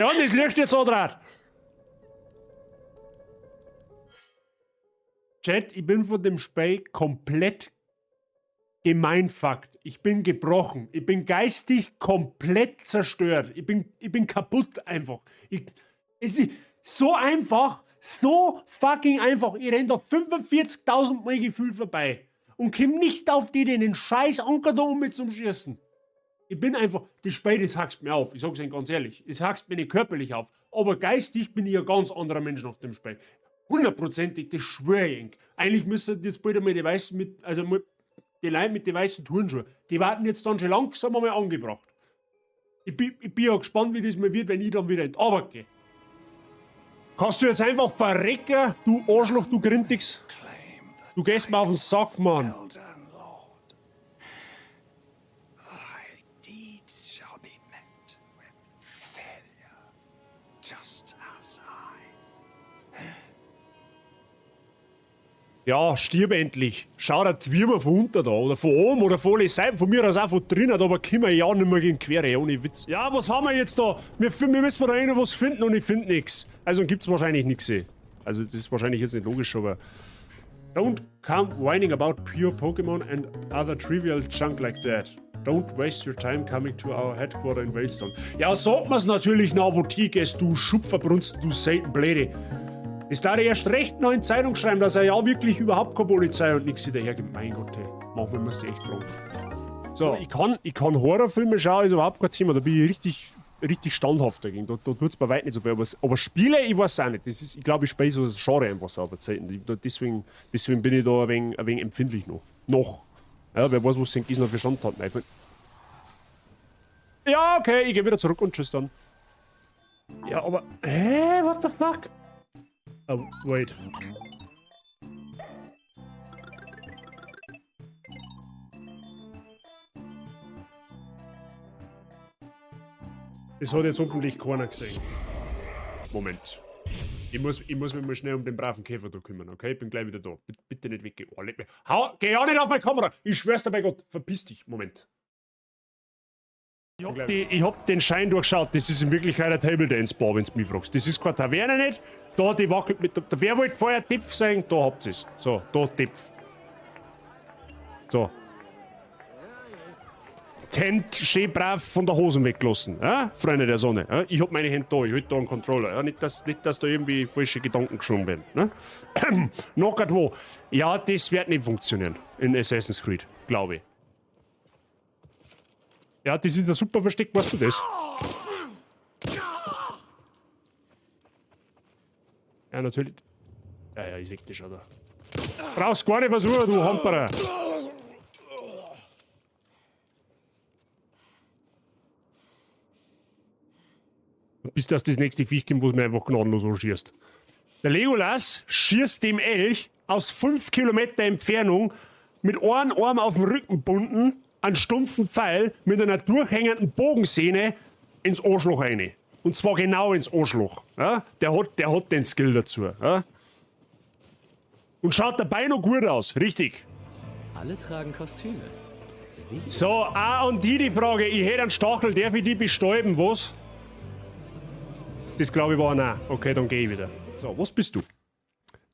Ja, und das liegt jetzt so dran. Chat, ich bin von dem Spiel komplett gemeinfuckt. Ich bin gebrochen. Ich bin geistig komplett zerstört. Ich bin kaputt einfach. Es ist so einfach, so fucking einfach. Ich renn da 45.000 Mal gefühlt vorbei und komm nicht auf die, den scheiß Anker da mit zum Schießen. Ich bin einfach, das Spiel, das hackst mir auf. Ich sag's Ihnen ganz ehrlich. Es hackst mir nicht körperlich auf. Aber geistig bin ich ein ganz anderer Mensch nach dem Spiel. 100%ig, das schwöre ich Ihnen. Eigentlich müssen jetzt bald einmal die Weißen mit, also die Leute mit den weißen Turnschuhen, die warten jetzt dann schon langsam einmal angebracht. Ich bin ja gespannt, wie das mal wird, wenn ich dann wieder in die Arbeit gehe. Kannst du jetzt einfach verrecken, du Arschloch, du Grintix? Du gehst mir auf den Sack, Mann. Ja, stirb endlich. Schau der Zwirmer von unten da, oder von oben, oder von alle Seiten, von mir aus auch von drinnen, aber können wir ja nicht mehr gegen Quere, ohne Witz. Ja, was haben wir jetzt da? Wir müssen da noch was finden und ich finde nichts. Also gibt's wahrscheinlich nichts. Also das ist wahrscheinlich jetzt nicht logisch, aber... Don't come whining about pure Pokémon and other trivial junk like that. Don't waste your time coming to our headquarter in Waystone. Ja, sagt man's natürlich in der Apotheke, du Schupferbrunst, du Seitenbläde. Es darf erst recht noch in Zeitung schreiben, dass er ja wirklich überhaupt keine Polizei und nichts hinterhergibt. Mein Gott, hey. Manchmal muss ich echt fragen. So, ich kann Horrorfilme schauen, ist überhaupt kein Thema. Da bin ich richtig standhaft dagegen. Da tut's bei weitem nicht so viel. Aber Spiele, ich weiß auch nicht. Das ist, ich glaube, ich spiele so das Genre einfach so auf der Zeit. Deswegen bin ich da ein wenig empfindlich noch. Ja, wer weiß, was St. Gisner verstanden hat. Einfach. Ja, okay, ich gehe wieder zurück und tschüss dann. Ja, aber... Hä? What the fuck? Oh, wait. Das hat jetzt hoffentlich keiner gesehen. Moment. Ich muss mich mal schnell um den braven Käfer da kümmern, okay? Ich bin gleich wieder da. Bitte nicht weggehen. Oh, geh ja nicht auf meine Kamera! Ich schwör's dir bei Gott. Verpiss dich. Moment. Ich hab den Schein durchschaut. Das ist in Wirklichkeit ein Table Dance Bar, wenn du mich fragst. Das ist keine Taverne nicht. Da, die wackelt mit der... Wer wollte vorher Tipf sagen? Da habt ihr's. So, da Tipf. So. Die Hände schön brav von der Hosen weggelassen. Ja? Freunde der Sonne. Ja? Ich hab meine Hände da. Ich halte da einen Controller. Ja? Nicht, dass da irgendwie falsche Gedanken geschoben werden. Ne? Knockert wo. Ja, das wird nicht funktionieren. In Assassin's Creed. Glaube ich. Ja, die sind ja super versteckt, weißt du das? Ja, natürlich. Ja, ich seh dich schon da. Brauchst gar nicht versuchen, du Hamperer. Bis das nächste Viech kommt, wo es mir einfach gnadenlos anschießt. Der Legolas schießt dem Elch aus 5 Kilometer Entfernung mit einem Arm auf dem Rücken gebunden, einen stumpfen Pfeil mit einer durchhängenden Bogensehne ins Arschloch rein. Und zwar genau ins Arschloch. Ja? Der hat den Skill dazu. Ja? Und schaut dabei noch gut aus, richtig. Alle tragen Kostüme. Wie? So, und die Frage, ich hätte einen Stachel, darf ich die bestäuben, was? Das glaube ich war nein. Okay, dann gehe ich wieder. So, was bist du?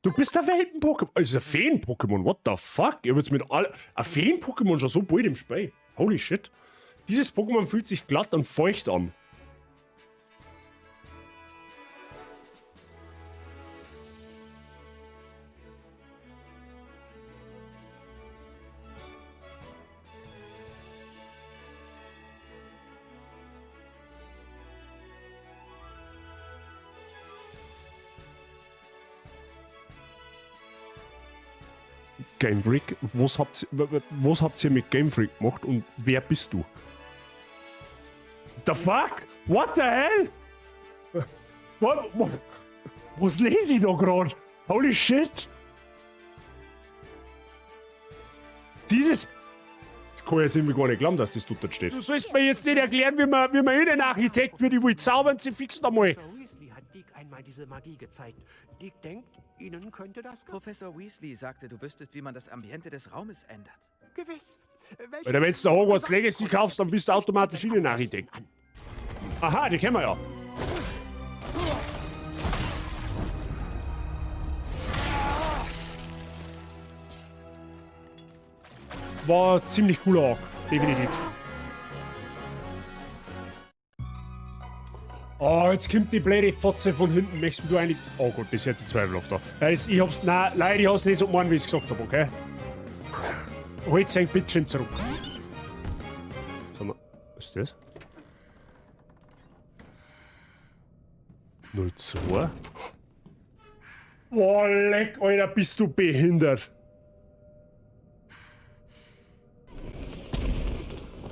Du bist ein Welpen-Pokémon. Das ist ein Feen-Pokémon. What the fuck? Ich hab jetzt mit ein Feen-Pokémon schon so bald im Spiel. Holy shit. Dieses Pokémon fühlt sich glatt und feucht an. Game Freak, was habt ihr mit Game Freak gemacht und wer bist du? The fuck? What the hell? Was lese ich da gerade? Holy shit! Dieses... Ich kann jetzt irgendwie gar nicht glauben, dass das dort steht. Du sollst mir jetzt nicht erklären, wie man Innenarchitekt wird. Ich will zaubern, sie fixen einmal. Professor Weasley hat Dick einmal diese Magie gezeigt. Dick denkt, Ihnen könnte das... Professor Weasley sagte, du wüsstest, wie man das Ambiente des Raumes ändert. Gewiss. Weil wenn du Hogwarts Legacy kaufst, dann bist du automatisch Innenarchitekt. Aha, die kennen wir ja. war ein ziemlich cooler Arc. Definitiv. Oh, jetzt kommt die blöde Fotze von hinten. Möchtest du eigentlich... Oh Gott, das ist jetzt zweifelhaft da. Ich hab's... Nein, leider, ich hab's nicht so gemeint, wie ich es gesagt habe, okay? Holt sein Bitchen zurück. Sag mal, was ist das? 02? Boah, leck, Alter, bist du behindert.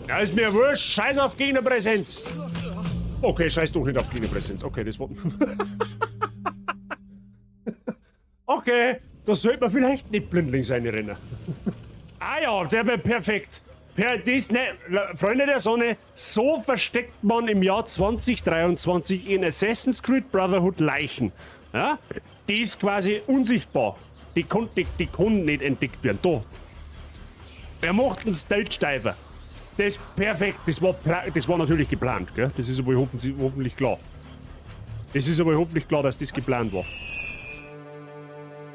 Ja, ist mir wurscht. Scheiß auf Gegnerpräsenz. Okay, scheiß doch nicht auf Gegnerpräsenz. Okay, das war... Okay, da sollte man vielleicht nicht blindlings reinrennen. Ah ja, der wäre perfekt. Freunde der Sonne, so versteckt man im Jahr 2023 in Assassin's Creed Brotherhood Leichen. Ja? Die ist quasi unsichtbar. Die kann nicht entdeckt werden. Da. Er macht einen Stealth-Steifer. Das ist perfekt. Das war natürlich geplant. Gell? Das ist aber hoffentlich klar. Das ist aber hoffentlich klar, dass das geplant war.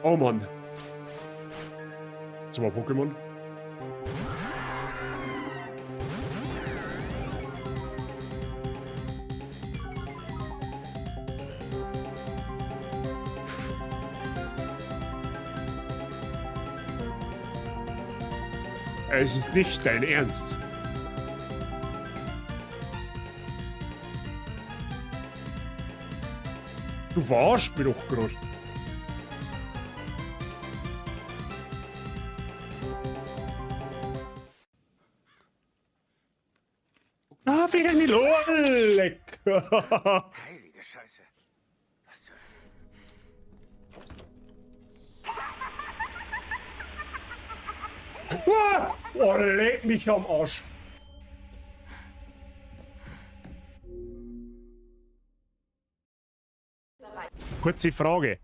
Oh Mann. 2 Pokémon. Es ist nicht dein Ernst. Du verarschst mich doch gerade. Ah, wieder nicht leck. Heilige Scheiße. Was zur... Oh, leck mich am Arsch. Kurze Frage.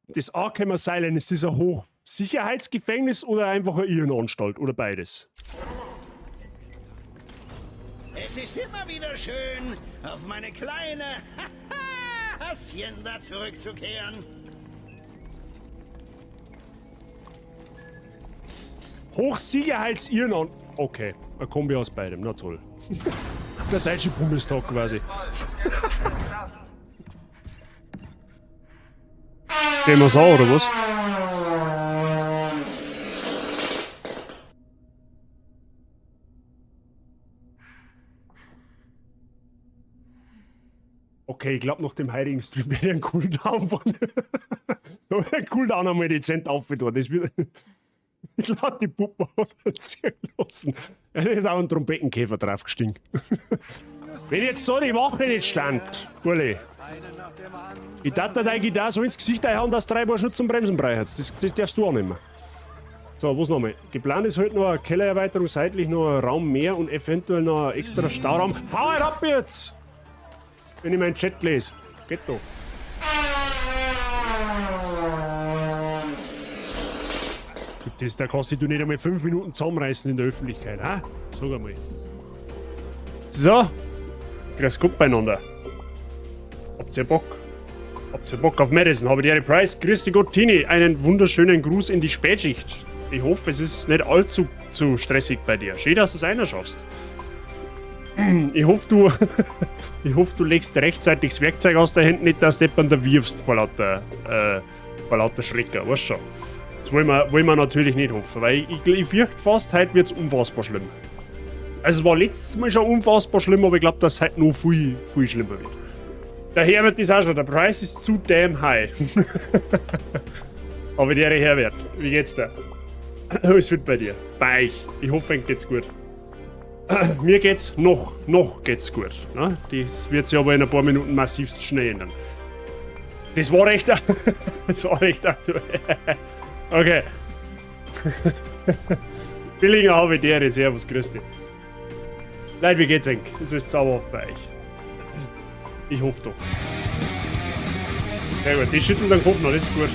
Das Arkham Asylum, ist das ein Hochsicherheitsgefängnis oder einfach eine Irrenanstalt oder beides? Es ist immer wieder schön, auf meine kleine Hacienda zurückzukehren. Hochsicherheits-Irrenanstalt. Okay, ein Kombi aus beidem, na toll. Der deutsche Bundestag quasi. Gehen wir's an, oder was? Okay, ich glaube, nach dem heiligen Stream werde ich einen Cooldown von... einen Cooldown einmal dezent aufgetan. Das wird... Ich glaube, die Puppe hat ziehen lassen. Da ist auch ein Trompetenkäfer draufgestiegen. Wenn jetzt so die Wache nicht stand, Burli, ich dachte, deine Gitarre so ins Gesicht einhauen, dass 3 Bar Schutz und Bremsen brei hat. Das darfst du auch nicht mehr. So, was nochmal? Geplant ist heute noch eine Kellererweiterung, seitlich noch ein Raum mehr und eventuell noch ein extra Stauraum. Hau halt ab jetzt! Wenn ich meinen Chat lese. Geht doch. Da kannst du nicht einmal 5 Minuten zusammenreißen in der Öffentlichkeit, ha? Sag einmal. So. Grüß Gott beieinander. Habt ihr Bock? Habt ihr Bock auf Madison? Habe ich dir Preis? Grüß Gott, Tini. Einen wunderschönen Gruß in die Spätschicht. Ich hoffe, es ist nicht allzu stressig bei dir. Schön, dass du es einer schaffst. Ich hoffe, du legst rechtzeitig das Werkzeug aus der Hand, nicht, dass du jemanden da wirfst vor lauter Schrecker, weißt schon. Das wollen wir natürlich nicht hoffen, weil ich fürchte fast, heute wird es unfassbar schlimm. Also es war letztes Mal schon unfassbar schlimm, aber ich glaube, dass es heute noch viel, viel schlimmer wird. Der Herbert ist auch schon, der Preis ist zu damn high. Aber der Herbert, wie geht's dir? Alles wird bei dir. Bei euch. Ich hoffe, euch geht's gut. Mir geht's noch geht's gut. Ne? Das wird sich aber in ein paar Minuten massiv schnell ändern. Das war recht aktuell. Okay. Billinger habe ich dir, servus, grüß dich. Leute, wie geht's euch? Es ist zauberhaft bei euch. Ich hoffe doch. Sehr gut, die schütteln den Kopf noch, das ist gut.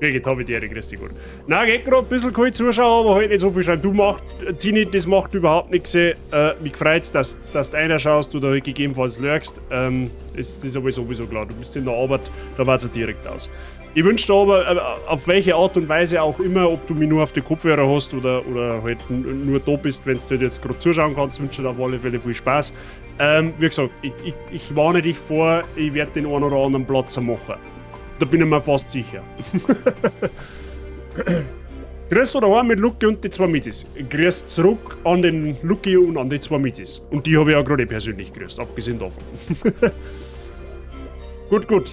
Vegetarier, grüß dich gut. Nein, geht gerade ein bisschen kein Zuschauer, aber halt nicht so viel schauen. Du machst, Tini, das macht überhaupt nichts. Mich freut's, dass du einer schaust oder halt gegebenenfalls lurkst. Das ist aber sowieso klar. Du bist in der Arbeit, da war's ja direkt aus. Ich wünsche dir aber, auf welche Art und Weise auch immer, ob du mich nur auf die Kopfhörer hast oder halt nur da bist, wenn du halt jetzt gerade zuschauen kannst, wünsche dir auf alle Fälle viel Spaß. Wie gesagt, ich warne dich vor, ich werde den einen oder anderen Platz machen. Da bin ich mir fast sicher. Grüß oder heim mit Lucky und die zwei Mitzis. Grüß zurück an den Lucky und an die zwei Mitzis. Und die habe ich auch gerade persönlich grüßt, abgesehen davon. Gut.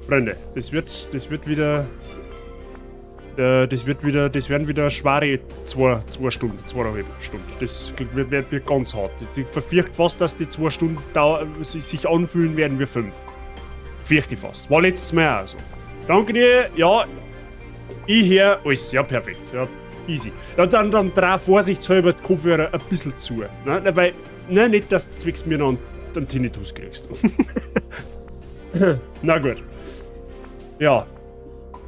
Freunde, das werden wieder schwere 2 Stunden, 2,5 Stunden. Das wird ganz hart. Ich verfürchte fast, dass die 2 Stunden sich anfühlen werden wie 5. Fürchte ich fast. War letztes Mal auch so. Danke dir, ja, ich höre alles. Ja, perfekt. Ja, easy. Ja, dann trau vorsichtshalber die Kopfhörer ein bisschen zu. Ne? Weil, nicht, dass du zwicks mir noch einen Tinnitus kriegst. Na gut. Ja,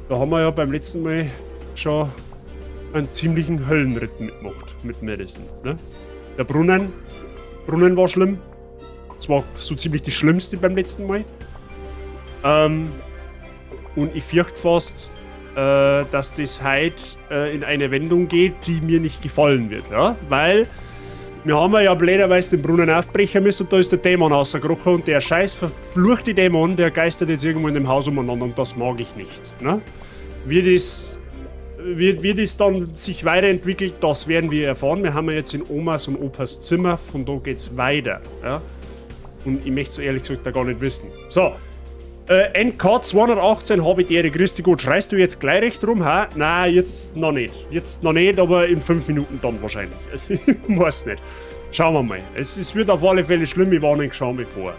da haben wir ja beim letzten Mal schon einen ziemlichen Höllenritt mitgemacht mit Madison. Ne? Der Brunnen war schlimm. Das war so ziemlich die schlimmste beim letzten Mal. Und ich fürchte fast, dass das heute in eine Wendung geht, die mir nicht gefallen wird. Ja? Weil wir haben ja blöderweise den Brunnen aufbrechen müssen und da ist der Dämon rausgekrochen und der scheiß verfluchte Dämon, der geistert jetzt irgendwo in dem Haus umeinander und das mag ich nicht. Ne? Wie das dann sich weiterentwickelt, das werden wir erfahren. Wir haben ja jetzt in Omas und Opas Zimmer, von da geht's weiter. Ja? Und ich möchte es ehrlich gesagt da gar nicht wissen. So, NK 218 habe ich dir, grüß dich gut. Schreist du jetzt gleich recht rum, ha? Nein, jetzt noch nicht. Jetzt noch nicht, aber in 5 Minuten dann wahrscheinlich. Also, ich weiß nicht. Schauen wir mal. Es wird auf alle Fälle schlimm, ich warne, schau mir vor.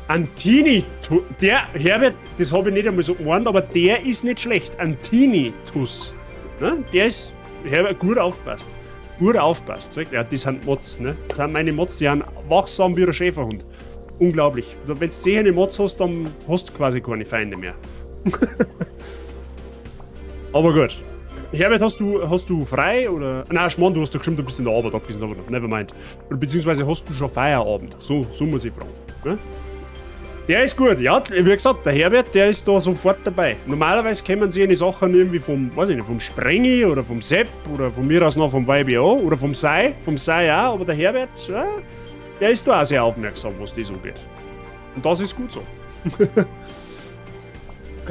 Antini, der Herbert, das habe ich nicht einmal so gemeint, aber der ist nicht schlecht. Antinitus. Ne? Der ist, Herbert, gut aufpasst. Gut aufpasst. Ja, das sind Mods, ne? Das sind meine Mods, die sind wachsam wie ein Schäferhund. Unglaublich. Wenn du 10 Mods hast, dann hast du quasi keine Feinde mehr. Aber gut. Herbert, hast du frei oder? Nein, Schmarrn, du hast doch bestimmt ein bisschen in der Arbeit, abgesehen davon. Nevermind. Oder beziehungsweise hast du schon Feierabend? So muss ich fragen. Ne? Der ist gut, ja, wie gesagt, der Herbert, der ist da sofort dabei. Normalerweise kennen sie eine Sachen irgendwie vom, weiß ich nicht, vom Sprengi oder vom Sepp oder von mir aus noch vom YBO oder vom Sai auch, aber der Herbert, ja, der ist da auch sehr aufmerksam, was das angeht. Und das ist gut so.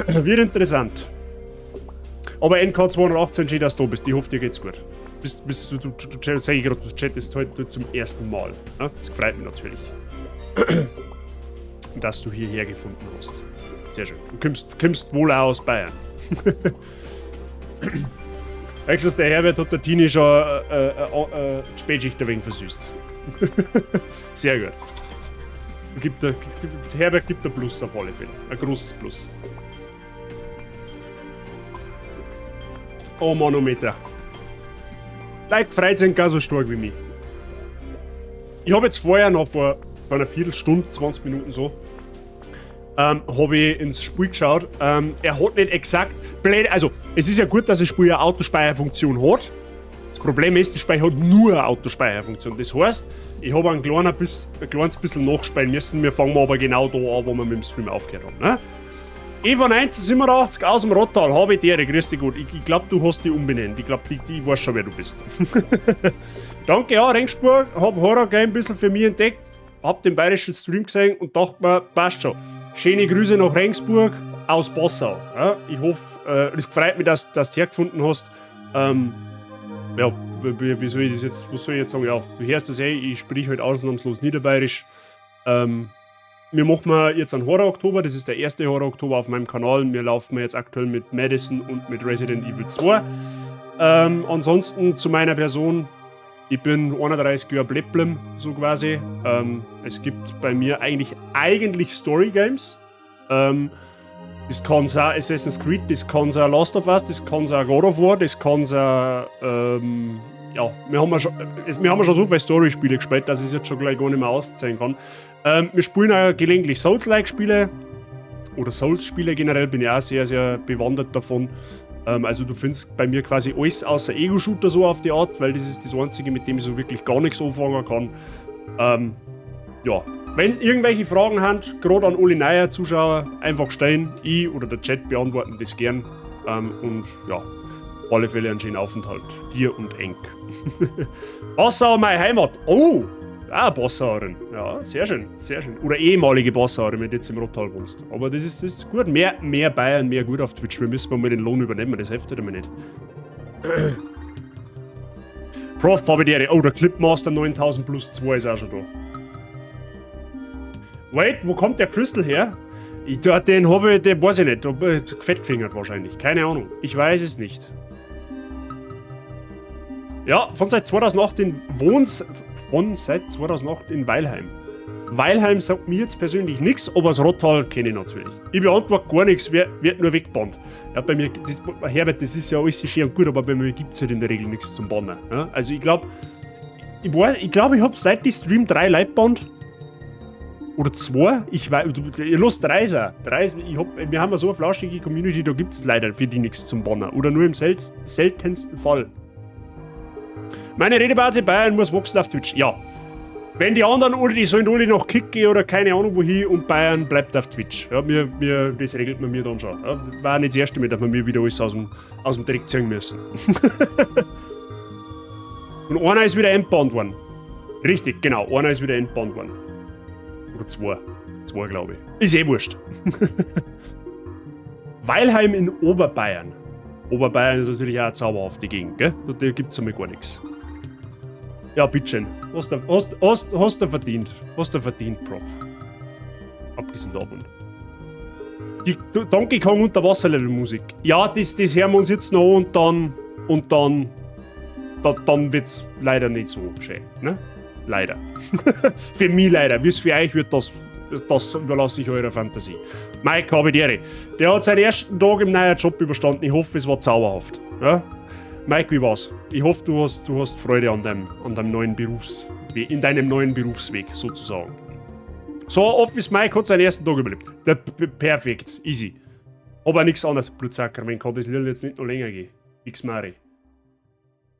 Wird interessant. Aber NK218 steht, dass du da bist. Ich hoffe, dir geht's gut. Du chattest heute zum ersten Mal. Ja? Das freut mich natürlich. Dass du hierher gefunden hast. Sehr schön. Du kommst wohl auch aus Bayern. Nächstes, der Herbert hat der Tini schon die Spätschicht ein wenig versüßt. Sehr gut. Herbert gibt ein Plus auf alle Fälle. Ein großes Plus. Oh, Manometer. Leute freut sich gar so stark wie mich. Ich habe jetzt vorher noch vor einer Viertelstunde, 20 Minuten so, habe ich ins Spiel geschaut. Er hat nicht exakt... Also, es ist ja gut, dass das Spiel eine Autospeicherfunktion hat. Das Problem ist, das Spiel hat nur eine Autospeicherfunktion. Das heißt, ich habe ein kleines bisschen nachspielen müssen. Wir fangen aber genau da an, wo wir mit dem Stream aufgehört haben. Ne? Eva 1987 aus dem Rottal, habe ich dir, grüß dich gut. Ich glaube, du hast die umbenannt. Ich glaube, die weiß schon, wer du bist. Danke, ja, Regensburg. Hab Horror Game ein bisschen für mich entdeckt. Hab den bayerischen Stream gesehen und dachte mir, passt schon. Schöne Grüße nach Regensburg aus Passau. Ja, ich hoffe, es freut mich, dass du hergefunden hast. Ja, wie soll ich das jetzt, was soll ich jetzt sagen? Ja, du hörst das ich sprich halt ausnahmslos Niederbayerisch. Wir machen jetzt einen Horror-Oktober, das ist der erste Horror-Oktober auf meinem Kanal. Wir laufen jetzt aktuell mit Madison und mit Resident Evil 2. Ansonsten zu meiner Person, ich bin 31 Jahre Bleblem, so quasi. Es gibt bei mir eigentlich Story-Games. Das kann sein Assassin's Creed, das kann sein Last of Us, das kann sein God of War, das kann sein, ja, wir haben schon so viele Story-Spiele gespielt, dass ich es jetzt schon gleich gar nicht mehr aufzeigen kann. Wir spielen auch gelegentlich Souls-like-Spiele. oder Souls-Spiele generell bin ich auch sehr, sehr bewandert davon. Also du findest bei mir quasi alles außer Ego-Shooter so auf die Art, weil das ist das einzige, mit dem ich so wirklich gar nichts anfangen kann. Ja, wenn irgendwelche Fragen habt, gerade an alle neuen Zuschauer, einfach stellen. Ich oder der Chat beantworten das gern. Und ja, auf alle Fälle einen schönen Aufenthalt. Dir und Enk. Passau, meine Heimat. Oh, Passauerin. Ja, sehr schön, sehr schön. Oder ehemalige Passauerin, wenn du jetzt im Rottal wohnst. Aber das ist gut. Mehr Bayern, mehr gut auf Twitch. Wir müssen mal den Lohn übernehmen, das hilft mir nicht. Prof, Babidere. Oh, der Clipmaster 9000 plus 2 ist auch schon da. Wait, wo kommt der Crystal her? Den habe ich, den weiß ich nicht. Fettgefingert wahrscheinlich. Keine Ahnung. Ich weiß es nicht. Ja, von seit 2008 in Weilheim. Weilheim sagt mir jetzt persönlich nichts, aber das Rottal kenne ich natürlich. Ich beantworte gar nichts, wird nur weggebannt. Ja, bei mir, Herbert, das ist ja alles schön und gut, aber bei mir gibt es halt in der Regel nichts zum Bannen. Ja? Also ich glaube, ich habe seit die Stream 3 Leute bannt. Oder 2? Ich weiß, ihr lasst 3 sein. Wir haben ja so eine flauschige Community, da gibt es leider für die nichts zum Bannen. Oder nur im seltensten Fall. Meine Redebasis Bayern muss wachsen auf Twitch. Ja. Wenn die anderen alle, die sollen alle noch kicken oder keine Ahnung wohin und Bayern bleibt auf Twitch. Ja, das regelt man mir dann schon. Ja, war nicht das erste Mal, dass wir mir wieder alles aus dem Dreck ziehen müssen. Und einer ist wieder entbannt worden. Richtig, genau. Einer ist wieder entbannt worden. Oder 2. 2, glaube ich. Ist eh wurscht. Weilheim in Oberbayern. Oberbayern ist natürlich auch eine zauberhafte Gegend, gell? Da gibt's einmal gar nichts. Ja, bitteschön. Hast du verdient. Hast du verdient, Prof. Abgesehen davon. Die Donkey Kong Unterwasserlevel-Musik. Ja, das hören wir uns jetzt noch und dann wird's leider nicht so schön, ne? Leider. Für mich leider. Wie es für euch wird, das überlasse ich eurer Fantasie. Mike, habe die Ehre. Der hat seinen ersten Tag im neuen Job überstanden. Ich hoffe, es war zauberhaft. Ja? Mike, wie war's? Ich hoffe, du hast Freude an deinem neuen Berufsweg, in deinem neuen Berufsweg sozusagen. So, Office Mike hat seinen ersten Tag überlebt. Perfekt, easy. Aber nichts anderes. Blutsakrament kann das Lied jetzt nicht noch länger gehen. X Mari.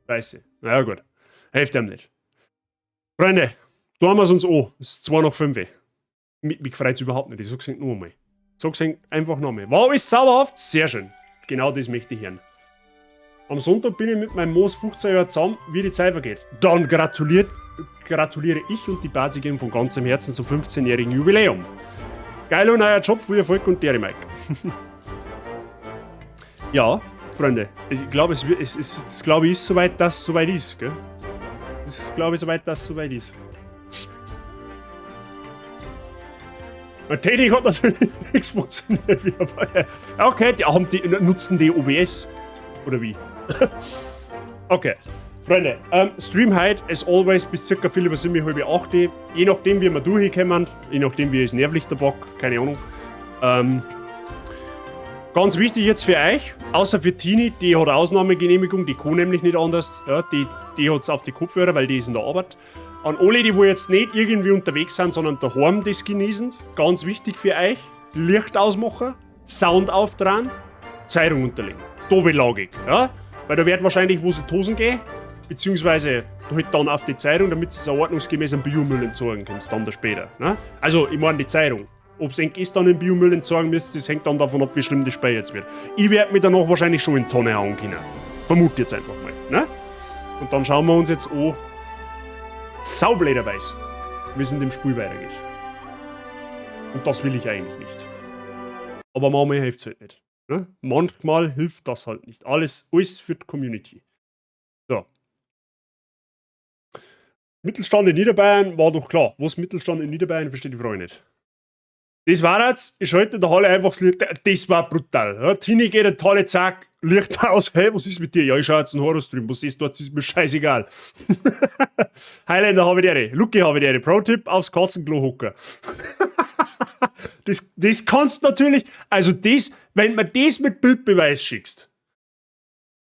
Scheiße. Na ja, gut. Hilft ihm nicht. Freunde, tun wir es uns an. Es ist 2 nach 5. Mich freut es überhaupt nicht. Ich sag's nur einmal. Sag's einfach nochmal. War alles zauberhaft? Sehr schön. Genau das möchte ich hören. Am Sonntag bin ich mit meinem Moos 15 Jahre zusammen, wie die Zeit vergeht. Dann gratuliere ich und die Basigen von ganzem Herzen zum 15-jährigen Jubiläum. Geiler neuer Job, viel Erfolg und Derry Mike. Ja, Freunde, ich glaube, es ist soweit, dass es soweit ist, gell? Es ist, glaube ich, soweit, dass es soweit ist. Bei Technik hat natürlich nichts funktioniert. Okay, nutzen die OBS. Oder wie? Okay. Freunde, Stream heute, as always, bis ca. 7:30, je nachdem, wie wir durchkommen, je nachdem, wie es nervlich der Bock, keine Ahnung. Ganz wichtig jetzt für euch, außer für Tini, die hat Ausnahmegenehmigung, die kann nämlich nicht anders. Ja, die hat es auf die Kopfhörer, weil die ist in der Arbeit. An alle, die wo jetzt nicht irgendwie unterwegs sind, sondern daheim das genießen, ganz wichtig für euch, Licht ausmachen, Sound aufdrehen, Zeitung unterlegen. Doppellagig, ja? Weil da wird wahrscheinlich wo sie Tosen gehen, beziehungsweise halt dann auf die Zeitung, damit sie es ordnungsgemäß einen Biomüll entsorgen können, dann da später. Ne? Also, ich meine die Zeitung. Ob es eng ist, dann den Biomüll entsorgen müsst, das hängt dann davon ab, wie schlimm das Spei jetzt wird. Ich werde mich danach wahrscheinlich schon in die Tonne hauen können. Vermute jetzt einfach mal. Ne? Und dann schauen wir uns jetzt an, saublederweise, wie es in dem Spiel weitergeht. Und das will ich eigentlich nicht. Aber manchmal hilft es halt nicht. Ne? Manchmal hilft das halt nicht. Alles für die Community. So. Mittelstand in Niederbayern war doch klar. Was Mittelstand in Niederbayern, versteht die Frage nicht. Das war jetzt, ich schalte der Halle einfach das Licht. Das war brutal. Ja, Tini geht eine tolle Zack, Licht aus. Hey, was ist mit dir? Ja, ich schau jetzt einen Horror-Stream. Was ist dort? Das ist mir scheißegal. Highlander habe ich die Lucky habe ich die Pro-Tipp, aufs Katzenklo hocken. Das kannst du natürlich, also das, wenn man das mit Bildbeweis schickst,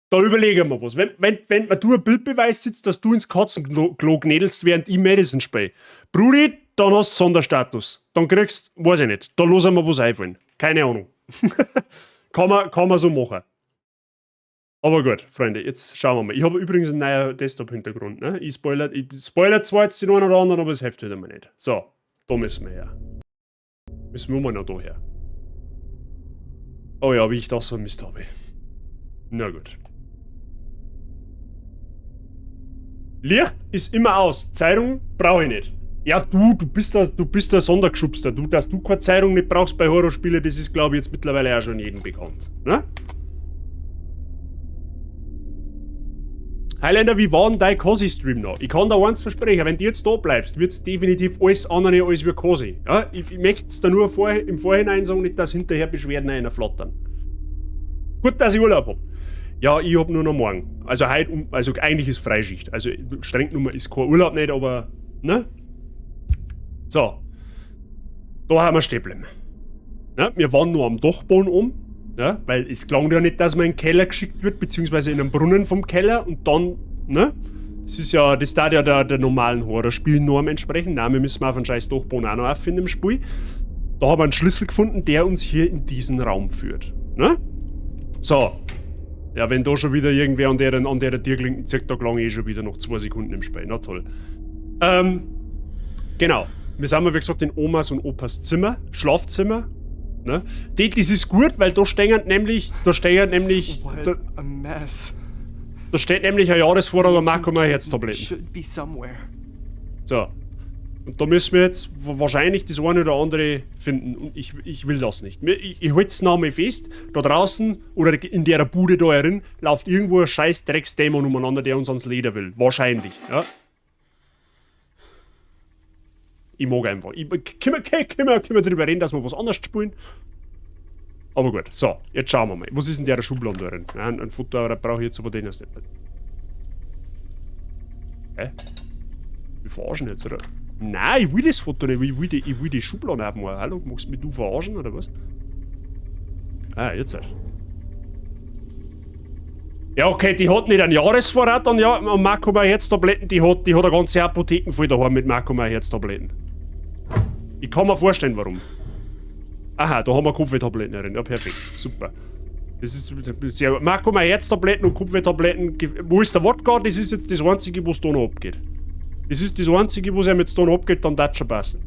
Da überlegen wir was. Wenn du ein Bildbeweis sitzt, dass du ins Katzenklo gnädelst, während ich Medicine spiele. Brudi, dann hast du Sonderstatus. Dann kriegst du, weiß ich nicht, da losen wir was einfallen. Keine Ahnung. kann man so machen. Aber gut, Freunde, jetzt schauen wir mal. Ich habe übrigens einen neuen Desktop-Hintergrund. Ne? Ich spoilere zwar jetzt den einen oder anderen, aber es hilft wieder mal nicht. So, da müssen wir her. Müssen wir mal noch da her. Oh ja, wie ich das vermisst habe. Na gut. Licht ist immer aus. Zeitung brauche ich nicht. Ja, du bist der Sondergeschubster. Dass du keine Zeitung nicht brauchst bei Horrorspielen, das ist, glaube ich, jetzt mittlerweile auch schon jedem bekannt. Ne? Highlander, wie war denn dein Cosi-Stream noch? Ich kann da eins versprechen, wenn du jetzt da bleibst, wird es definitiv alles andere als wie Cosi. Ja? Ich möchte es da nur im Vorhinein sagen, nicht, dass hinterher Beschwerden einer flattern. Gut, dass ich Urlaub habe. Ja, ich hab nur noch morgen. Also heute, also eigentlich ist Freischicht. Also streng genommen ist kein Urlaub nicht, aber, ne? So. Da haben wir stehen bleiben. Ja, wir waren nur am Dachboden um. Ja, weil es klang ja nicht, dass man in den Keller geschickt wird, beziehungsweise in einen Brunnen vom Keller und dann, ne? Das darf ja der normalen Horrorspielnorm entsprechen. Nein, wir müssen auf einen scheiß Dachboden auch noch auffinden im Spiel. Da haben wir einen Schlüssel gefunden, der uns hier in diesen Raum führt. Ne? So. Ja, wenn da schon wieder irgendwer an der Tierklinken zieht, da klang eh schon wieder noch 2 Sekunden im Spiel. Na toll. Genau. Wir sind, wie gesagt, in Omas und Opas Zimmer, Schlafzimmer. Ne? Das ist gut, weil da steht nämlich da steht nämlich ein Jahresvorrat an Makoma Herztabletten. So. Und da müssen wir jetzt wahrscheinlich das eine oder andere finden. Und ich will das nicht. Ich halte es noch mal fest. Da draußen oder in der Bude da herin läuft irgendwo ein scheiß Drecksdämon umeinander, der uns ans Leder will. Wahrscheinlich. Ja. Ich mag einfach. Können wir drüber reden, dass wir was anderes spielen? Aber gut. So, jetzt schauen wir mal. Was ist in der Schublade drin? Ein Fotoapparat brauche ich jetzt, aber den erst nicht. Hä? Wir verarschen jetzt, oder? Nein, ich will das Foto nicht. Ich will die Schublade aufmachen. Hallo, magst du mich verarschen, oder was? Ah, jetzt halt. Ja, okay, die hat nicht einen Jahresvorrat an Makoma Herztabletten, die hat eine ganze Apotheken voll daheim mit Makoma Herztabletten. Ich kann mir vorstellen, warum. Aha, da haben wir Kopfwehtabletten drin. Ja, perfekt. Super. Das ist sehr. Makoma Herztabletten und Kopfwehtabletten. Wo ist der Wodka? Das ist jetzt das Einzige, was da noch abgeht. Das ist das Einzige, was einem jetzt da noch abgeht, dann darf schon passen.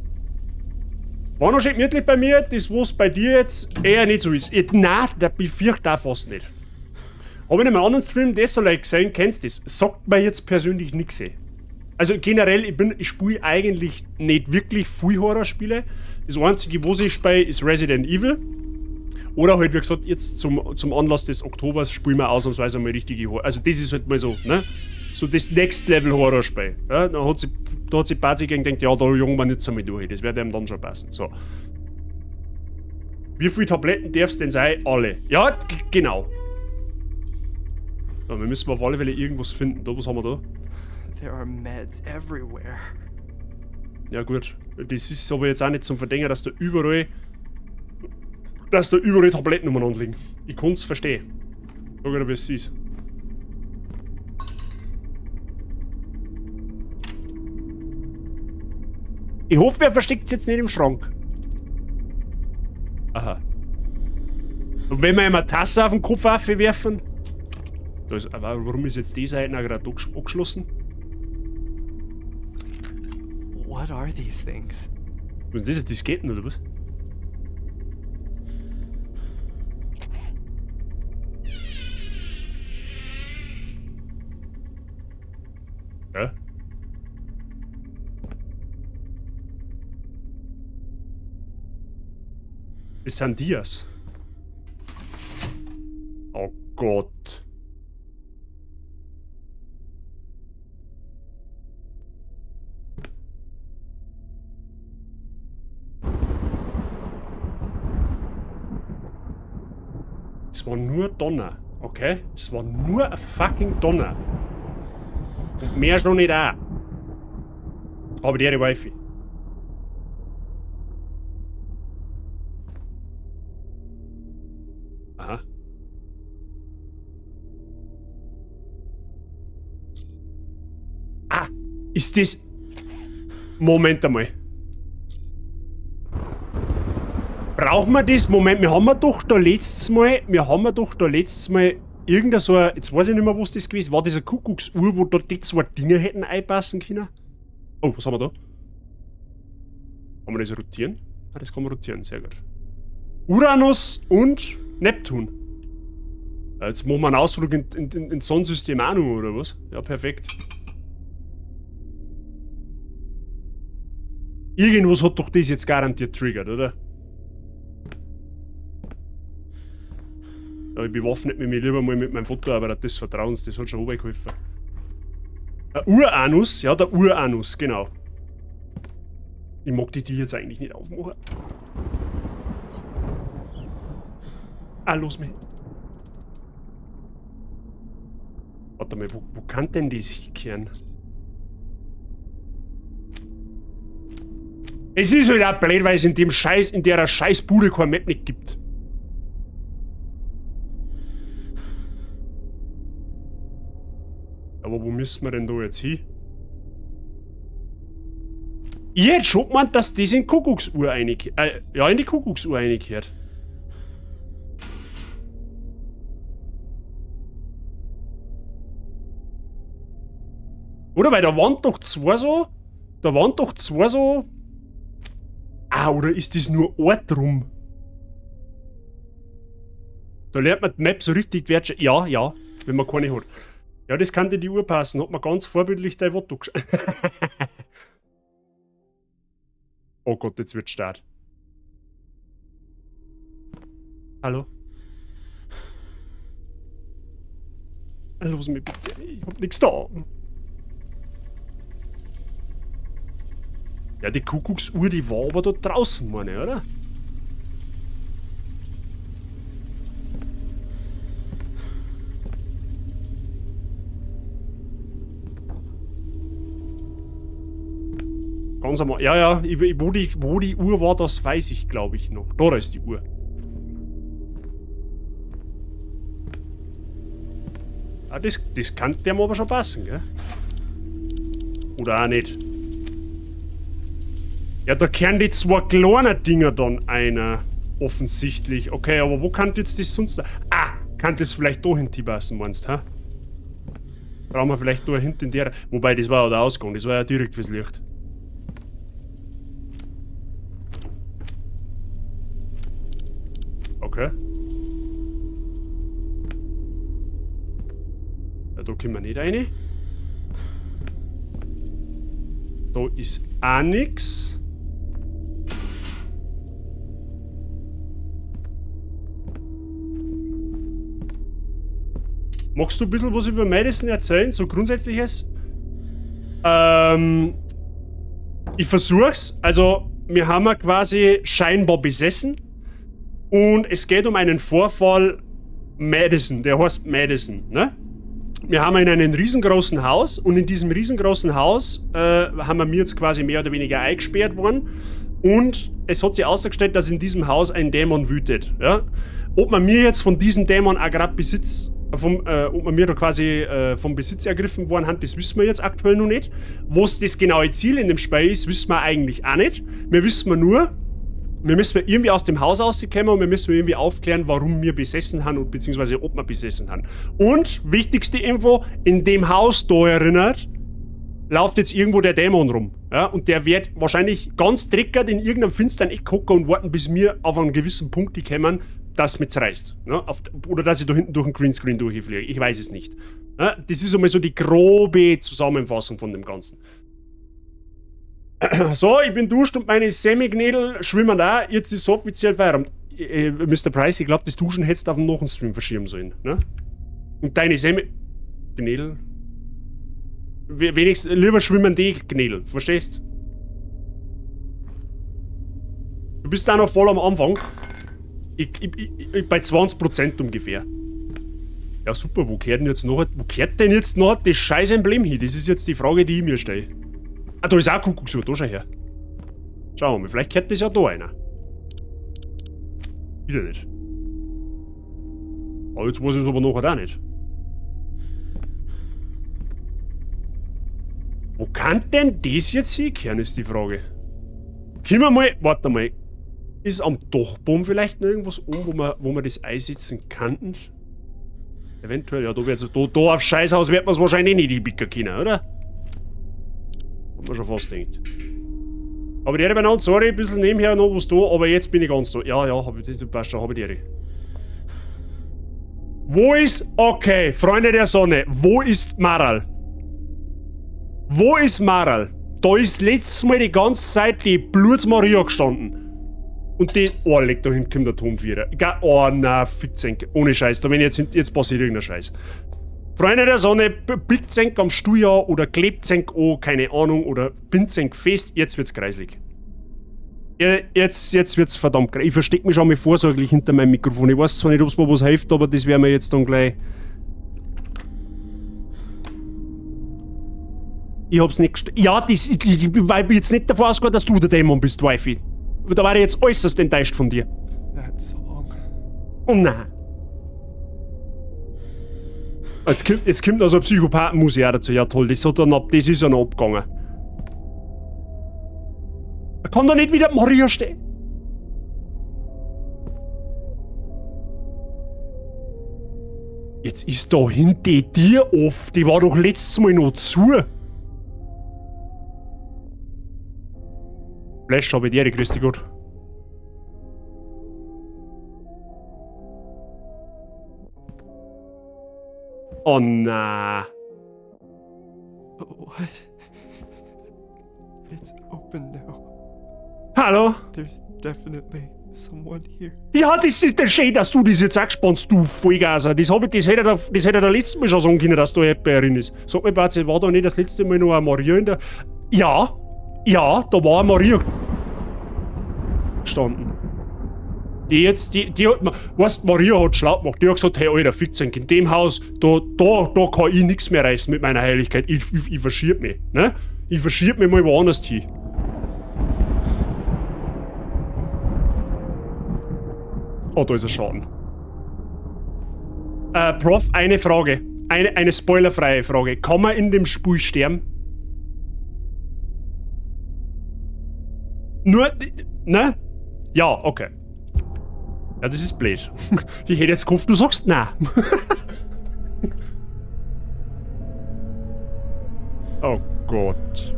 War noch schön gemütlich bei mir, das was bei dir jetzt eher nicht so ist. Nein, der befürchtet auch fast nicht. Habe ich in einem anderen Stream Desolate gesehen, kennst du das? Sagt mir jetzt persönlich nichts. Also generell, ich spiele eigentlich nicht wirklich viel Horrorspiele. Das einzige, was ich spiele, ist Resident Evil. Oder halt, wie gesagt, jetzt zum Anlass des Oktobers spielen wir ausnahmsweise mal richtige Horror. Also das ist halt mal so, ne? So das Next-Level-Horrorspiel. Ja? Da hat sie Bazi gegen gedacht, ja, da jagen wir nicht so mit durch. Das wird einem dann schon passen. So. Wie viele Tabletten darf's denn sein? Alle. Ja, genau. Ja, wir müssen auf alle Fälle irgendwas finden. Da, was haben wir da? There are meds everywhere. Ja gut, das ist aber jetzt auch nicht zum Verdenken, dass da überall Tabletten umeinander liegen. Ich kann's verstehen. Sag dir, wie es ist. Ich hoffe, er versteckt es jetzt nicht im Schrank. Aha. Und wenn wir ihm eine Tasse auf den Kopf werfen? Aber warum ist jetzt die Seite auch gerade angeschlossen? What are these things? Was ist das? Disketten oder was? Ja? Es sind Dias. Oh Gott. Es war nur Donner, okay? Es war nur ein fucking Donner. Und mehr schon nicht auch. Aber die ihre Wifi. Aha. Ist das... Moment einmal. Brauchen wir das? Moment, wir haben doch da letztes Mal irgendein so ein... Jetzt weiß ich nicht mehr, was das gewesen war. Dieser Kuckucksuhr, wo da die zwei Dinge hätten einpassen können. Oh, was haben wir da? Kann man das rotieren? Ah, das kann man rotieren, sehr gut. Uranus und Neptun. Ja, jetzt machen wir einen Ausflug ins Sonnensystem auch noch, oder was? Ja, perfekt. Irgendwas hat doch das jetzt garantiert triggert, oder? Ja, ich bewaffnet mich lieber mal mit meinem Fotoapparat des Vertrauens, das hat schon geholfen. Uranus, ja, der Uranus, genau. Ich mag die jetzt eigentlich nicht aufmachen. Ah, los mich. Warte mal, wo kann denn das hinkehren? Es ist halt auch blöd, weil es in der Scheißbude kein Map nicht gibt. Aber wo müssen wir denn da jetzt hin? Ich hätte schon gemeint, dass das in die Kuckucksuhr einkehrt. Ja, in die Kuckucksuhr einkehrt. Oder? Weil da waren doch zwei so... Ah, oder ist das nur Ort rum? Da lernt man die Map so richtig wertschätzen. Ja, ja, wenn man keine hat. Ja, das kann dir die Uhr passen. Hat man ganz vorbildlich dein Wort geschrieben. Oh Gott, jetzt wird Start. Hallo? Los mich bitte, ich hab nichts da. Ja, die Kuckucksuhr, die war aber da draußen, meine, oder? Ganz einmal. Ja, ja, wo die Uhr war, das weiß ich, glaube ich, noch. Da ist die Uhr. Ah, das kann dem aber schon passen, gell? Oder auch nicht. Ja, da kehren die zwei kleinen Dinger dann einer. Offensichtlich. Okay, aber wo kann jetzt das sonst... Ah, kann das vielleicht da hinten passen, meinst du, hä? Brauchen wir vielleicht da hinten in der... Wobei, das war ja der Ausgang. Das war ja direkt fürs Licht. Okay. Ja, da können wir nicht rein. Da ist auch nix. Magst du ein bisschen was über Madison erzählen? So Grundsätzliches? Ich versuch's. Also, wir haben ja quasi scheinbar besessen. Und es geht um einen Vorfall Madison. Der heißt Madison, ne? Wir haben in einem riesengroßen Haus. Und in diesem riesengroßen Haus haben wir jetzt quasi mehr oder weniger eingesperrt worden. Und es hat sich ausgestellt, dass in diesem Haus ein Dämon wütet. Ja? Ob man mir jetzt von diesem Dämon auch gerade Besitz... ob wir da quasi vom Besitz ergriffen worden haben, das wissen wir jetzt aktuell noch nicht. Was das genaue Ziel in dem Spiel ist, wissen wir eigentlich auch nicht. Wir wissen nur, wir müssen irgendwie aus dem Haus rauskommen und wir müssen irgendwie aufklären, warum wir besessen haben und beziehungsweise ob wir besessen haben. Und, wichtigste Info, in dem Haus da erinnert, läuft jetzt irgendwo der Dämon rum. Ja? Und der wird wahrscheinlich ganz trickert in irgendeinem finsteren Eck gucken und warten, bis wir auf einen gewissen Punkt die kommen, das mit zerreißt. Ne? Oder dass ich da hinten durch den Greenscreen durchfliege. Ich weiß es nicht. Ne? Das ist einmal so die grobe Zusammenfassung von dem Ganzen. So, ich bin duscht und meine Semi-Gnädel schwimmen da. Jetzt ist es offiziell Feierabend. Mr. Price, ich glaube, das Duschen hättest du auf den Nachenstream verschieben sollen. Ne? Und deine Semi-Gnädel... Wenigstens lieber schwimmen die Gnädel. Verstehst? Du bist da noch voll am Anfang. Ich bei 20% ungefähr. Ja super, wo kehrt denn jetzt noch das scheiß Emblem hin? Das ist jetzt die Frage, die ich mir stelle. Ah, da ist auch Kuckucksuhr, da schau her. Schauen wir mal, vielleicht kehrt das ja da einer. Wieder nicht. Aber jetzt weiß ich es aber nachher auch nicht. Wo kann denn das jetzt hinkehren, ist die Frage. Können wir mal, warte mal. Ist am Dachboden vielleicht noch irgendwas oben, wo wir das einsetzen könnten? Eventuell, ja, da auf Scheißhaus wird man es wahrscheinlich nicht hinbicken können, oder? Hat man schon fast gedacht. Aber die beieinander, sorry, ein bisschen nebenher noch was da, aber jetzt bin ich ganz da. Ja, das passt schon, hab ich die. Wo ist, okay, Freunde der Sonne, wo ist Maral? Wo ist Maral? Da ist letztes Mal die ganze Zeit die Blutsmaria gestanden. Und die, oh, leg da hinten kommt der Tonvierer. Oh, na, Fickzenk, ohne Scheiß, da wenn jetzt passiert irgendein Scheiß. Freunde der Sonne, biegt am Stuhl an oder klebt an, keine Ahnung, oder bindet fest, jetzt wird's kreislig. Jetzt wird's verdammt kreislig. Ich versteck mich schon mal vorsorglich hinter meinem Mikrofon. Ich weiß zwar nicht, ob's mir was hilft, aber das werden wir jetzt dann gleich. Ich hab's nicht gestellt. Ja, ich bin jetzt nicht davon ausgegangen, dass du der Dämon bist, Wifi. Da war ich jetzt äußerst enttäuscht von dir. That song. Oh nein. Jetzt kommt also ein Psychopathenmusik auch dazu. Ja toll, das ist ja noch abgegangen. Er kann doch nicht wieder Maria stehen. Jetzt ist da hinter dir offen. Die war doch letztes Mal noch zu. Flash habe ich dir, grüß dich gut. Oh nein. What? It's open now. Hallo? There's definitely someone here. Ja, das ist der schön, dass du das jetzt auch gespannst, du Vollgaser. Das hätte er letztes Mal schon sagen können, dass da jemand drin ist. Sag mir, Batze, war da nicht das letzte Mal noch eine Maria in der... Ja, da war eine Maria gestanden. Die hat, weißt, Maria hat schlau gemacht. Die hat gesagt, hey, Alter, Fickzenk, in dem Haus, da kann ich nichts mehr reißen mit meiner Heiligkeit. Ich verschieb mich, ne? Ich verschieb mich mal woanders hin. Oh, da ist ein Schaden. Prof, eine Frage. Eine spoilerfreie Frage. Kann man in dem Spiel sterben? Nur, ne? Ja, okay. Ja, das ist blöd. Ich hätte jetzt gehofft, du sagst nein. Oh Gott.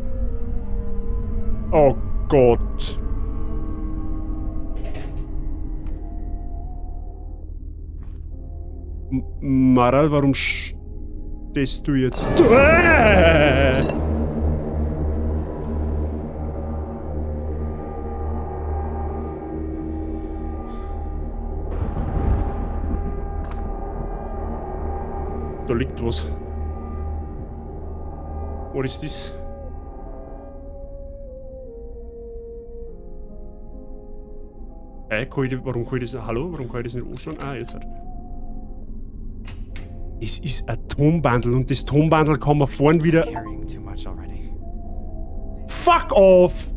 Oh Gott. Maral, warum stehst du jetzt? Da liegt was. Was ist das? Warum kann ich das nicht? Hallo? Warum kann ich das nicht anschauen? Ah, jetzt halt. Es ist ein Tonbandel und das Tonbandel kann man vorne wieder. Carrying too much already. Fuck off!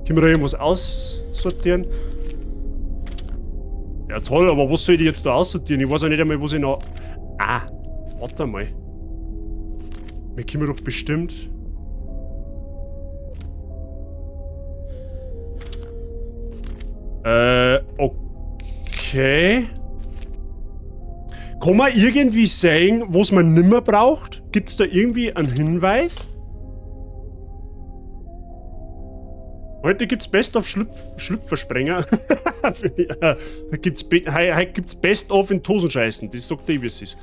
Können wir da irgendwas aussortieren? Ja toll, aber was soll ich jetzt da aussortieren? Ich weiß ja nicht einmal, was ich noch... Ah, warte mal. Wir können doch bestimmt... Okay. Kann man irgendwie sagen, was man nimmer braucht? Gibt's da irgendwie einen Hinweis? Heute gibt's Best of Schlüpfersprenger. Heute gibt's Best of in Tosenscheißen. Das sagt der, wie es ist.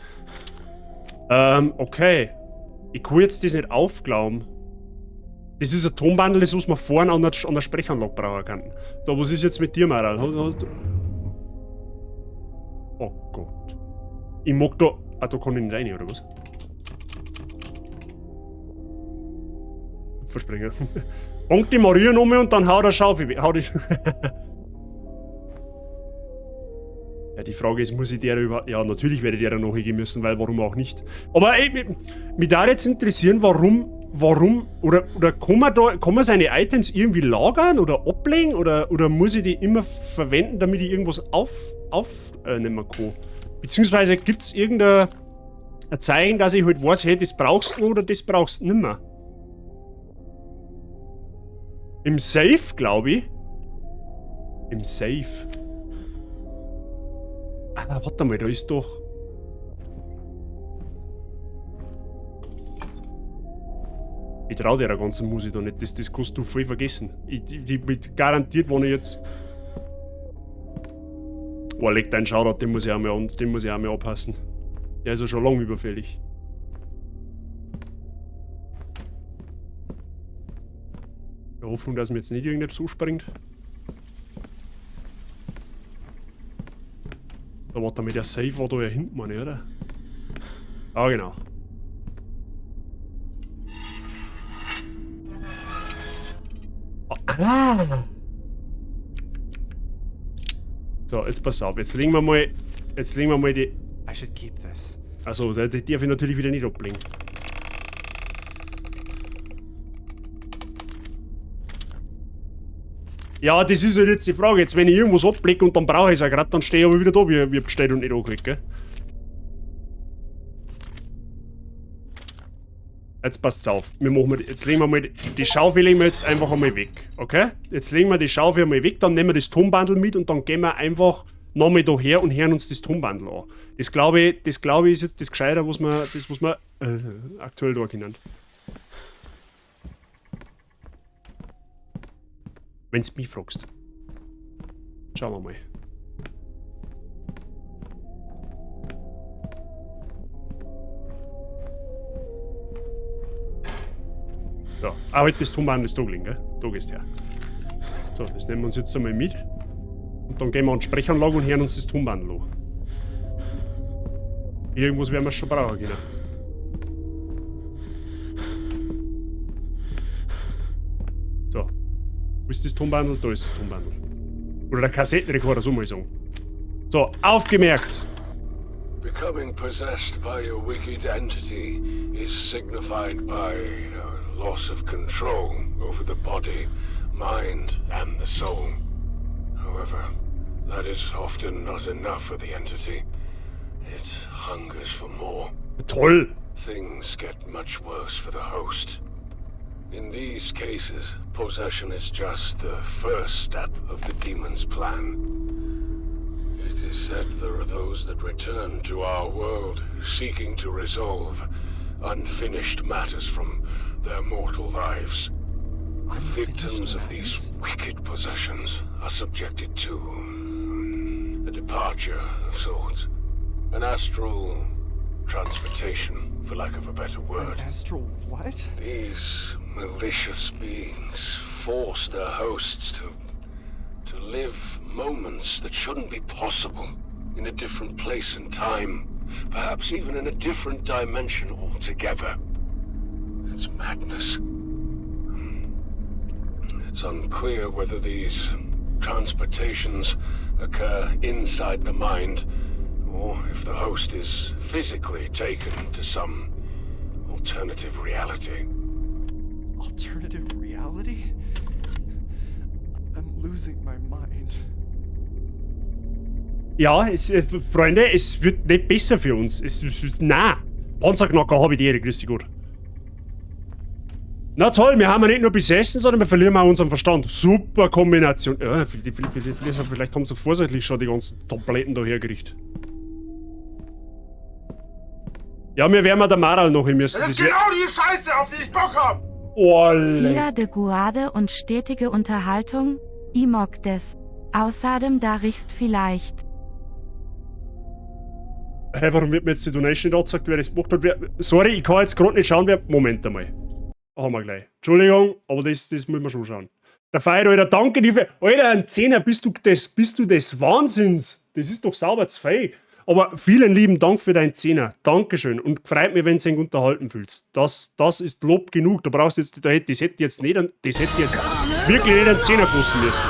Okay. Ich kann jetzt das nicht aufglauben. Das ist ein Tonbandel, das was man vorne an der Sprechanlage brauchen kann. So, was ist jetzt mit dir, Maral? Oh Gott. Ich mag da... Ah, da kann ich nicht rein, oder was? Versprenger. Bank die Maria nochmal und dann hau der Schaufel weg. Hau die... Ja, die Frage ist, muss ich der über... Ja, natürlich werde ich der nachgehen müssen, weil warum auch nicht. Aber ey, mich da jetzt interessieren, warum... Oder kann man seine Items irgendwie lagern oder ablegen? Oder muss ich die immer verwenden, damit ich irgendwas aufnehmen kann? Beziehungsweise gibt es irgendein Zeichen, dass ich halt weiß, hey, das brauchst du oder das brauchst du nimmer? Im Safe, glaube ich. Im Safe. Ah, warte mal, da ist doch... Ich trau der ganzen Musik da nicht, das kannst du voll vergessen. Die garantiert, wenn ich jetzt... Oh, leg deinen Shoutout, den muss ich auch mal abpassen. Der ist ja schon lang überfällig. In der Hoffnung, dass mir jetzt nicht irgendetwas zuspringt. Da warte mal, der Safe war da ja hinten, meine, oder? Ah, genau. Ah. So, jetzt pass auf, jetzt legen wir mal die... I should keep this. Also, die darf ich natürlich wieder nicht ablegen. Ja, das ist halt jetzt die Frage. Jetzt, wenn ich irgendwas ablege und dann brauche ich es auch gerade, dann stehe ich aber wieder da, wie bestellt und nicht angeklickt, gell? Jetzt passt's auf. Jetzt legen wir mal die Schaufel legen wir jetzt einfach einmal weg, okay? Jetzt legen wir die Schaufel einmal weg, dann nehmen wir das Tonbandel mit und dann gehen wir einfach nochmal da her und hören uns das Tonbandel an. Das glaube ich ist jetzt das Gescheiter, was wir aktuell da können. Wenn's mich fragst. Schauen wir mal. So, halt das Tonbandel ist da gelegen, gell? Da gehst du her. So, das nehmen wir uns jetzt einmal mit. Und dann gehen wir an die Sprechanlage und hören uns das Tonbandel an. Irgendwas werden wir schon brauchen können. So. Wo ist das Tonbandel? Da ist das Tonbandel. Oder der Kassettenrekorder, so mal sagen. So, aufgemerkt! Becoming possessed by a wicked entity is signified by a loss of control over the body, mind, and the soul. However, that is often not enough for the entity. It hungers for more. Toll! Things get much worse for the host. In these cases, possession is just the first step of the demon's plan. It is said there are those that return to our world, seeking to resolve unfinished matters from their mortal lives. Victims of these wicked possessions are subjected to a departure of sorts. An astral transportation, for lack of a better word. An astral what? These malicious beings force their hosts to live moments that shouldn't be possible in a different place and time, perhaps even in a different dimension altogether. It's madness. It's unclear whether these transportations occur inside the mind, or if the host is physically taken to some alternative reality. Alternative reality? I'm losing my mind. Ja, Freunde, es wird nicht besser für uns. Nein! Panzerknacker habe ich die Ehre, grüß dich gut. Na toll, wir haben ja nicht nur besessen, sondern wir verlieren auch unseren Verstand. Super Kombination. Ja, vielleicht haben sie vorsätzlich schon die ganzen Tabletten da hergerichtet. Ja, wir werden der Maral noch hin müssen. Das ist genau die Scheiße, auf die ich Bock hab! Ira de Guade und stetige Unterhaltung, ich mag das. Außerdem da riechst vielleicht. Hey, warum wird mir jetzt die Donation nicht angezeigt, wer das gemacht hat? Sorry, ich kann jetzt gerade nicht schauen, wer... Moment einmal. Haben wir gleich. Entschuldigung, aber das müssen wir schon schauen. Der Feier, Alter, danke dir für... Alter, ein Zehner, bist du des Wahnsinns. Das ist doch sauber zu viel. Aber vielen lieben Dank für deinen Zehner. Dankeschön. Und freut mich, wenn du dich unterhalten fühlst. Das ist Lob genug. Da brauchst du jetzt... Das hätte jetzt wirklich nicht einen Zehner kosten müssen.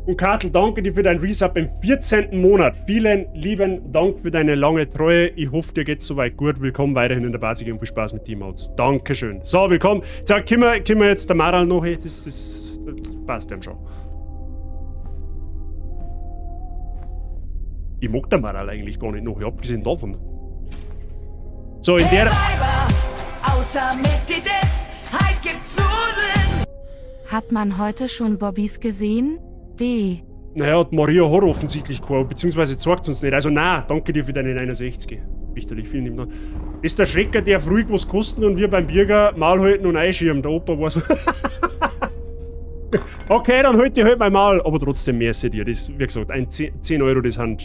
Und Kartl, danke dir für dein Resub im 14. Monat. Vielen lieben Dank für deine lange Treue. Ich hoffe, dir geht's soweit gut. Willkommen weiterhin in der Basis und viel Spaß mit Teamouts. Dankeschön. So, willkommen. Sag, können wir jetzt der Maral noch hin? Das passt dann schon. Ich mag den Maral eigentlich gar nicht noch, abgesehen davon. So, in der... Außer mit die Dips, halt gibt's Nudeln. Hat man heute schon Bobbys gesehen? D. Naja, hat Maria hat offensichtlich keine, beziehungsweise zeigt uns nicht. Also nein, danke dir für deine 69. Wichterlich, vielen lieben Dank. Das ist der Schrecker, der ruhig was kosten und wir beim Bürger Maul halten und einschirmen. Der Opa weiß... Okay, dann halt ich halt mein Maul. Aber trotzdem merci dir. Das, wie gesagt, 10 Euro, das sind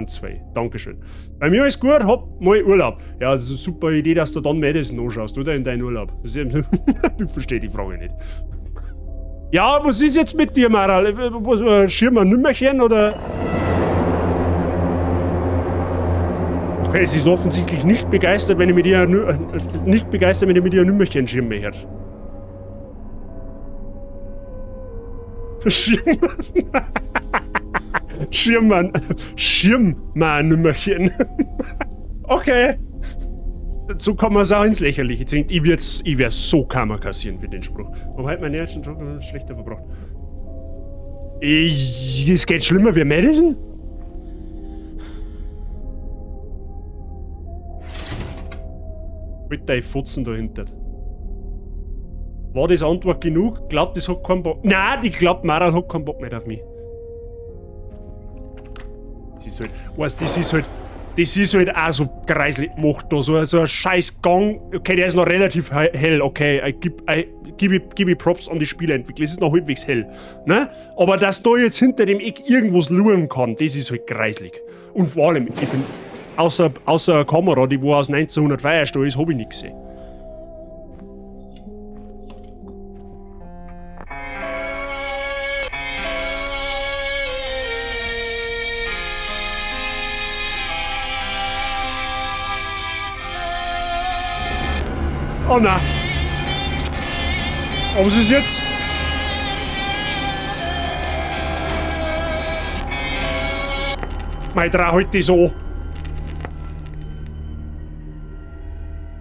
2. Dankeschön. Bei mir ist gut, hab mal Urlaub. Ja, das ist eine super Idee, dass du dann Madison anschaust, oder? In deinen Urlaub. Ich verstehe die Frage nicht. Ja, was ist jetzt mit dir, Maral? Schirm ein Nümmerchen, oder? Okay, sie ist offensichtlich nicht begeistert, wenn ich mit ihr ein Nümmerchen schirme her. Schirm-Nümmerchen. Okay. So kann man es auch ins Lächerliche ziehen. Ich werde so Kammer kassieren für den Spruch. Aber halt mein ersten Job schlechter verbraucht. Es geht schlimmer wie Madison? Mit dein Fotzen dahinter. War das Antwort genug? Glaubt, das hat keinen Bock. Nein, ich glaub, Maral hat keinen Bock mehr auf mich. Das ist halt, weißt, das ist halt auch so greislich gemacht da, so ein scheiß Gang. Okay, der ist noch relativ hell, okay, gib ich Props an die Spieleentwickler, es ist noch halbwegs hell, ne? Aber dass da jetzt hinter dem Eck irgendwas luren kann, das ist halt greislich. Und vor allem, ich bin, außer eine Kamera, die wo aus 1900 Feierstall ist, hab ich nichts gesehen. Oh nein! Aber was ist jetzt? Mein Dreh heute so.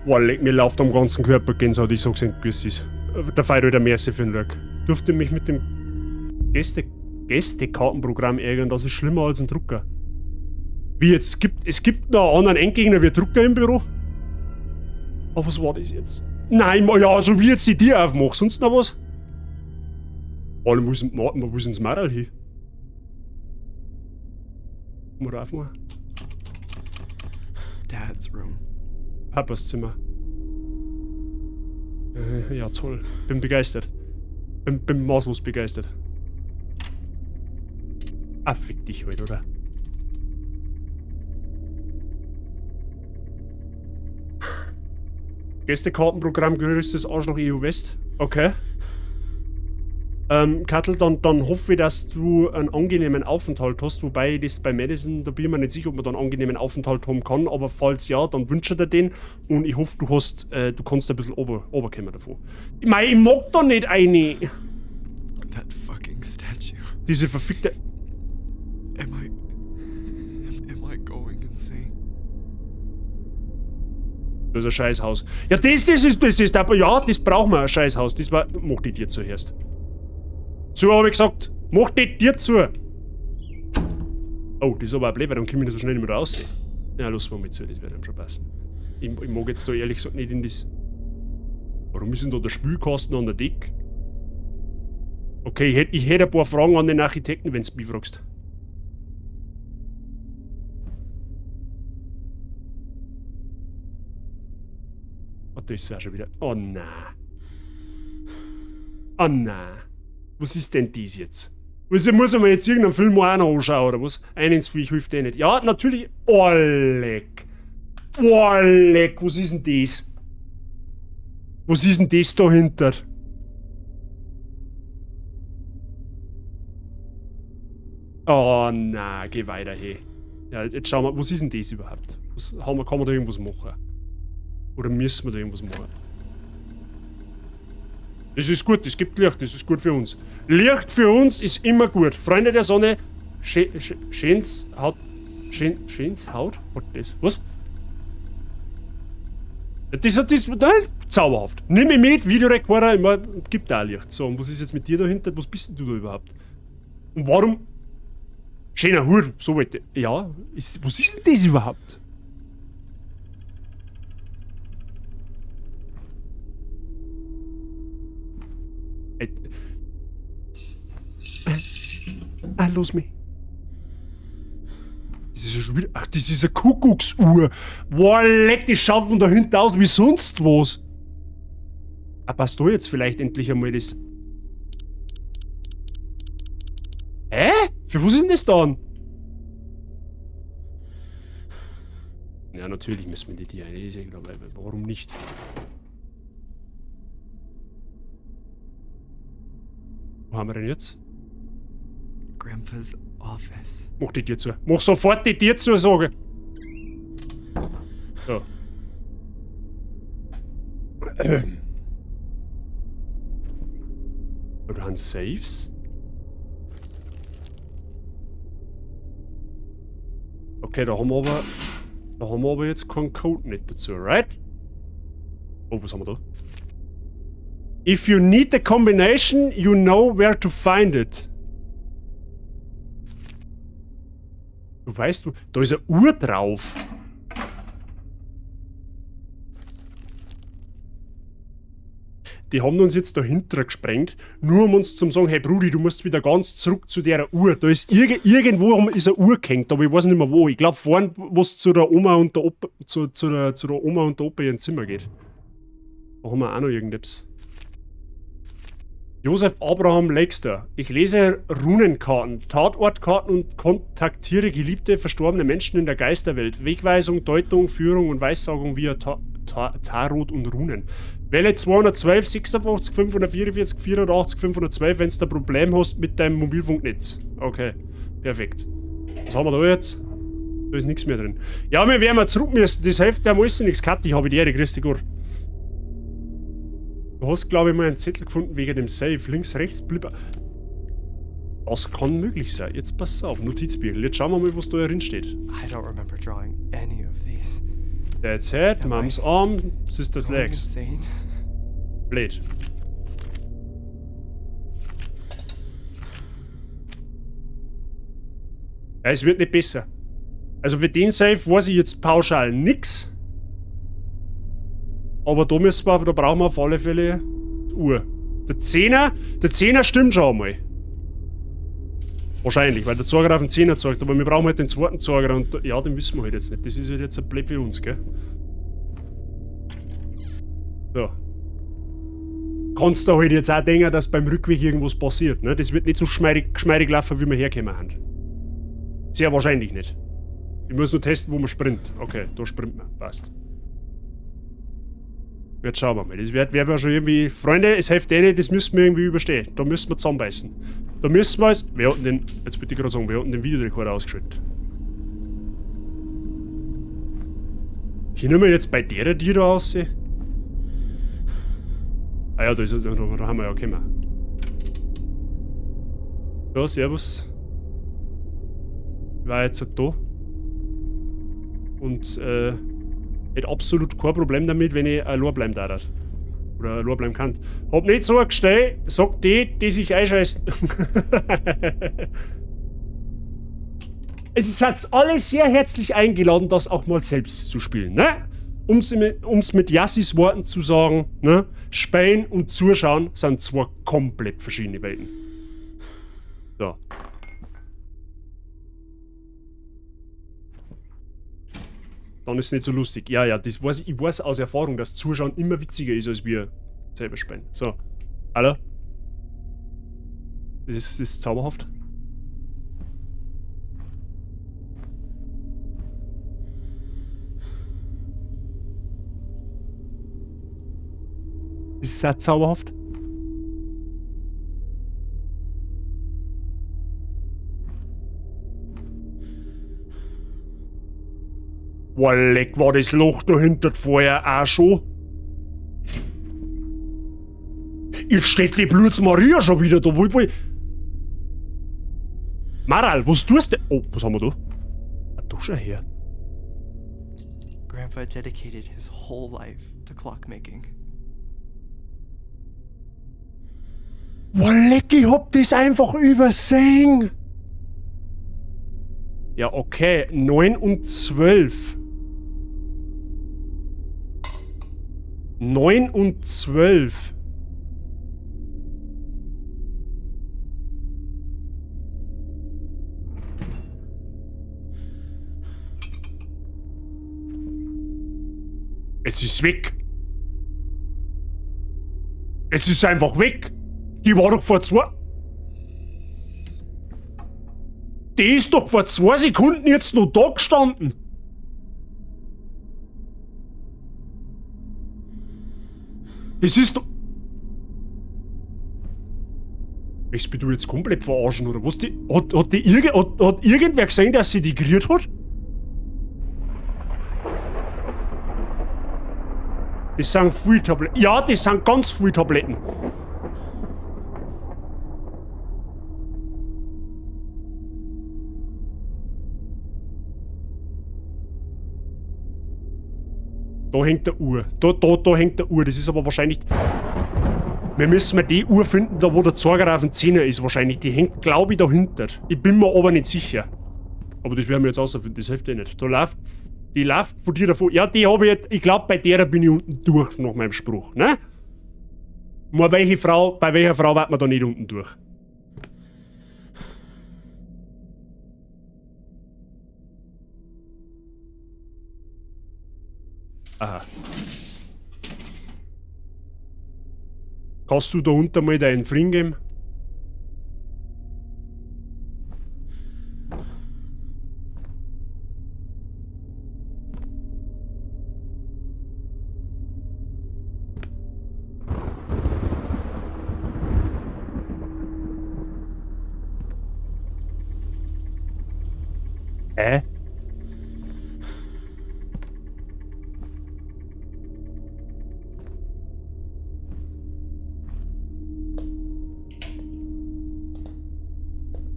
Boah, leck, mir läuft am ganzen Körper Gänsehaut, ich sag's nicht, Güssis. Der Feier halt Merci für den Rück. Durfte mich mit dem Gästekartenprogramm ärgern, das ist schlimmer als ein Drucker. Wie jetzt, es gibt noch einen anderen Endgegner wie Drucker im Büro? Aber was war das jetzt? Nein, ja, so wie jetzt die Tür aufmache. Sonst noch was? Alle, wo ist denn das Maral hin? Mal aufmachen. Dad's room. Papas Zimmer. Ja, toll. Bin begeistert. Bin maßlos begeistert. Ah, fick dich heute, oder? Gästekartenprogramm größtes Arschloch EU West. Okay. Kattel, dann hoffe ich, dass du einen angenehmen Aufenthalt hast, wobei das bei Madison, da bin ich mir nicht sicher, ob man da einen angenehmen Aufenthalt haben kann, aber falls ja, dann wünsche ich dir den und ich hoffe, du kannst ein bisschen runterkommen davon. Ich mag da nicht eine! That fucking statue. Diese verfickte... Am I going insane? Das ist ein Scheißhaus. Ja, das brauchen wir, ein Scheißhaus. Das mach die dir zuerst. So habe ich gesagt, mach die dir zu. Oh, das ist aber ein Blöd, weil dann können wir nicht so schnell nicht mehr raussehen. Ja, lass mal mit zu, das wird einem schon passen. Ich mag jetzt da ehrlich gesagt nicht in das... Warum ist denn da der Spülkasten an der Decke? Okay, ich hätte ein paar Fragen an den Architekten, wenn du mich fragst. Oh, das ist ja schon wieder... Oh nein. Oh nein. Was ist denn das jetzt? Muss man jetzt irgendeinen Film auch noch anschauen, oder was? Ein ins Viech hilft eh nicht. Ja, natürlich... Oh, leck. Oh, leck. Was ist denn das? Was ist denn das dahinter? Oh nein, geh weiter, hey. Ja, jetzt schauen wir, was ist denn das überhaupt? Kann man da irgendwas machen? Oder müssen wir da irgendwas machen? Das ist gut, das gibt Licht, das ist gut für uns. Licht für uns ist immer gut. Freunde der Sonne, schönes Haut. Schönes Haut? Was? Das nein, zauberhaft. Nimm mich mit, Videorekorder, immer, gibt da Licht. So, und was ist jetzt mit dir dahinter? Was bist denn du da überhaupt? Und warum? Schöner Hut, so wollte. Ja, was ist denn das überhaupt? Los mich. Das ist ja schon wieder. Ach, das ist eine Kuckucksuhr. Boah, leck, die schaut von da hinten aus wie sonst was. Ah, passt da jetzt vielleicht endlich einmal das. Hä? Für was ist denn das dann? Ja, natürlich müssen wir die eine. Ist ja klar, warum nicht? Wo haben wir denn jetzt? Grandpa's office. Mach die Tür zu. Mach sofort die Tür zu, sage. So. Da haben Safes. Okay, da haben wir aber jetzt keinen Code nicht dazu, right? Oh, was haben wir da? If you need the combination, you know where to find it. Du weißt, da ist eine Uhr drauf. Die haben uns jetzt dahinter gesprengt, nur um uns zu sagen, hey Brudi, du musst wieder ganz zurück zu der Uhr. Da ist irgendwo ist eine Uhr gehängt, aber ich weiß nicht mehr wo. Ich glaube vorne, wo es zu der Oma und der Opa, zu der Oma und der Opa in ihr Zimmer geht. Da haben wir auch noch irgendetwas. Josef Abraham Lexter. Ich lese Runenkarten, Tatortkarten und kontaktiere geliebte, verstorbene Menschen in der Geisterwelt. Wegweisung, Deutung, Führung und Weissagung via Tarot und Runen. Wähle 212, 56, 544, 84, 512, wenn du ein Problem hast mit deinem Mobilfunknetz. Okay, perfekt. Was haben wir da jetzt? Da ist nichts mehr drin. Ja, wir werden mal zurück müssen. Das hilft dem alles nichts. Kathi, habe ich die Ehre. Grüß dich, gut. Du hast, glaube ich, mal einen Zettel gefunden wegen dem Save. Links, rechts, blibber. Das kann möglich sein. Jetzt pass auf, Notizbüchel. Jetzt schauen wir mal, was da drin steht. I don't remember drawing any of these. Dad's head, Mom's arm, Sister's legs. Blöd. Ja, es wird nicht besser. Also für den Save weiß ich jetzt pauschal nix. Aber da da brauchen wir auf alle Fälle die Uhr. Der Zehner stimmt schon einmal. Wahrscheinlich, weil der Zeiger auf den Zehner zeigt, aber wir brauchen halt den zweiten Zeiger und ja, den wissen wir halt jetzt nicht. Das ist halt jetzt ein Blöd für uns, gell? So. Kannst du halt jetzt auch denken, dass beim Rückweg irgendwas passiert, ne? Das wird nicht so geschmeidig laufen, wie wir herkommen haben. Sehr wahrscheinlich nicht. Ich muss nur testen, wo man sprintet. Okay, da sprintet man. Passt. Jetzt schauen wir mal. Das werden wir schon irgendwie... Freunde, es hilft denen, das müssen wir irgendwie überstehen. Da müssen wir zusammenbeißen. Da müssen wir es... Wir hatten den... Jetzt bitte gerade sagen, wir hatten den Videorekorder ausgeschaltet. Können wir jetzt bei der die da aussehen? Ah ja, da haben wir ja gekommen. Ja, servus. Ich war jetzt da. Und hätte absolut kein Problem damit, wenn ich allein bleiben darf. Oder allein bleiben kann. Hab nicht so ein Gestell, sagt die sich einscheißen. Es ist alle sehr herzlich eingeladen, das auch mal selbst zu spielen, ne? Um's mit Yassis Worten zu sagen, ne? Spielen und Zuschauen sind zwei komplett verschiedene Welten. So. Dann ist es nicht so lustig. Ja, ja, das weiß ich weiß aus Erfahrung, dass Zuschauen immer witziger ist, als wir selber spielen. So. Hallo? Das ist zauberhaft. Das ist auch zauberhaft. Boah, leck, war das Loch da hinter vorher auch schon? Jetzt steht die Blutz Maria schon wieder da. Maral, was tust du? Oh, was haben wir da? Eine Dusche her. Grandpa dedicated his whole life to clockmaking. Boah, leck, ich hab das einfach übersehen. Ja, okay. 9 und 12. 9 und 12. Jetzt ist es weg. Jetzt ist es einfach weg. Die war doch vor 2... Die ist doch vor 2 Sekunden jetzt noch da gestanden. Das ist doch... Ich bin du jetzt komplett verarschen, oder was? Hat irgendwer gesehen, dass sie die gerührt hat? Das sind viele Tabletten. Ja, das sind ganz viele Tabletten. Da hängt der Uhr. Da hängt der Uhr. Das ist aber wahrscheinlich... Wir müssen mal die Uhr finden, da wo der Zeiger auf dem Zehner ist wahrscheinlich. Die hängt, glaube ich, dahinter. Ich bin mir aber nicht sicher. Aber das werden wir jetzt rausfinden. Das hilft eh nicht. Die läuft von dir davon. Ja, die habe ich jetzt... Ich glaube, bei der bin ich unten durch, nach meinem Spruch. Ne? Bei welcher Frau wird man da nicht unten durch? Aha. Kannst du da unten mal deinen Fring geben?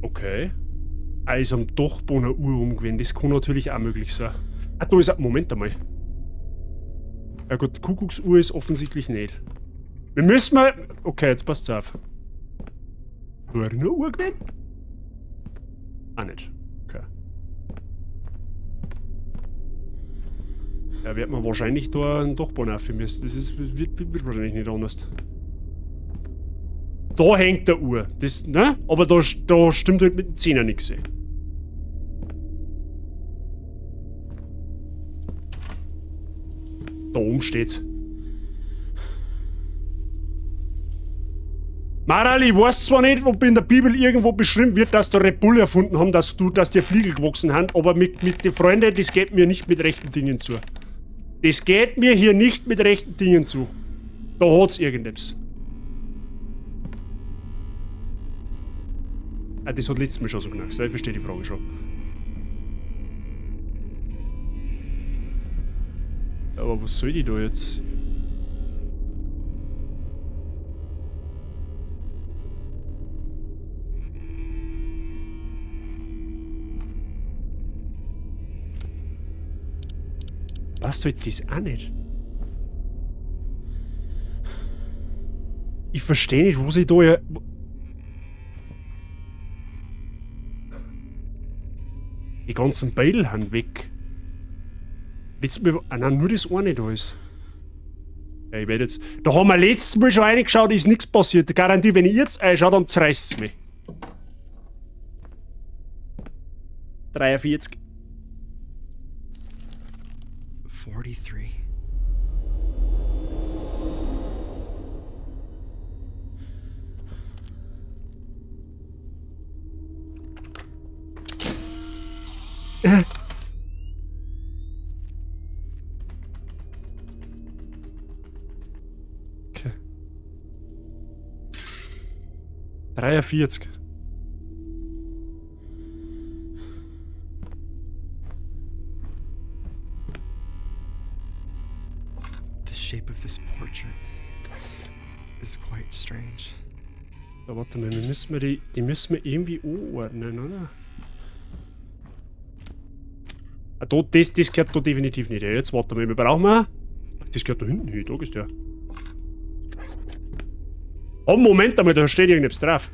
Okay. Ist am Dachboden eine Uhr umgewendet. Das kann natürlich auch möglich sein. Ah, da ist ein... Moment einmal. Ja gut, Kuckucksuhr ist offensichtlich nicht. Wir müssen mal... Okay, jetzt passt's auf. War eine Uhr gewesen? Ah, nicht. Okay. Ja, wird man wahrscheinlich da einen Dachboden aufhören müssen. Das ist, wird wahrscheinlich nicht anders. Da hängt der Uhr. Das, ne? Aber da stimmt halt mit dem Zehner nichts. Da oben steht's. Maral, ich weiß zwar nicht, ob in der Bibel irgendwo beschrieben wird, dass da Red Bull erfunden haben, dass dir Fliegel gewachsen haben, aber mit den Freunden, das geht mir nicht mit rechten Dingen zu. Das geht mir hier nicht mit rechten Dingen zu. Da hat's irgendetwas. Ah, das hat letztes Mal schon so genannt. Ich verstehe die Frage schon. Aber was soll die da jetzt? Was soll das auch nicht? Ich verstehe nicht, wo sie da ja... Die ganzen Beidel haben weg. Letztes Mal... Ah nein, nur das eine da ist. Ja, ich werde jetzt... Da haben wir letztes Mal schon reingeschaut, ist nichts passiert. Garantie, wenn ich jetzt einschaue, dann zerreißt es mich. 43. 43. Okay. 43. The shape of this portrait is quite strange. Ja, warte mal, die müssen wir irgendwie anordnen, oder? Ah, das gehört da definitiv nicht. Ja, jetzt warte mal, wir brauchen mal. Das gehört da hinten hin, da ist der. Oh, Moment einmal, da steht irgendetwas drauf.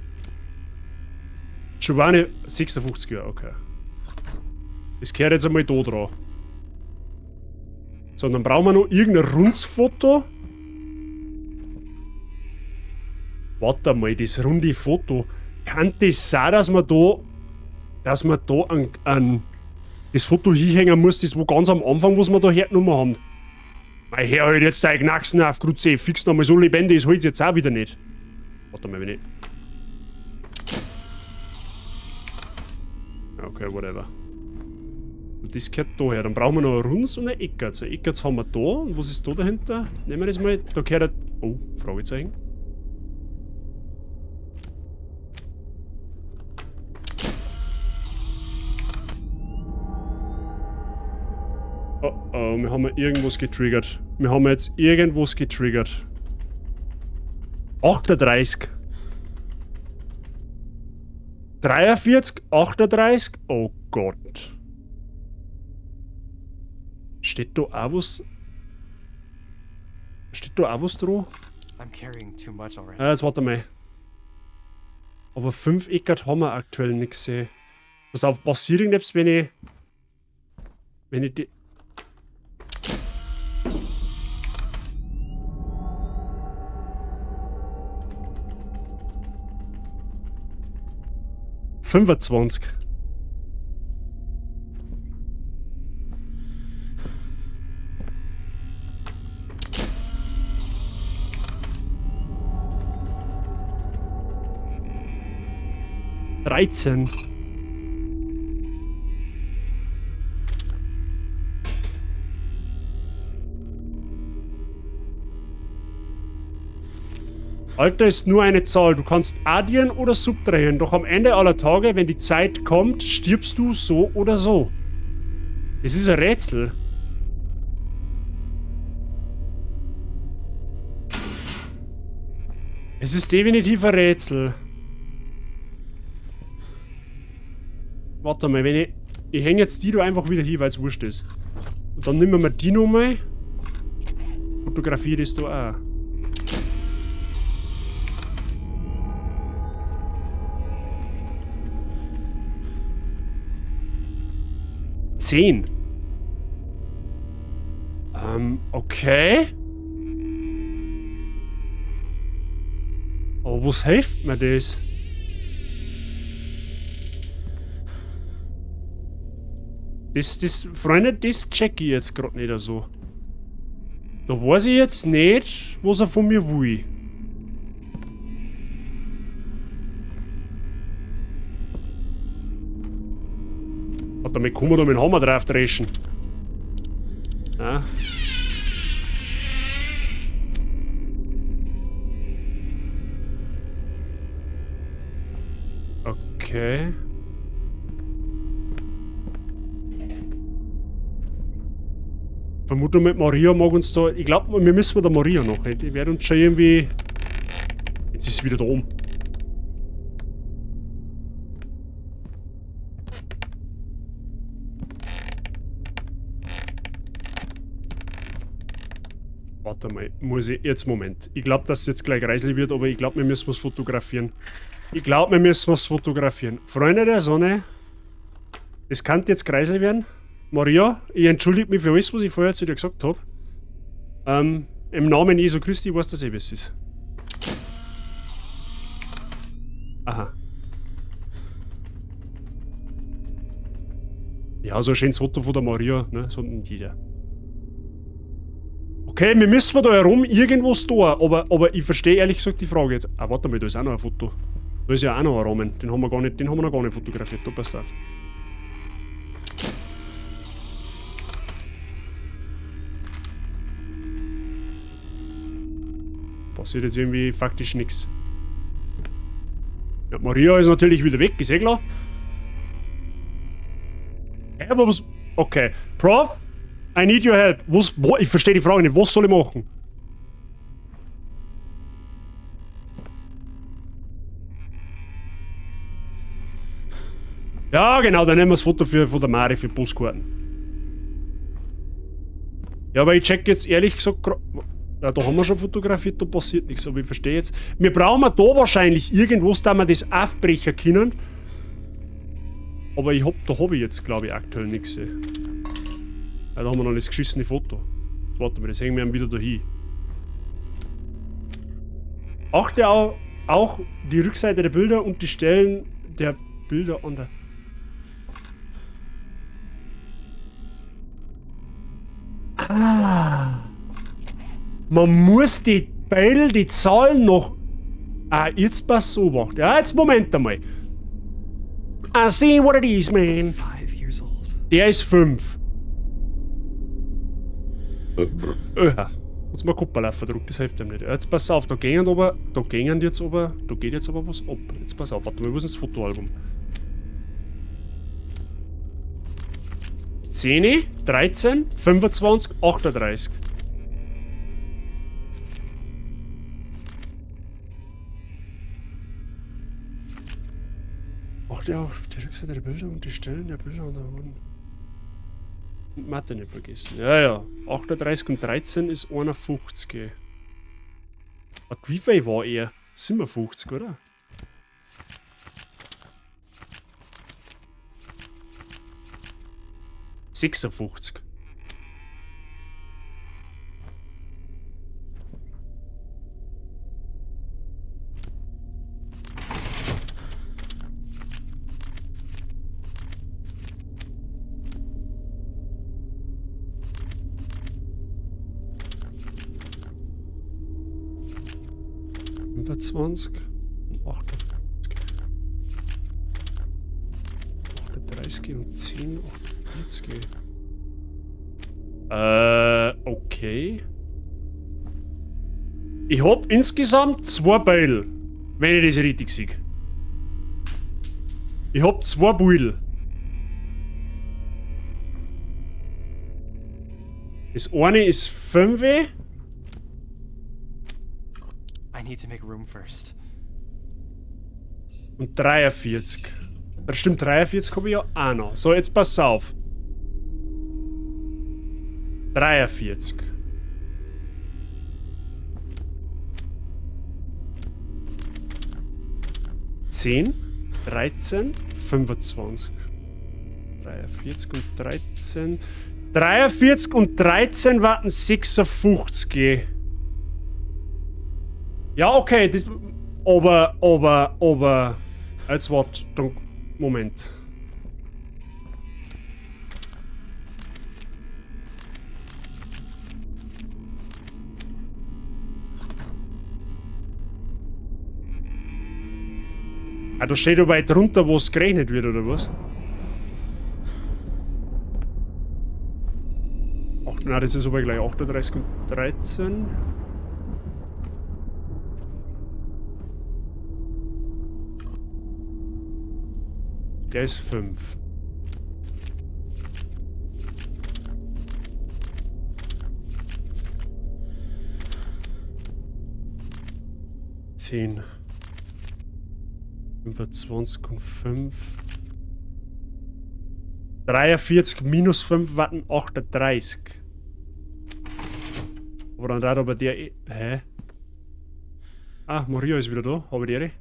Giovanni, 56 Jahre, okay. Das gehört jetzt einmal da dran. So, dann brauchen wir noch irgendein Rundsfoto. Warte mal, das runde Foto. Kann das sein, dass man da an das Foto hinhängen muss, das wo ganz am Anfang, was wir da hergenommen haben? Mein Herr, halt jetzt dein Knacksen auf Grütze, fix nochmal so lebendig, das holt's jetzt auch wieder nicht. Warte mal, wenn ich... Okay, whatever. Und das gehört da her. Dann brauchen wir noch ein Rundes und ein Eckertz. Ein Eckertz haben wir da. Und was ist da dahinter? Nehmen wir das mal. Da gehört ein... Oh, Fragezeichen. Oh oh, wir haben irgendwas getriggert. Wir haben jetzt irgendwas getriggert. 38. 43, 38. Oh Gott. Steht da auch was? Steht da auch was dran? I'm carrying too much already. Jetzt warte mal. Aber 5 Eckert haben wir aktuell nicht gesehen. Pass auf, passiert irgendetwas, wenn ich die... ...25. ...13. Alter ist nur eine Zahl. Du kannst addieren oder subtrahieren. Doch am Ende aller Tage, wenn die Zeit kommt, stirbst du so oder so. Es ist ein Rätsel. Es ist definitiv ein Rätsel. Warte mal, wenn ich hänge jetzt die da einfach wieder hin, weil es wurscht ist. Und dann nehmen wir die nochmal. Fotografiere das da auch. Okay. Aber was hilft mir das? Freunde, das check ich jetzt gerade nicht so. Da weiß ich jetzt nicht, was er von mir will. Damit kann man da mit dem Hammer drauf dreschen. Ja. Okay. Vermutung mit Maria mag uns da... Ich glaube, wir müssen mit der Maria noch nicht. Die werden uns schon irgendwie... Jetzt ist sie wieder da oben. Warte mal, muss ich... Jetzt, Moment. Ich glaube, dass es jetzt gleich reiselig wird, aber ich glaube, wir müssen was fotografieren. Freunde der Sonne, es kann jetzt kreiselig werden. Maria, ich entschuldige mich für alles, was ich vorher zu dir gesagt habe. Im Namen Jesu Christi, ich weiß das eh, wie es ist. Aha. Ja, so ein schönes Foto von der Maria, ne? So ein jeder. Okay, wir müssen da herum irgendwas tun, aber ich verstehe ehrlich gesagt die Frage jetzt. Ah, warte mal, da ist auch noch ein Foto. Da ist ja auch noch ein Rahmen. Den haben wir noch gar nicht fotografiert. Da passt auf. Passiert jetzt irgendwie faktisch nichts. Ja, Maria ist natürlich wieder weg, ist eh klar. Ja, aber was... Okay. Prof, I need your help. Ich verstehe die Frage nicht. Was soll ich machen? Ja, genau, dann nehmen wir das Foto von der Mari für Postkarten. Ja, aber ich check jetzt ehrlich gesagt... Ja, da haben wir schon fotografiert, da passiert nichts, aber ich verstehe jetzt... Wir brauchen da wahrscheinlich irgendwas, da wir das aufbrechen können. Aber da hab ich jetzt, glaube ich, aktuell nichts. Ja, da haben wir noch das geschissene Foto. Warte mal, das hängen wir ihm wieder da hin. Achte auch die Rückseite der Bilder und die Stellen der Bilder an der... Ah. Man muss die Beil, die Zahlen noch... Ah, jetzt passt beobachtet. Ja, jetzt Moment einmal. I see what it is, man. 5 years old. Der ist 5. Jetzt mal Kuppel verdruckt, das hilft ihm nicht. Jetzt pass auf, da geht jetzt aber was ab. Jetzt pass auf, warte mal, wo ist das Fotoalbum? 10, 13, 25, 38. Achte auf die Rückseite der Bilder und die Stellen der Bilder an der Wand. Und Mathe nicht vergessen. Ja, ja. 38 und 13 ist 51. Wie viel war er? 57, oder? ...56. ...28 und 58. 38 und 10, 48. Okay. Ich hab insgesamt 2 Beil, wenn ich das richtig sehe. Ich hab 2 Beil. Das eine ist 5. I need to make room first. Und 43. Das stimmt, 43 habe ich ja auch noch. So, jetzt pass auf. 43. ...10, 13, 25. 43 und 13... 43 und 13 warten 56. Ja, okay, das... Aber... Jetzt warte, Moment. Ah, da steht aber drunter, wo es gerechnet wird, oder was? Nein, das ist aber gleich 38 und 13. Der ist 5. Zehn. 25 und 5. 43 minus 5 warten 38. Aber dann da aber der... Hä? Ah, Maria ist wieder da. Habe ich die Ehre?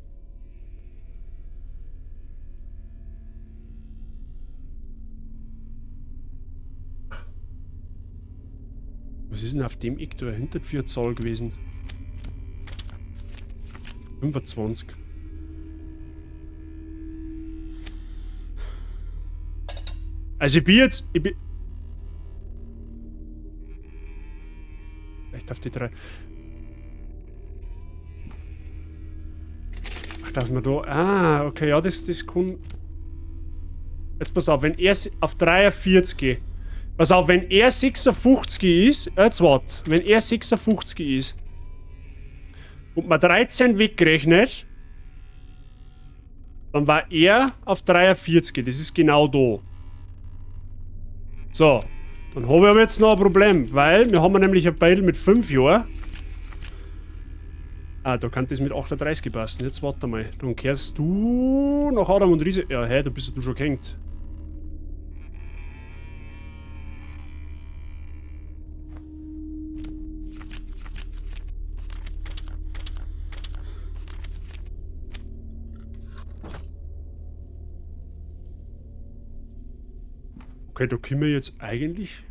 Was ist denn auf dem Eck da hinter für eine Zahl gewesen? 25. Also ich bin jetzt... Vielleicht auf die 3... Ach, dass man da... Ah, okay, ja, das kann... Jetzt pass auf, wenn er auf 43 geht... Pass auf, wenn er 56 ist... Jetzt warte, wenn er 56 ist... Und man 13 wegrechnet... Dann war er auf 43, das ist genau da. So, dann habe ich aber jetzt noch ein Problem, weil wir haben nämlich ein Beil mit 5 Jahren. Ah, da kann das mit 38 passen. Jetzt warte mal. Dann kehrst du nach Adam und Riese. Ja, hey, da bist du schon gehängt. Okay, da können wir jetzt eigentlich...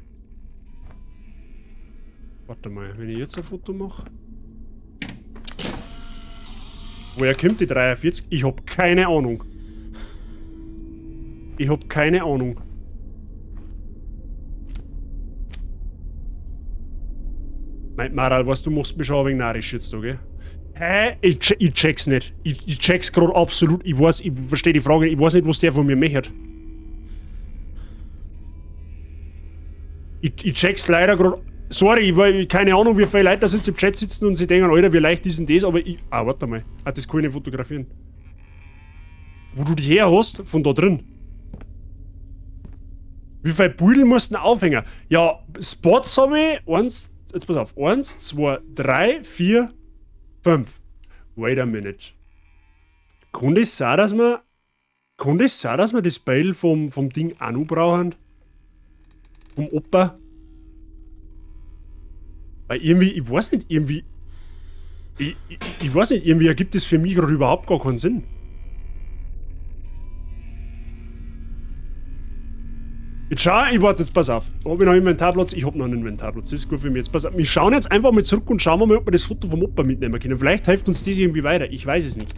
Warte mal, wenn ich jetzt ein Foto mache... Woher kommt die 43? Ich hab keine Ahnung. Ich hab keine Ahnung. Meint Maral, was du machst mich schon ein wenig narrisch jetzt da, gell? Hä? Ich check's nicht. Ich check's gerade absolut. Ich verstehe die Frage nicht. Ich weiß nicht, was der von mir möchte. Ich check's leider gerade. Sorry, weil keine Ahnung, wie viele Leute da jetzt im Chat sitzen und sie denken, Alter, wie leicht ist denn das? Aber ich. Ah, warte mal. Ah, das kann ich nicht fotografieren. Wo du die her hast, von da drin. Wie viele Beutel musst du denn aufhängen? Ja, Spots habe ich. Jetzt pass auf. 1, 2, 3, 4, 5. Wait a minute. Kann das sein, dass wir das Beil vom Ding auch noch brauchen? Vom Opa? Weil irgendwie, ich weiß nicht, irgendwie ergibt das für mich gerade überhaupt gar keinen Sinn. Jetzt schau, ich warte jetzt, pass auf. Hab ich noch einen Inventarplatz? Ich hab noch einen Inventarplatz, das ist gut für mich. Jetzt pass auf, wir schauen jetzt einfach mal zurück und schauen mal, ob wir das Foto vom Opa mitnehmen können. Vielleicht hilft uns das irgendwie weiter, ich weiß es nicht.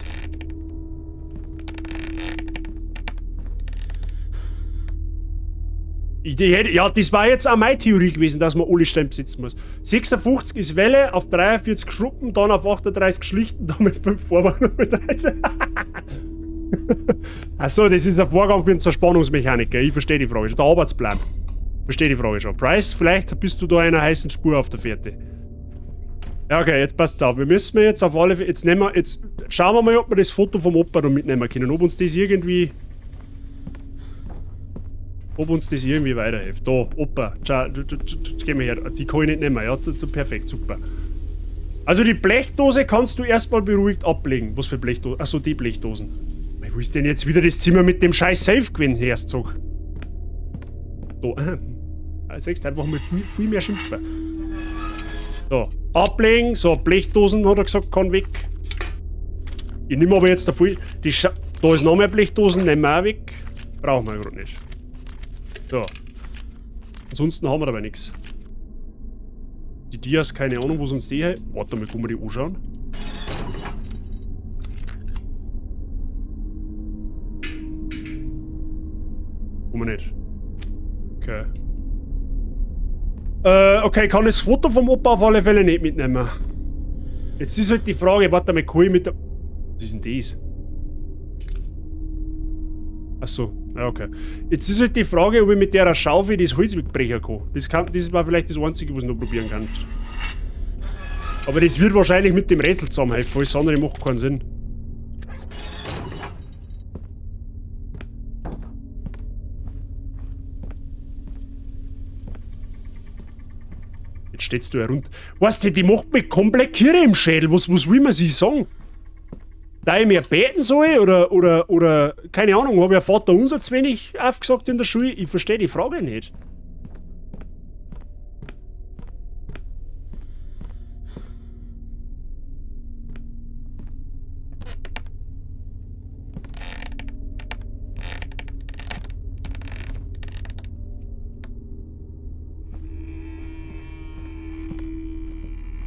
Ja, das war jetzt auch meine Theorie gewesen, dass man alle Stemmen sitzen muss. 56 ist Welle, auf 43 Schruppen, dann auf 38 schlichten, dann mit 5 Vorwand und mit 13. Achso, das ist ein Vorgang für einen Zerspannungsmechaniker. Ich verstehe die Frage schon. Der Arbeitsplan. Verstehe die Frage schon. Price, vielleicht bist du da einer heißen Spur auf der Fährte. Ja, okay, jetzt passt's auf. Wir müssen jetzt auf alle Fälle. Jetzt schauen wir mal, ob wir das Foto vom Opa da mitnehmen können. Ob uns das irgendwie weiterhilft. Da, Opa. Schau, geh mal her. Die kann ich nicht nehmen. Ja, perfekt, super. Also die Blechdose kannst du erstmal beruhigt ablegen. Was für Blechdosen? Achso, die Blechdosen. Wo ist denn jetzt wieder das Zimmer mit dem scheiß Safe gewesen, Herzog? Da, siehst du, einfach mal viel mehr schimpfen. So, ablegen. So, Blechdosen, hat er gesagt, kann weg. Ich nehme aber jetzt dafür. Da ist noch mehr Blechdosen, nehmen wir auch weg. Brauchen wir gerade nicht. So. Ansonsten haben wir aber nichts. Die Dias, keine Ahnung, wo sonst die her. Warte mal, können wir die anschauen? Kann man nicht. Okay. Okay, kann das Foto vom Opa auf alle Fälle nicht mitnehmen. Jetzt ist halt die Frage, warte mal, kann ich mit der... Was ist denn das? Achso, ja, okay. Jetzt ist halt die Frage, ob ich mit der Schaufel das Holz wegbrechen kann. Das war vielleicht das Einzige, was ich noch probieren kann. Aber das wird wahrscheinlich mit dem Rätsel zusammenhelfen, alles andere macht keinen Sinn. Jetzt steht's da herunter. Weißt du, die macht mich komplett kirre im Schädel. Was will man sich sagen? Da ich mehr beten soll oder keine Ahnung, habe ich ja Vater unser zu wenig aufgesagt in der Schule? Ich verstehe die Frage nicht.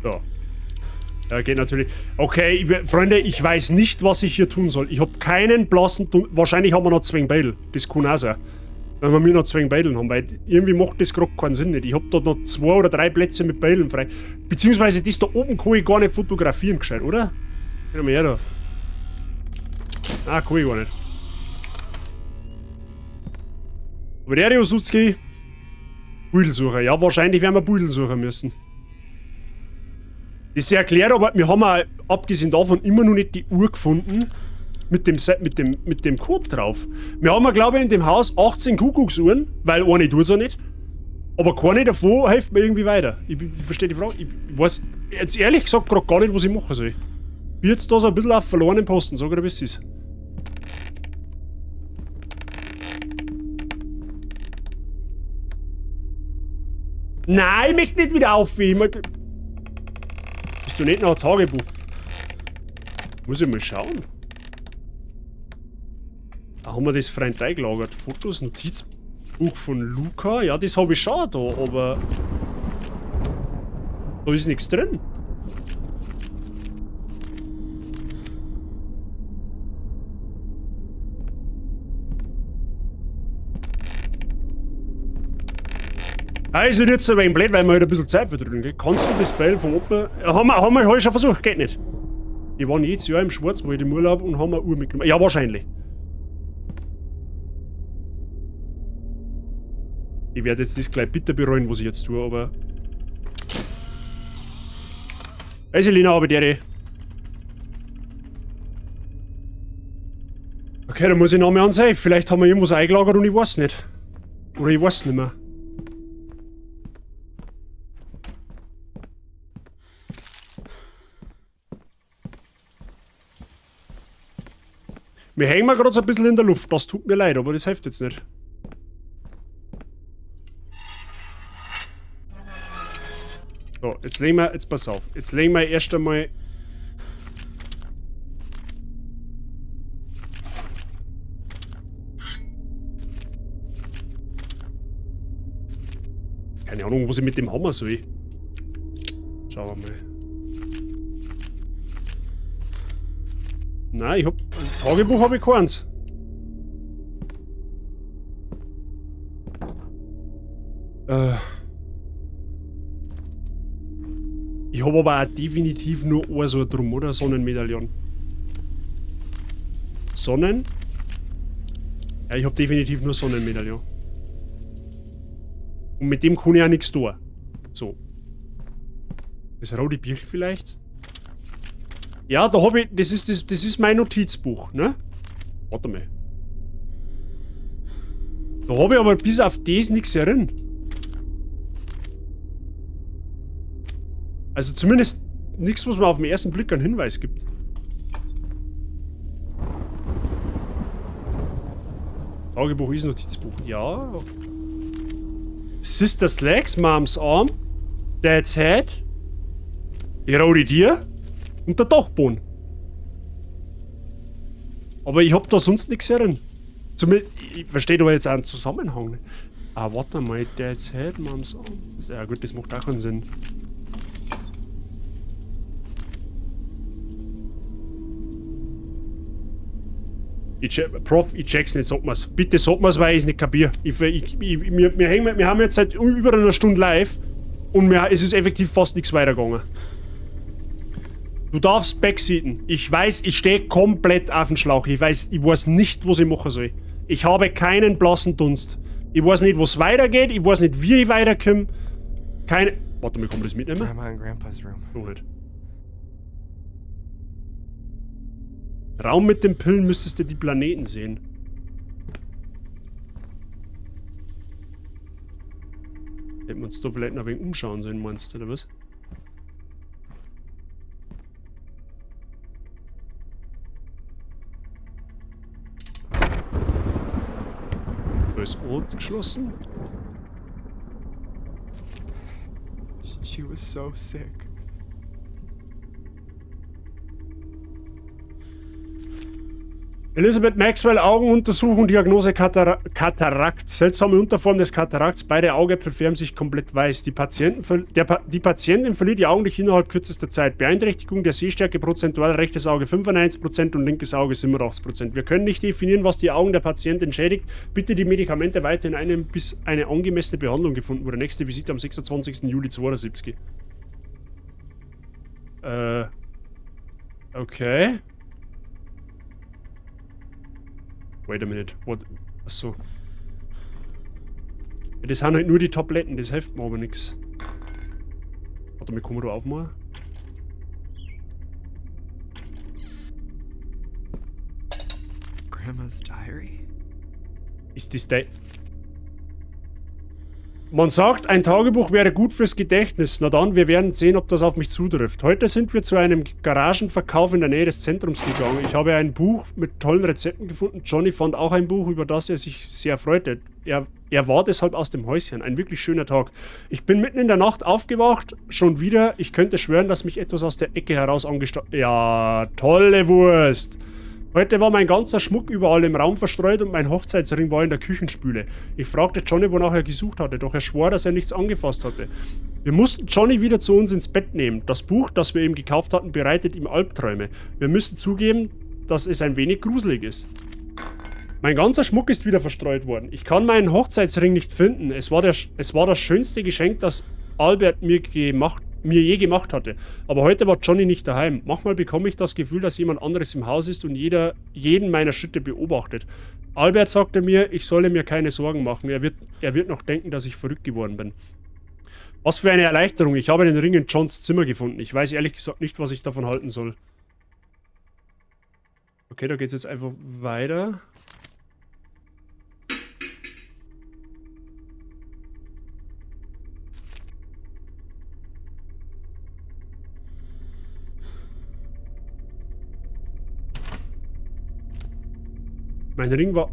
So. Ja, geht natürlich. Okay, Freunde, ich weiß nicht, was ich hier tun soll. Ich habe keinen blassen... Wahrscheinlich haben wir noch 2 Beidel. Das kann auch sein. Wenn wir noch 2 Beideln haben, weil irgendwie macht das gerade keinen Sinn nicht. Ich habe da noch 2 oder 3 Plätze mit Beideln frei. Beziehungsweise das da oben kann ich gar nicht fotografieren gescheit, oder? Geh mal her da. Ah, kann ich gar nicht. Aber der Riosutzki... Beutelsucher. Ja, wahrscheinlich werden wir Beutel suchen müssen. Das ist erklärt, aber wir haben auch, abgesehen davon, immer noch nicht die Uhr gefunden mit dem Code drauf. Wir haben, glaube ich, in dem Haus 18 Kuckucksuhren, weil eine tut es auch nicht. Aber keine davon hilft mir irgendwie weiter. Ich verstehe die Frage. Ich weiß jetzt ehrlich gesagt gerade gar nicht, was ich machen soll. Ich bin jetzt da so ein bisschen auf verlorenen Posten, sag dir, wie es ist. Nein, ich möchte nicht wieder aufheben. Bist du nicht noch ein Tagebuch? Muss ich mal schauen. Da haben wir das Freund eingelagert. Fotos, Notiz. Buch von Luca. Ja, das habe ich schon da, aber... Da ist nichts drin. Also jetzt ein wenig blöd, weil wir halt ein bisschen Zeit verdrücken, gell? Kannst du das Beil vom Opa... Haben wir schon versucht, geht nicht. Die waren jedes Jahr im Schwarzwald im Urlaub und haben eine Uhr mitgenommen. Ja, wahrscheinlich. Ich werde jetzt das gleich bitter bereuen, was ich jetzt tue, aber... Also Lina, habe ich dir. Okay, dann muss ich noch mal an Safe. Vielleicht haben wir irgendwas eingelagert und ich weiß nicht. Oder ich weiß nicht mehr. Wir hängen gerade so ein bisschen in der Luft. Das tut mir leid, aber das hilft jetzt nicht. So, jetzt legen wir, jetzt pass auf. Jetzt legen wir erst einmal... Keine Ahnung, was ich mit dem Hammer soll. Schauen wir mal. Nein, ich hab... Tagebuch habe ich keins. Ich habe aber auch definitiv nur ein so drum, oder? Sonnenmedaillon. Sonnen? Ja, ich habe definitiv nur Sonnenmedaillon. Und mit dem kann ich auch nichts tun. So. Das rote Birkel vielleicht? Ja, da habe ich... Das ist mein Notizbuch, ne? Warte mal. Da habe ich aber bis auf das nichts herin. Also zumindest nichts, was mir auf den ersten Blick einen Hinweis gibt. Tagebuch ist Notizbuch. Ja. Sister's Legs, Mom's Arm, Dad's Head, die rote Tier und der Dachboden. Aber ich hab da sonst nichts herin. Zumindest, ich verstehe aber jetzt auch einen Zusammenhang. Ne? Ah, warte mal, Dad's Head, Mom's Arm. Ja gut, das macht auch keinen Sinn. Prof, ich check's nicht, sag mir's. Bitte sag mir's, weil ich es nicht kapier. Wir haben jetzt seit über einer Stunde live und es ist effektiv fast nichts weitergegangen. Du darfst backseaten. Ich weiß, ich stehe komplett auf dem Schlauch. Ich weiß nicht, was ich machen soll. Ich habe keinen blassen Dunst. Ich weiß nicht, wo es weitergeht. Ich weiß nicht, wie ich weiterkomme. Keine... Warte mal, kann man das mitnehmen? Grandma and Grandpa's room. Noch nicht. Raum mit den Pillen müsstest du die Planeten sehen. Hätten wir uns da vielleicht noch ein wenig umschauen sollen, meinst du, oder was? Da ist Ort geschlossen. She was so sick. Elizabeth Maxwell, Augenuntersuchung, Diagnose Katarakt. Seltsame Unterform des Katarakts, beide Augäpfel färben sich komplett weiß. Die Patientin verliert die Augenlicht innerhalb kürzester Zeit. Beeinträchtigung der Sehstärke prozentual, rechtes Auge 95% und linkes Auge 87%. Wir können nicht definieren, was die Augen der Patientin schädigt. Bitte die Medikamente weiter in einem, bis eine angemessene Behandlung gefunden wurde. Nächste Visite am 26. Juli 72. Okay. Wait a minute. What? Achso. Ja, das sind halt nur die Tabletten, das hilft mir aber nichts. Warte mal, kann man da aufmachen? Grandma's diary? Ist das dein... Man sagt, ein Tagebuch wäre gut fürs Gedächtnis. Na dann, wir werden sehen, ob das auf mich zutrifft. Heute sind wir zu einem Garagenverkauf in der Nähe des Zentrums gegangen. Ich habe ein Buch mit tollen Rezepten gefunden. Johnny fand auch ein Buch, über das er sich sehr freute. Er war deshalb aus dem Häuschen. Ein wirklich schöner Tag. Ich bin mitten in der Nacht aufgewacht. Schon wieder. Ich könnte schwören, dass mich etwas aus der Ecke heraus angestarrt... Ja, tolle Wurst. Heute war mein ganzer Schmuck überall im Raum verstreut und mein Hochzeitsring war in der Küchenspüle. Ich fragte Johnny, wonach er gesucht hatte, doch er schwor, dass er nichts angefasst hatte. Wir mussten Johnny wieder zu uns ins Bett nehmen. Das Buch, das wir ihm gekauft hatten, bereitet ihm Albträume. Wir müssen zugeben, dass es ein wenig gruselig ist. Mein ganzer Schmuck ist wieder verstreut worden. Ich kann meinen Hochzeitsring nicht finden. Es war das schönste Geschenk, das Albert mir je gemacht hatte. Aber heute war Johnny nicht daheim. Manchmal bekomme ich das Gefühl, dass jemand anderes im Haus ist und jeden meiner Schritte beobachtet. Albert sagte mir, ich solle mir keine Sorgen machen. Er wird noch denken, dass ich verrückt geworden bin. Was für eine Erleichterung. Ich habe den Ring in Johns Zimmer gefunden. Ich weiß ehrlich gesagt nicht, was ich davon halten soll. Okay, da geht's jetzt einfach weiter. Mein Ring war...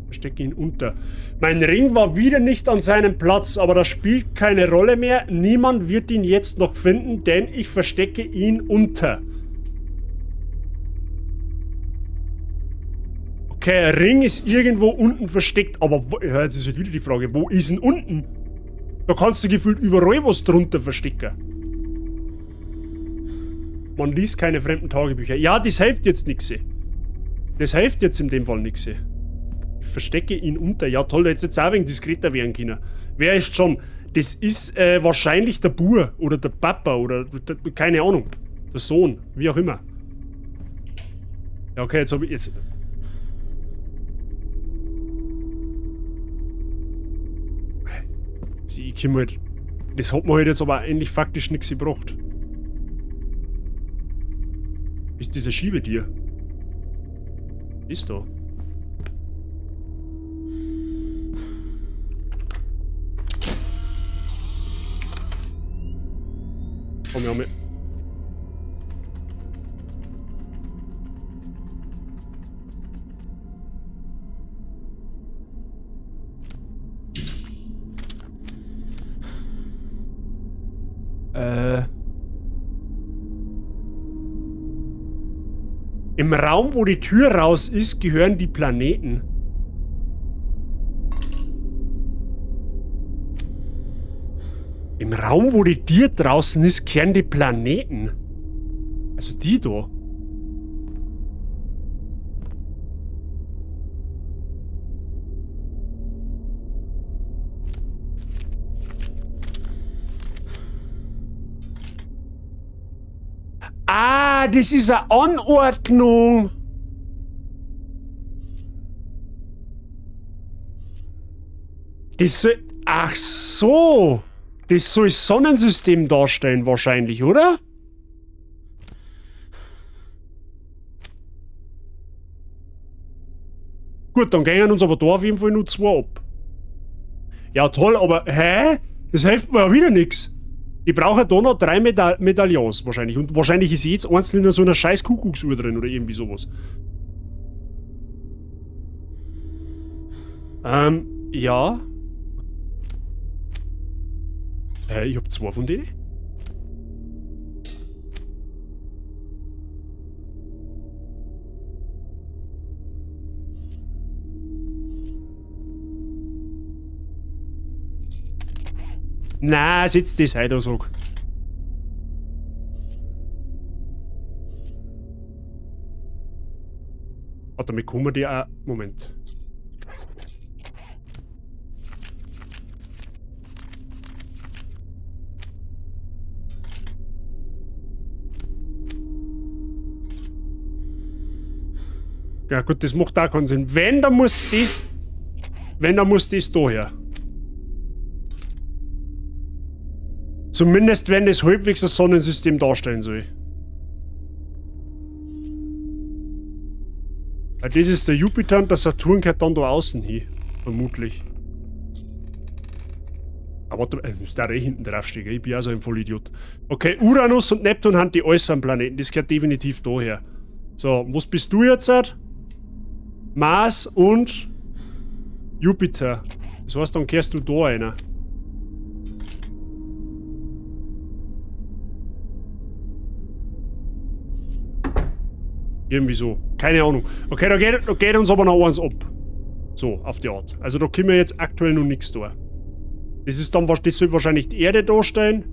Verstecke ihn unter. Mein Ring war wieder nicht an seinem Platz, aber das spielt keine Rolle mehr. Niemand wird ihn jetzt noch finden, denn ich verstecke ihn unter. Okay, ein Ring ist irgendwo unten versteckt, aber jetzt ist halt wieder die Frage, wo ist denn unten? Da kannst du gefühlt überall was drunter verstecken. Man liest keine fremden Tagebücher. Ja, das hilft jetzt nix. Das hilft jetzt in dem Fall nix. Ich verstecke ihn unter. Ja toll, da hätte jetzt auch wegen diskreter werden können. Wer ist schon? Das ist wahrscheinlich der Bub oder der Papa oder keine Ahnung. Der Sohn, wie auch immer. Ja okay, jetzt habe ich jetzt... Ich komme halt... Das hat mir halt jetzt aber eigentlich faktisch nichts gebracht. Ist dieser Schiebetier? Ist da. Komm, wir haben mit. Im Raum, wo die Tür raus ist, gehören die Planeten. Im Raum, wo die Tür draußen ist, gehören die Planeten. Also die da. Ah, das ist eine Anordnung. Das soll... Ach so. Das soll das Sonnensystem darstellen wahrscheinlich, oder? Gut, dann gehen uns aber da auf jeden Fall nur 2 ab. Ja toll, aber... Hä? Das hilft mir ja wieder nichts. Ich brauche da noch 3 Medaillons wahrscheinlich. Und wahrscheinlich ist jetzt einzeln in so einer scheiß Kuckucksuhr drin oder irgendwie sowas. Ja. Ich hab 2 von denen. Na, sitzt das heute so. Warte, damit kommen die auch. Moment. Ja gut, das macht auch keinen Sinn. Wenn, dann muss das... Wenn, dann muss das da her. Zumindest wenn das halbwegs das Sonnensystem darstellen soll. Weil das ist der Jupiter und der Saturn gehört dann da außen hin. Vermutlich. Aber warte, muss da hinten draufstehen, ich bin ja so ein Vollidiot. Okay, Uranus und Neptun haben die äußeren Planeten, das gehört definitiv daher. So, was bist du jetzt? Mars und Jupiter. Das heißt, dann kehrst du da rein. Irgendwie so. Keine Ahnung. Okay, da geht uns aber noch eins ab. So, auf die Art. Also da können wir jetzt aktuell noch nichts tun. Das ist dann, das soll wahrscheinlich die Erde darstellen.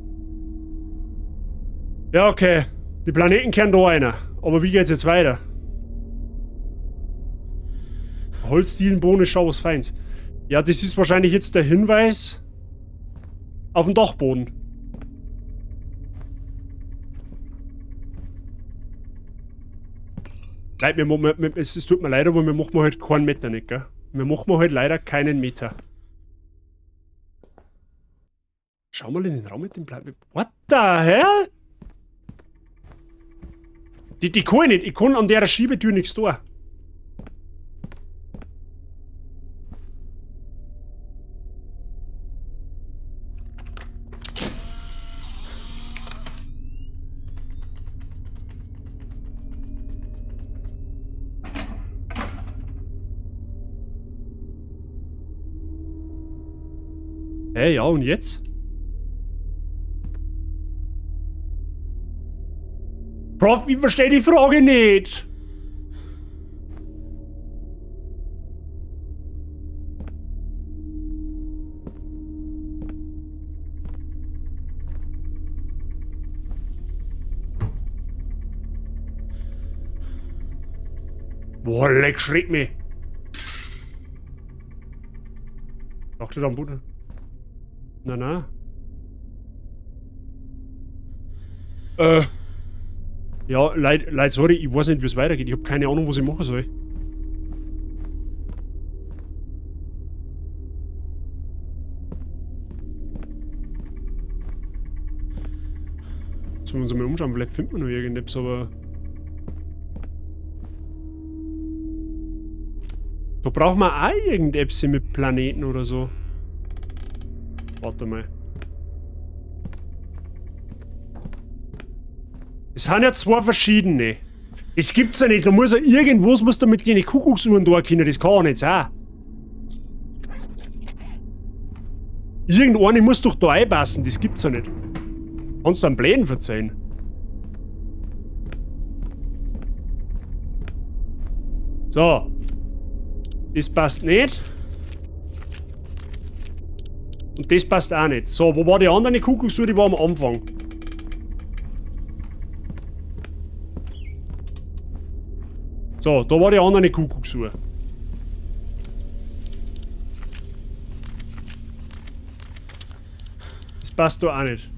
Ja, okay. Die Planeten kehren da einer. Aber wie geht's jetzt weiter? Holzdielenbohne, schau was Feins. Ja, das ist wahrscheinlich jetzt der Hinweis auf den Dachboden. Leute, es tut mir leid, aber wir machen halt keinen Meter nicht, gell? Wir machen halt leider keinen Meter. Schau mal in den Raum mit dem Plan. What the hell? Die kann ich nicht. Ich kann an der Schiebetür nichts tun. Hey, ja, und jetzt? Prof, ich verstehe die Frage nicht. Boah, leck, schreck mich. Achtet am Boden. Na. Ja, leid, sorry, ich weiß nicht, wie es weitergeht. Ich habe keine Ahnung, was ich machen soll. Jetzt müssen wir uns mal umschauen, vielleicht finden wir noch irgendetwas, aber... Da brauchen wir auch irgendetwas mit Planeten oder so. Warte mal. Es sind ja zwei verschiedene. Das gibt's ja nicht. Da muss ja irgendwas, was da mit den Kuckucksuhren da können. Das kann ja nicht sein. Irgendeine muss doch da einpassen. Das gibt's ja nicht. Kannst du einen Plänen verzeihen? So. Das passt nicht. Und das passt auch nicht. So, wo war die andere Kuckucksuhr? Die war am Anfang. So, da war die andere Kuckucksuhr. Das passt da auch nicht.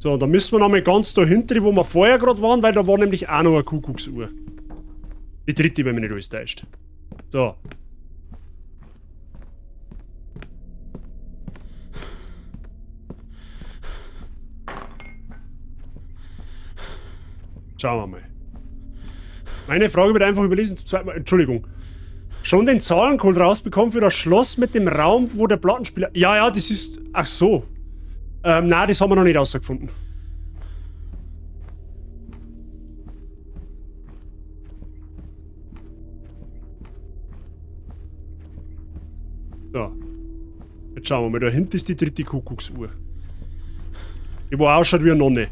So, da müssen wir nochmal ganz dahinter, wo wir vorher gerade waren, weil da war nämlich auch noch eine Kuckucksuhr. Die dritte, wenn mich nicht alles täuscht. So. Schauen wir mal. Meine Frage wird einfach überlesen zum zweiten Mal. Entschuldigung. Schon den Zahlencode rausbekommen für das Schloss mit dem Raum, wo der Plattenspieler... Ja, das ist... Ach so. Nein, das haben wir noch nicht rausgefunden. So. Jetzt schauen wir mal. Da hinten ist die dritte Kuckucksuhr. Die wo ausschaut wie eine Nonne.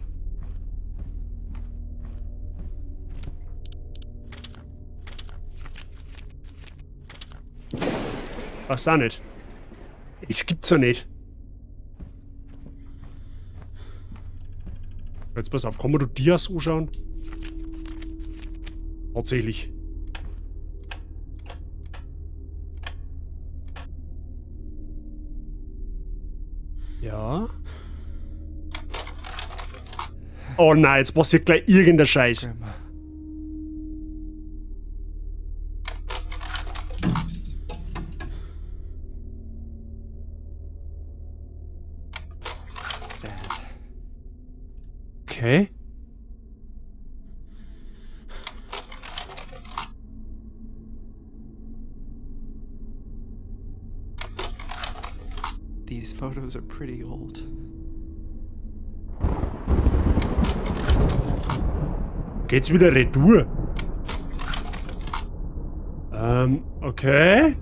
Was auch nicht. Das gibt's ja nicht. Jetzt pass auf, kann man da Dias anschauen? Tatsächlich. Ja. Oh nein, jetzt passiert gleich irgendein Scheiß. Grandma. Okay. These photos are pretty old. Geht's wieder retour? Okay.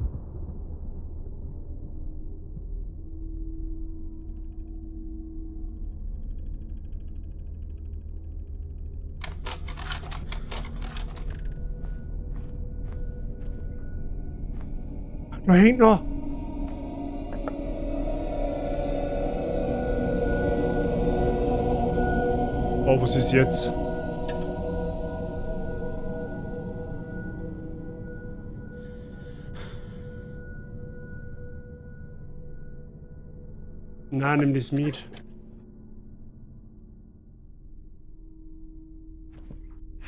Da hängt noch. Oh, was ist jetzt? Na, nimm das mit.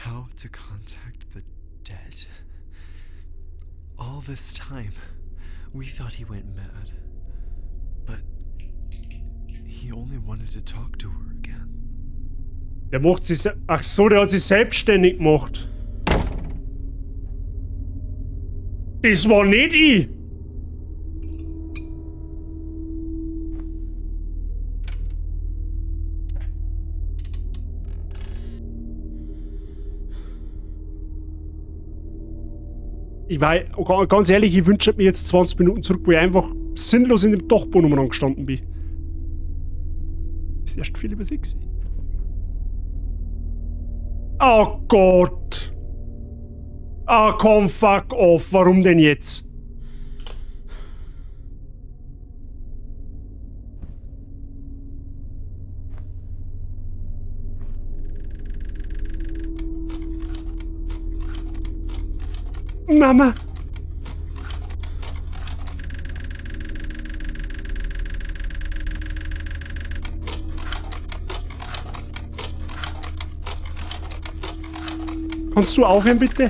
How to contact the dead. All this time, we thought he went mad. But he only wanted to talk to her again. Der macht sich... Ach so, der hat sich selbstständig gemacht. Das war nicht ich. Ich war ganz ehrlich, ich wünsche mir jetzt 20 Minuten zurück, wo ich einfach sinnlos in dem Dachboden umgestanden bin. Das ist erst viel über 6. Oh Gott! Ah, komm, fuck off. Warum denn jetzt? Mama! Kannst du aufhören, bitte?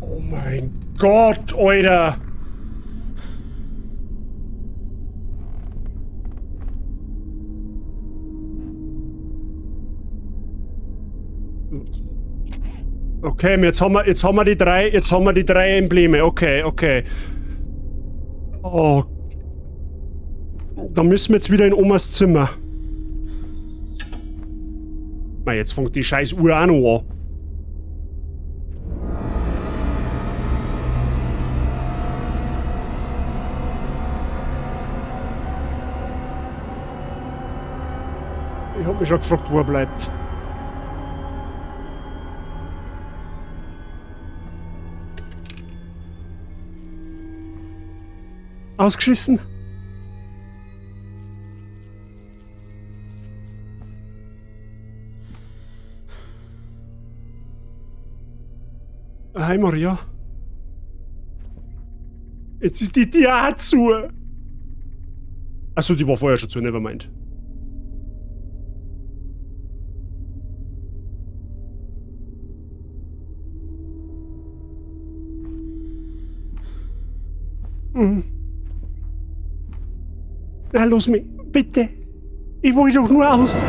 Oh mein Gott, Alter! Okay, jetzt haben wir die drei Embleme. Okay. Oh. Da müssen wir jetzt wieder in Omas Zimmer. Na, jetzt fängt die scheiß Uhr auch noch an. Ich hab mich schon gefragt, wo er bleibt. Ausgeschissen? Hi Maria. Jetzt ist die Tür auch zu. Achso, die war vorher schon zu, nevermind. Na, los mich, bitte. Ich will doch nur aus.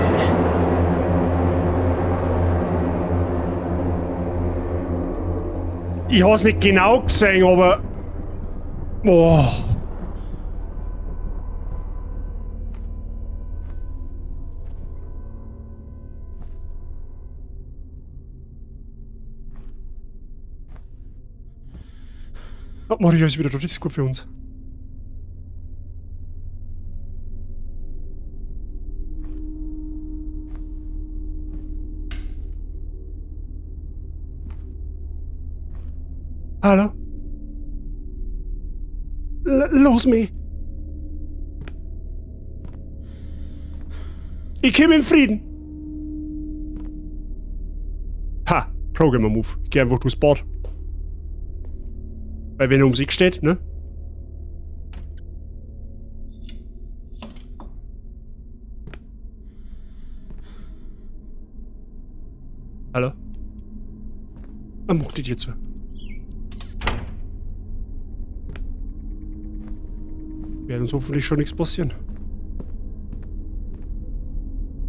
Ich hab's nicht genau gesehen, aber... Oh. Oh, Maria ist wieder da, das ist gut für uns. Hallo? Los mich! Ich komm in Frieden! Ha! Programmer-Move. Ich geh einfach durchs Bad. Weil wenn er um sich steht, ne? Hallo? Was macht das jetzt? Wird uns hoffentlich schon nichts passieren.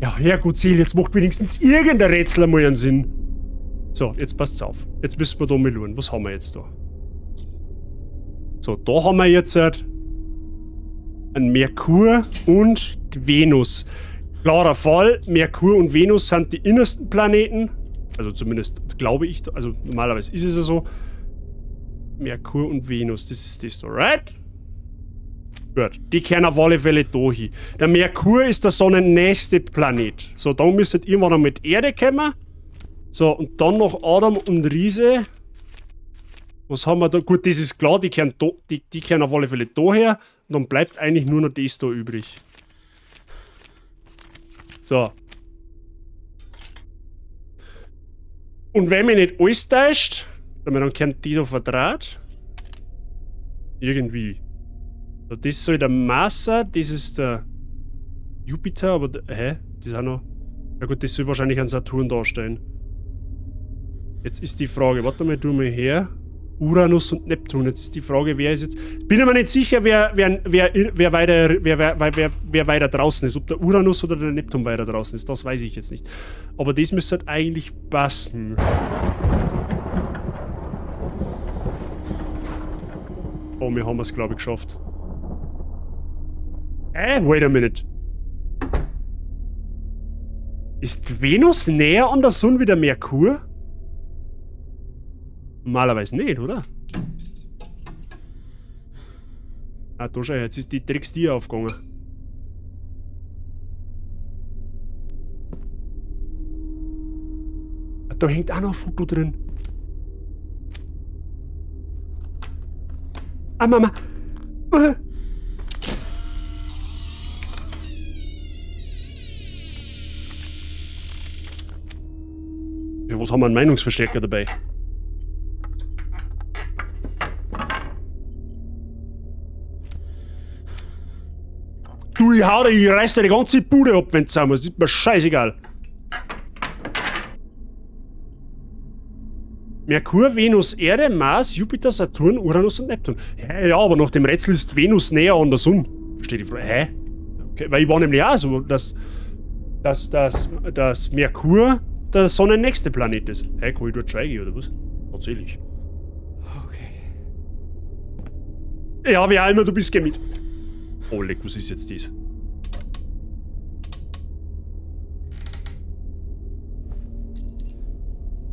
Ja, Herrgott, Ziel, jetzt macht wenigstens irgendein Rätsel einmal einen Sinn. So, jetzt passt's auf. Jetzt müssen wir da mal schauen. Was haben wir jetzt da? So, da haben wir jetzt einen Merkur und die Venus. Klarer Fall, Merkur und Venus sind die innersten Planeten. Also zumindest glaube ich, also normalerweise ist es ja so. Merkur und Venus, das ist das da, right? Gut, die kehren auf alle Fälle da hin. Der Merkur ist der sonnennächste Planet. So, dann müsste irgendwann noch mit Erde kommen. So, und dann noch Adam und Riese. Was haben wir da? Gut, das ist klar, die kehren auf alle Fälle daher. Und dann bleibt eigentlich nur noch das da übrig. So. Und wenn mich nicht alles täuscht, dann kehren die da verdraht. Irgendwie. So, das soll der Mars sein, das ist der Jupiter, aber hä? Das ist auch noch. Ja gut, das soll wahrscheinlich ein Saturn darstellen. Jetzt ist die Frage, warte mal, tu mal her. Uranus und Neptun. Jetzt ist die Frage, wer ist jetzt. Bin mir nicht sicher, wer weiter draußen ist. Ob der Uranus oder der Neptun weiter draußen ist. Das weiß ich jetzt nicht. Aber das müsste halt eigentlich passen. Oh, wir haben es, glaube ich, geschafft. Wait a minute. Ist Venus näher an der Sonne wie der Merkur? Normalerweise nicht, oder? Ah, da schau, jetzt ist die Dreckstie aufgegangen. Da hängt auch noch ein Foto drin. Ah, Mama. Ja, was haben wir einen Meinungsverstärker dabei? Du, ich hau dir, ich reiß dir die ganze Bude ab, wenn du sein musst. Ist mir scheißegal. Merkur, Venus, Erde, Mars, Jupiter, Saturn, Uranus und Neptun. Ja, aber nach dem Rätsel ist Venus näher an der Sonne. Versteht die Frage? Hä? Okay, weil ich war nämlich auch so, dass Merkur der sonnennächste Planet ist. Hä, kann ich dort schweigen, oder was? Tatsächlich. Okay. Ja, wie auch immer, du bist gemüt. Oh, leck, was ist jetzt das?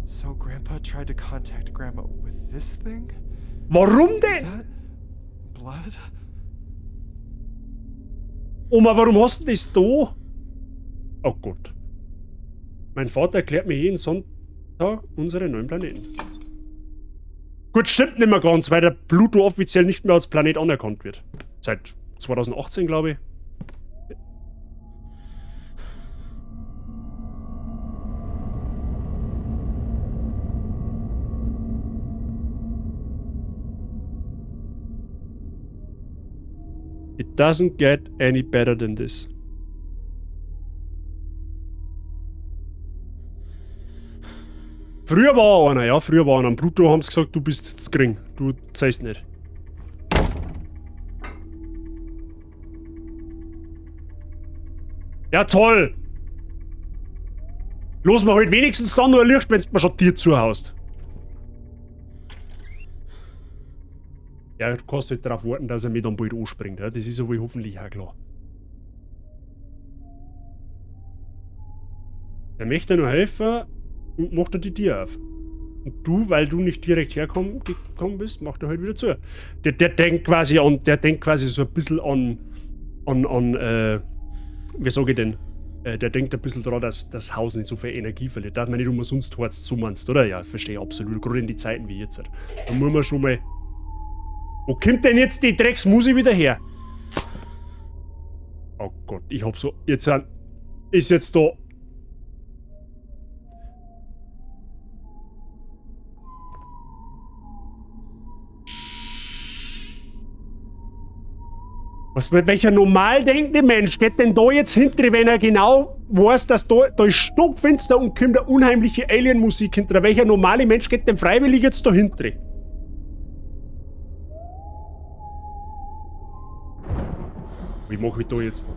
So Grandpa tried to contact Grandma with this thing? Warum Is denn? that blood? Oma, warum hast du das da? Oh Gott. Mein Vater erklärt mir jeden Sonntag unsere neuen Planeten. Gut, stimmt nicht mehr ganz, weil der Pluto offiziell nicht mehr als Planet anerkannt wird. Seit 2018, glaube ich. It doesn't get any better than this. Früher war einer, ja, früher war einer. Am Pluto haben sie gesagt, du bist zu gering. Du zeigst nicht. Ja, toll! Los mal halt wenigstens dann nur ein Licht, wenn du mir schon dir zuhaust. Ja, du kannst halt darauf warten, dass er mir dann bald anspringt. Ja? Das ist aber hoffentlich auch klar. Er möchte nur helfen und macht er die Tür auf. Und du, weil du nicht direkt hergekommen bist, macht er halt wieder zu. Der denkt quasi so ein bisschen an wie sage ich denn? Der denkt ein bisschen daran, dass das Haus nicht so viel Energie verliert. Dass man nicht umsonst Harz zumannst, oder? Ja, verstehe absolut. Gerade in die Zeiten wie jetzt. Da muss man schon mal... Wo kommt denn jetzt die Drecksmusi wieder her? Oh Gott, ich hab so... Jetzt ist jetzt da... Welcher normal denkende Mensch geht denn da jetzt hinter, wenn er genau weiß, dass da ist stockfinster und kommt eine unheimliche Alien-Musik hinter? Welcher normale Mensch geht denn freiwillig jetzt da hinter? Wie mache ich da jetzt?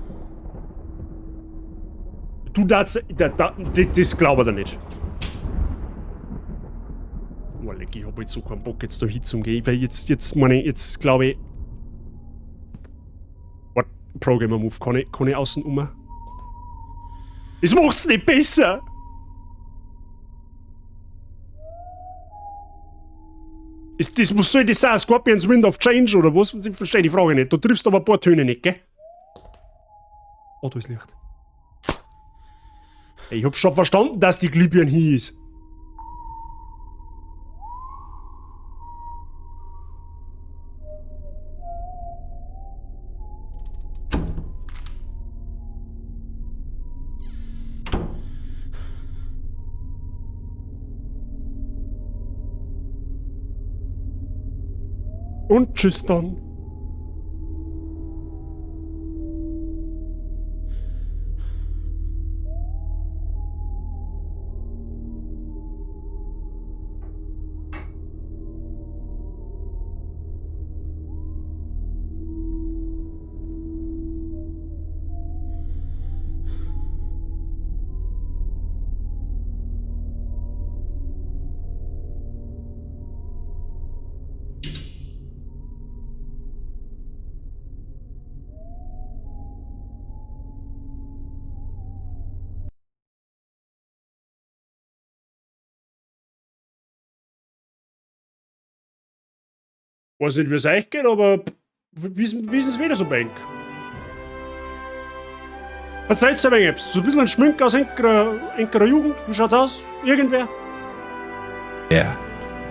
Du, das glaube ich dir nicht. Oh, leck, ich hab jetzt so keinen Bock jetzt da hinzugehen, weil jetzt glaube ich... Programmer Move, kann ich außen um? Das macht's nicht besser! Was soll das sein? Scorpions Wind of Change oder was? Ich verstehe die Frage nicht. Du triffst aber ein paar Töne nicht, gell? Oh, da ist Licht. Hey, ich hab schon verstanden, dass die Glühbirne hier ist. Und tschüss dann. Weiß nicht, wie es euch geht, aber wie ist es wieder so, Bank? Erzählt's ein wenig etwas. So ein bisschen ein Schmink aus enkerer Jugend. Wie schaut's aus? Irgendwer? Yeah,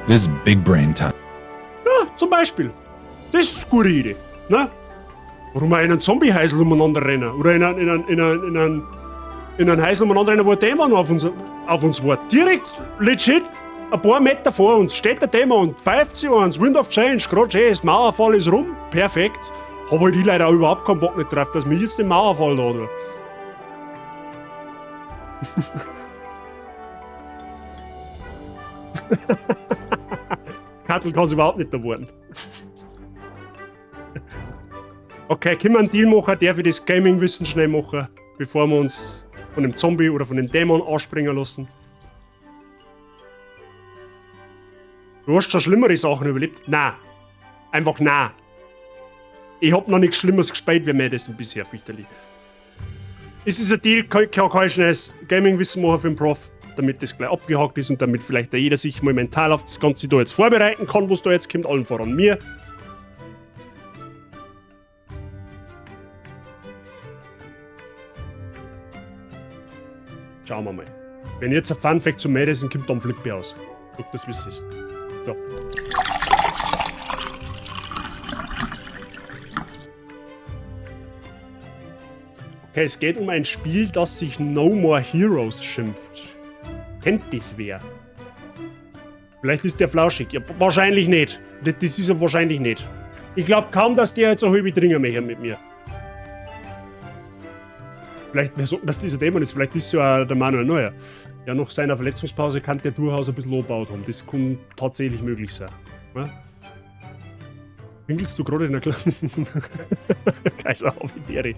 this is big brain time. Ja, zum Beispiel. Das ist eine gute Idee. Ne? Warum wir in einen Zombie-Heisel umeinander rennen? Oder in einen Heisel umeinander rennen, wo ein Dämon auf uns wartet. Direkt, legit, ein paar Meter vor uns steht der Dämon und pfeift sie ans Wind of Change. Gerade schön, das Mauerfall ist rum. Perfekt. Hab halt ich leider auch überhaupt keinen Bock nicht drauf, dass mir jetzt den Mauerfall da tut. Kattel kann es überhaupt nicht erwarten. Okay, können wir einen Deal machen, der für das Gaming-Wissen schnell machen, bevor wir uns von dem Zombie oder von dem Dämon anspringen lassen. Du hast schon schlimmere Sachen überlebt? Nein. Einfach nein. Ich hab noch nichts Schlimmeres gespielt wie mir das bisher, fürchterlich. Ist es ein Deal, kann ich schnelles Gaming-Wissen machen für den Prof, damit das gleich abgehakt ist und damit vielleicht jeder sich mal mental auf das Ganze da jetzt vorbereiten kann, was da jetzt kommt, allen voran mir. Schauen wir mal. Wenn jetzt ein Funfact zu Madison kommt, dann flippt er aus. Guck, das wisst ihr. So. Okay, es geht um ein Spiel, das sich No More Heroes schimpft. Kennt das wer? Vielleicht ist der flauschig. Ja, wahrscheinlich nicht. Das ist er wahrscheinlich nicht. Ich glaube kaum, dass der jetzt eine halbe Dringer mehr mit mir. Vielleicht, wer sagt, dass dieser Dämon ist? Vielleicht ist es ja der Manuel Neuer. Ja, nach seiner Verletzungspause kann der durchaus ein bisschen angebaut haben. Das kann tatsächlich möglich sein. Ja? Winkelst du gerade in der Klasse? Kaiser Havideri.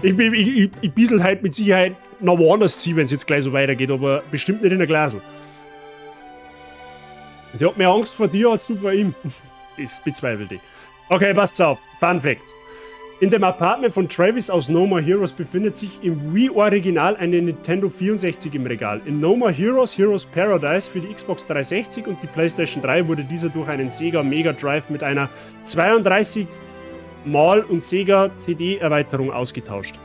Ich bissel halt mit Sicherheit noch woanders ziehen, wenn es jetzt gleich so weitergeht, aber bestimmt nicht in der Glasel. Der hat mehr Angst vor dir als du vor ihm. Das bezweifelt ich. Okay, passt auf. Fun Fact. In dem Apartment von Travis aus No More Heroes befindet sich im Wii-Original eine Nintendo 64 im Regal. In No More Heroes, Heroes Paradise für die Xbox 360 und die PlayStation 3 wurde dieser durch einen Sega Mega Drive mit einer 32 Mal und Sega CD-Erweiterung ausgetauscht.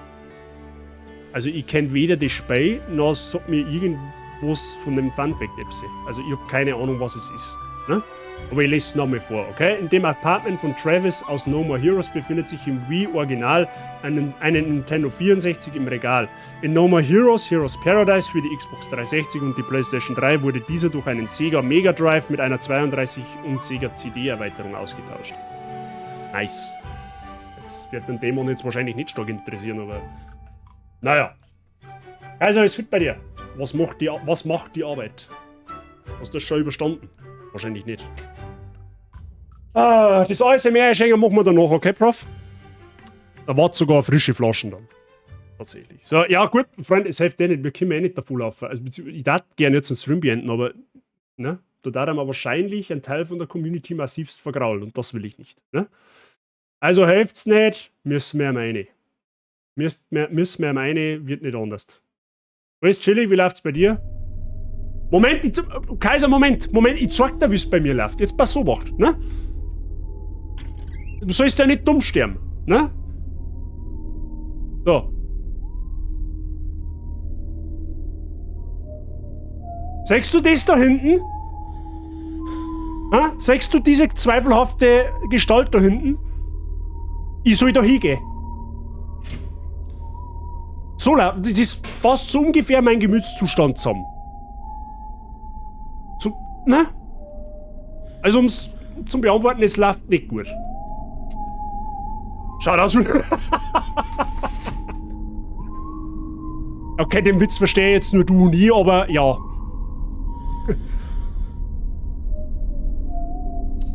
Also ich kenne weder das Spiel, noch sagt mir irgendwas von dem Funfact-Epse. Also ich habe keine Ahnung, was es ist. Ne? Aber ich lese es nochmal vor, okay? In dem Apartment von Travis aus No More Heroes befindet sich im Wii-Original eine Nintendo 64 im Regal. In No More Heroes, Heroes Paradise für die Xbox 360 und die PlayStation 3 wurde dieser durch einen Sega Mega Drive mit einer 32 und Sega CD-Erweiterung ausgetauscht. Nice. Jetzt wird den Dämon jetzt wahrscheinlich nicht stark interessieren, aber... Naja. Also, ist fit bei dir. Was macht die Arbeit? Hast du das schon überstanden? Wahrscheinlich nicht. Das ASMR-Schenken machen wir danach, okay, Prof? Da warten sogar frische Flaschen dann. Tatsächlich. So, ja gut, Freunde, es hilft eh nicht, wir können eh nicht davon laufen. Also, ich darf gerne jetzt einen Stream beenden, aber ne, da darf man wahrscheinlich einen Teil von der Community massivst vergraulen und das will ich nicht. Ne? Also hilft's nicht, müssen wir am eine. Müssen wir am eine, wird nicht anders. Alles chillig, wie läuft's bei dir? Moment, Kaiser, Moment, ich zeig dir, wie es bei mir läuft. Jetzt pass so macht, ne? Du sollst ja nicht dumm sterben, ne? So. Siehst du das da hinten? Ha? Siehst du diese zweifelhafte Gestalt da hinten? Ich soll da hingehen. So, das ist fast so ungefähr mein Gemütszustand zusammen. So, ne? Also zum Beantworten, es läuft nicht gut. Schaut aus. Okay, den Witz verstehe jetzt nur du und ich, aber ja.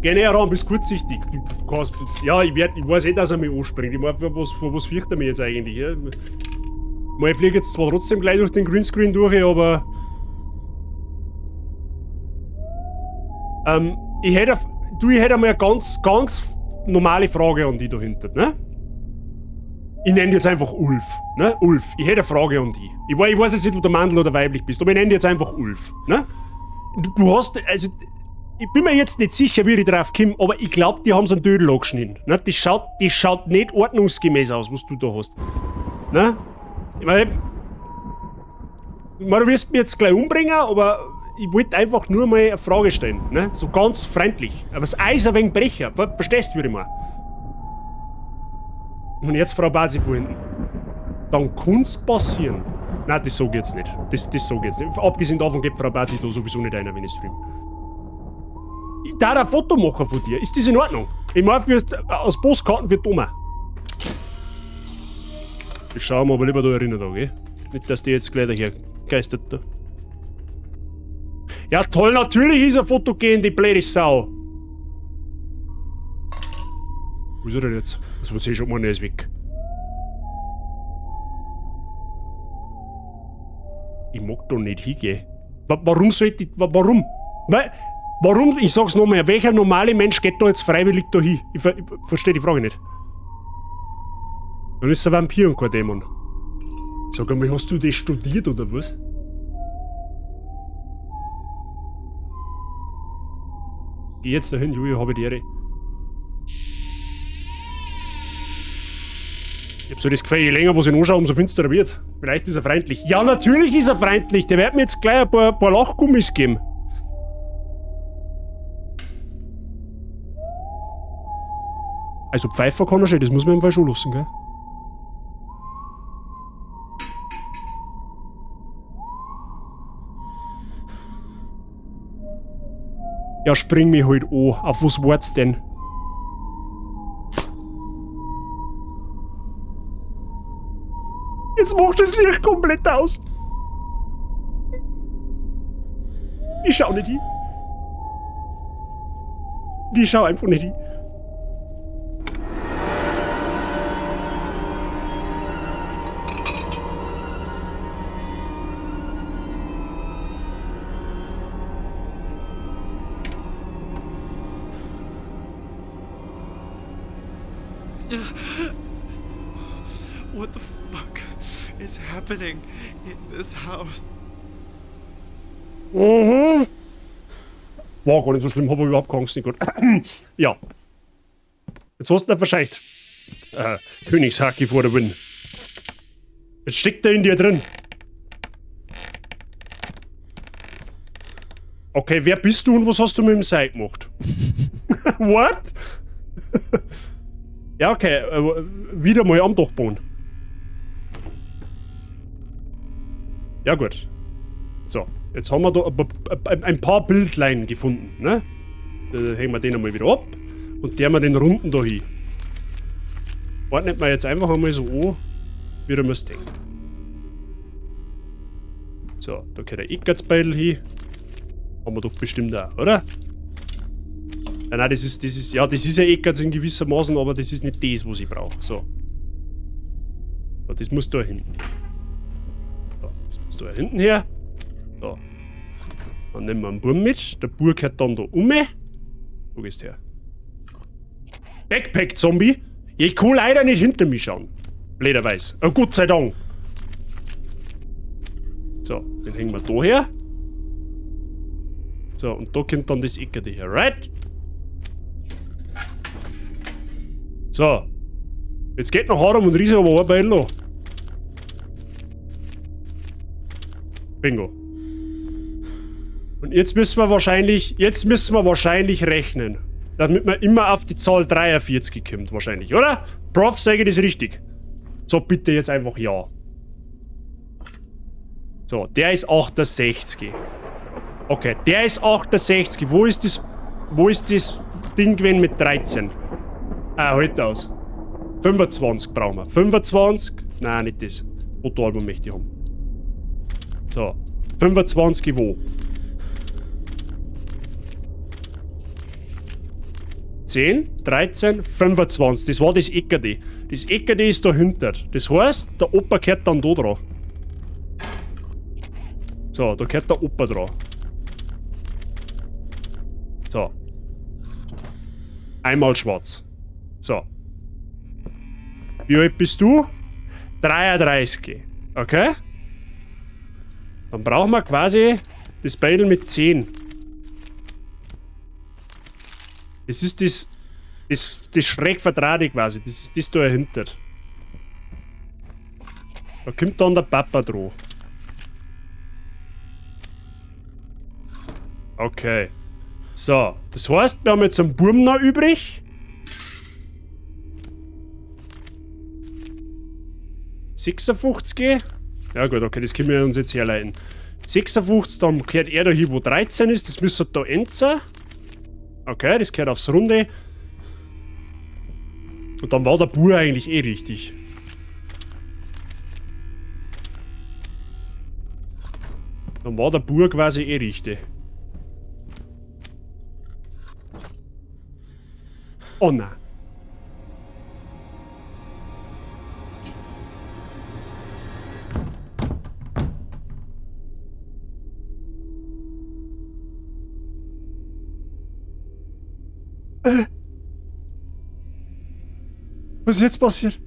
Geh näher ran, bist kurzsichtig. Du kannst, ja, ich weiß eh, dass er mich anspringt. Ich meine, vor was fürchtet er mich jetzt eigentlich? Ja? Ich fliege jetzt zwar trotzdem gleich durch den Greenscreen durch, aber... ich hätte einmal eine ganz normale Frage an dich da hinten, ne? Ich nenne dich jetzt einfach Ulf, ne? Ulf, ich hätte eine Frage an dich. Ich weiß jetzt nicht, ob du Mandel oder weiblich bist, aber ich nenne dich jetzt einfach Ulf, ne? Du hast, also... Ich bin mir jetzt nicht sicher, wie ich drauf komme, aber ich glaube, die haben so einen Dödel angeschnitten. Ne? Das schaut nicht ordnungsgemäß aus, was du da hast. Ne? Du wirst mich jetzt gleich umbringen, aber ich wollte einfach nur mal eine Frage stellen. Ne? So ganz freundlich. Aber das Eis ein wenig brechen. Verstehst du, wie ich meine? Und jetzt Frau Bazi von hinten. Dann kann es passieren. Nein, das sag ich jetzt nicht. Das sag ich jetzt nicht. Abgesehen davon geht Frau Bazi da sowieso nicht einer, wenn ich stream. Ich darf ein Foto machen von dir. Ist das in Ordnung? Ich meine, aus Postkarten wird dummer. Ich schau mal aber lieber da rein da, gell? Nicht, dass die jetzt gleich daher geistert da. Ja toll, natürlich ist ein Foto gehen, die blöde Sau. Wo ist er denn jetzt? Also was sehe ich schon mal, er ist weg. Ich mag da nicht hingehen. Warum sollte ich... Warum? Warum? Ich sag's nochmal, welcher normale Mensch geht da jetzt freiwillig da hin? Ich verstehe die Frage nicht. Dann ist es ein Vampir und kein Dämon. Sag einmal, hast du das studiert oder was? Geh jetzt dahin, Julia, habe die Ehre. Ich hab so das Gefühl, je länger was ich anschaue, umso finsterer wird. Vielleicht ist er freundlich. Ja, natürlich ist er freundlich. Der wird mir jetzt gleich ein paar Lachgummis geben. Also Pfeifer kann er schon, das muss man im Fall schon lassen, gell? Ja, spring mich halt an. Auf was wart's denn? Jetzt macht das Licht komplett aus. Ich schau nicht hin. Ich schau einfach nicht hin. What the fuck is happening in this house? Mhm. War gar nicht so schlimm, habe ich überhaupt keine Angst. Nicht gut. Ja. Jetzt hast du nicht verscheucht. Königshaki vor der Win. Jetzt steckt er in dir drin. Okay, wer bist du und was hast du mit dem Seil gemacht? What? Ja, okay, wieder mal am Dachboden. Ja gut. So, jetzt haben wir da ein paar Bildlein gefunden, ne? Da hängen wir den einmal wieder ab und der wir den runden da hin. Ordnet man jetzt einfach einmal so an, wie man es denkt. So, da geht der Eckertsbeidel hin. Haben wir doch bestimmt auch, oder? Ja, nein, das ist ja Eckerts in gewissermaßen, aber das ist nicht das, was ich brauche. So. So, das muss da hinten. So, das muss da hinten her. So. Dann nehmen wir einen Burm mit. Der Bur gehört dann da um. Wo gehst du her? Backpack-Zombie? Ich kann leider nicht hinter mich schauen. Blöderweise. Oh, Gott sei Dank. So, den hängen wir da her. So, und da kommt dann das Eckerte her, right? So. Jetzt geht noch Haram und Riese aber arbeiten noch. Bingo. Und jetzt müssen wir wahrscheinlich rechnen. Damit man immer auf die Zahl 43 kommt, wahrscheinlich, oder? Prof, sage ich das richtig? So, bitte jetzt einfach ja. So, der ist 68. Okay, der ist 68. Wo ist das Ding gewesen mit 13? Ah, halt aus. 25 brauchen wir. 25? Nein, nicht das. Fotoalbum möchte ich haben. So, 25 wo? 10, 13, 25. Das war das Eckerde. Das Eckerde ist dahinter. Das heißt, der Opa gehört dann da dran. So, da gehört der Opa dran. So. Einmal schwarz. So. Wie alt bist du? 33. Okay? Dann brauchen wir quasi das Beidel mit 10. Das ist das schräg verdrahte quasi. Das ist das da dahinter. Da kommt dann der Papa dran. Okay. So, das heißt, wir haben jetzt einen Burm noch übrig. 56. Ja gut, okay, das können wir uns jetzt herleiten. 56, dann gehört er da hin, wo 13 ist. Das müsste da end sein. Okay, das gehört aufs Runde. Und dann war der Bur eigentlich eh richtig. Dann war der Bur quasi eh richtig. Oh nein. Was ist jetzt passiert?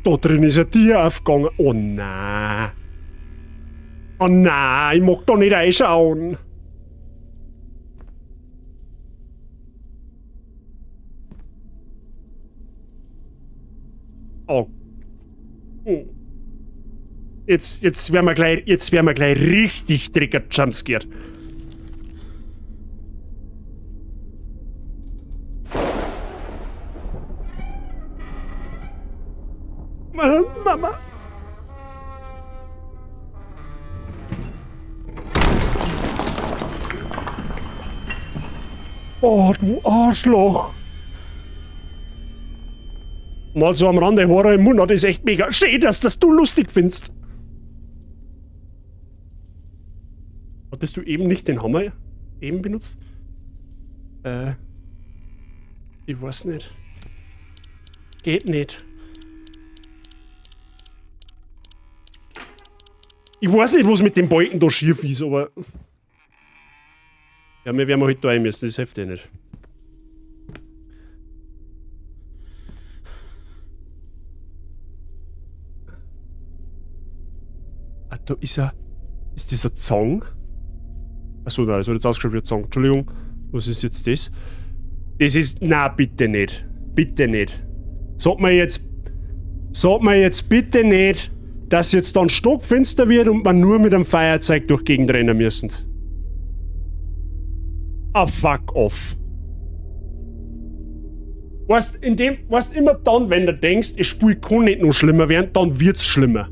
Da drin ist ein Tier aufgegangen. Oh nein. Oh nein, ich mag da nicht reinschauen. Oh. Jetzt werden wir gleich richtig Trigger-Jumpscared. Mama. Oh, du Arschloch. Mal so am Rande Horror im Monat ist echt mega. Schön, dass das du lustig findest. Hattest du eben nicht den Hammer eben benutzt? Ich weiß nicht. Geht nicht. Ich weiß nicht, was mit dem Balken da schief ist, aber... Ja, wir werden heute da rein müssen, das hilft ja nicht. Ah, da ist er. Ist das ein Zang? Achso, nein, das hat jetzt ausgeschaut wie ein Zang. Entschuldigung, was ist jetzt das? Das ist... Na, bitte nicht. Bitte nicht. Sag mir jetzt bitte nicht, dass jetzt dann stockfinster wird und man nur mit einem Feuerzeug durch die Gegend rennen müssen. Ah, fuck off. Weißt immer dann, wenn du denkst, das Spiel kann nicht noch schlimmer werden, dann wird's schlimmer.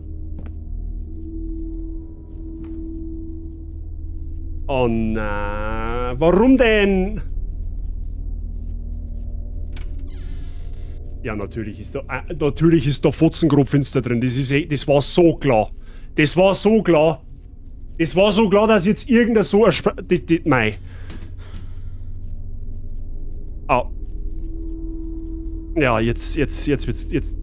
Oh nein, warum denn? Ja, natürlich ist da Fotzengrob finster drin. Das war so klar. Das war so klar. Das war so klar, dass jetzt irgendein so mei. Ah. Ja, jetzt wird's.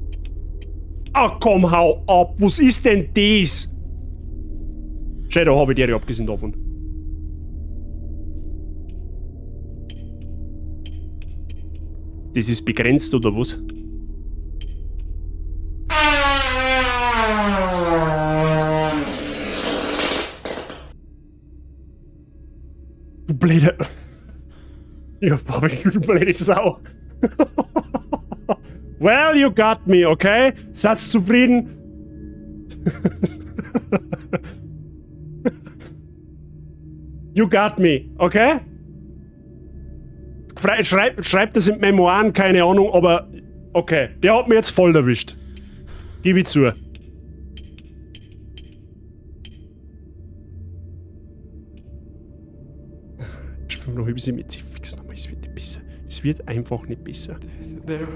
Ah, komm, hau ab. Was ist denn das? Shadow habe ich dir abgesehen davon. Das ist begrenzt, oder was? blöde... Ja, Barbecue, du blöde Sau. Well, you got me, okay? Seid zufrieden? You got me, okay? Schreibt das in Memoiren, keine Ahnung, aber... Okay, der hat mir jetzt voll erwischt. Gib ich zu. Ich will noch ein bisschen mit sich fixen, aber es wird nicht besser. Es wird einfach nicht besser. There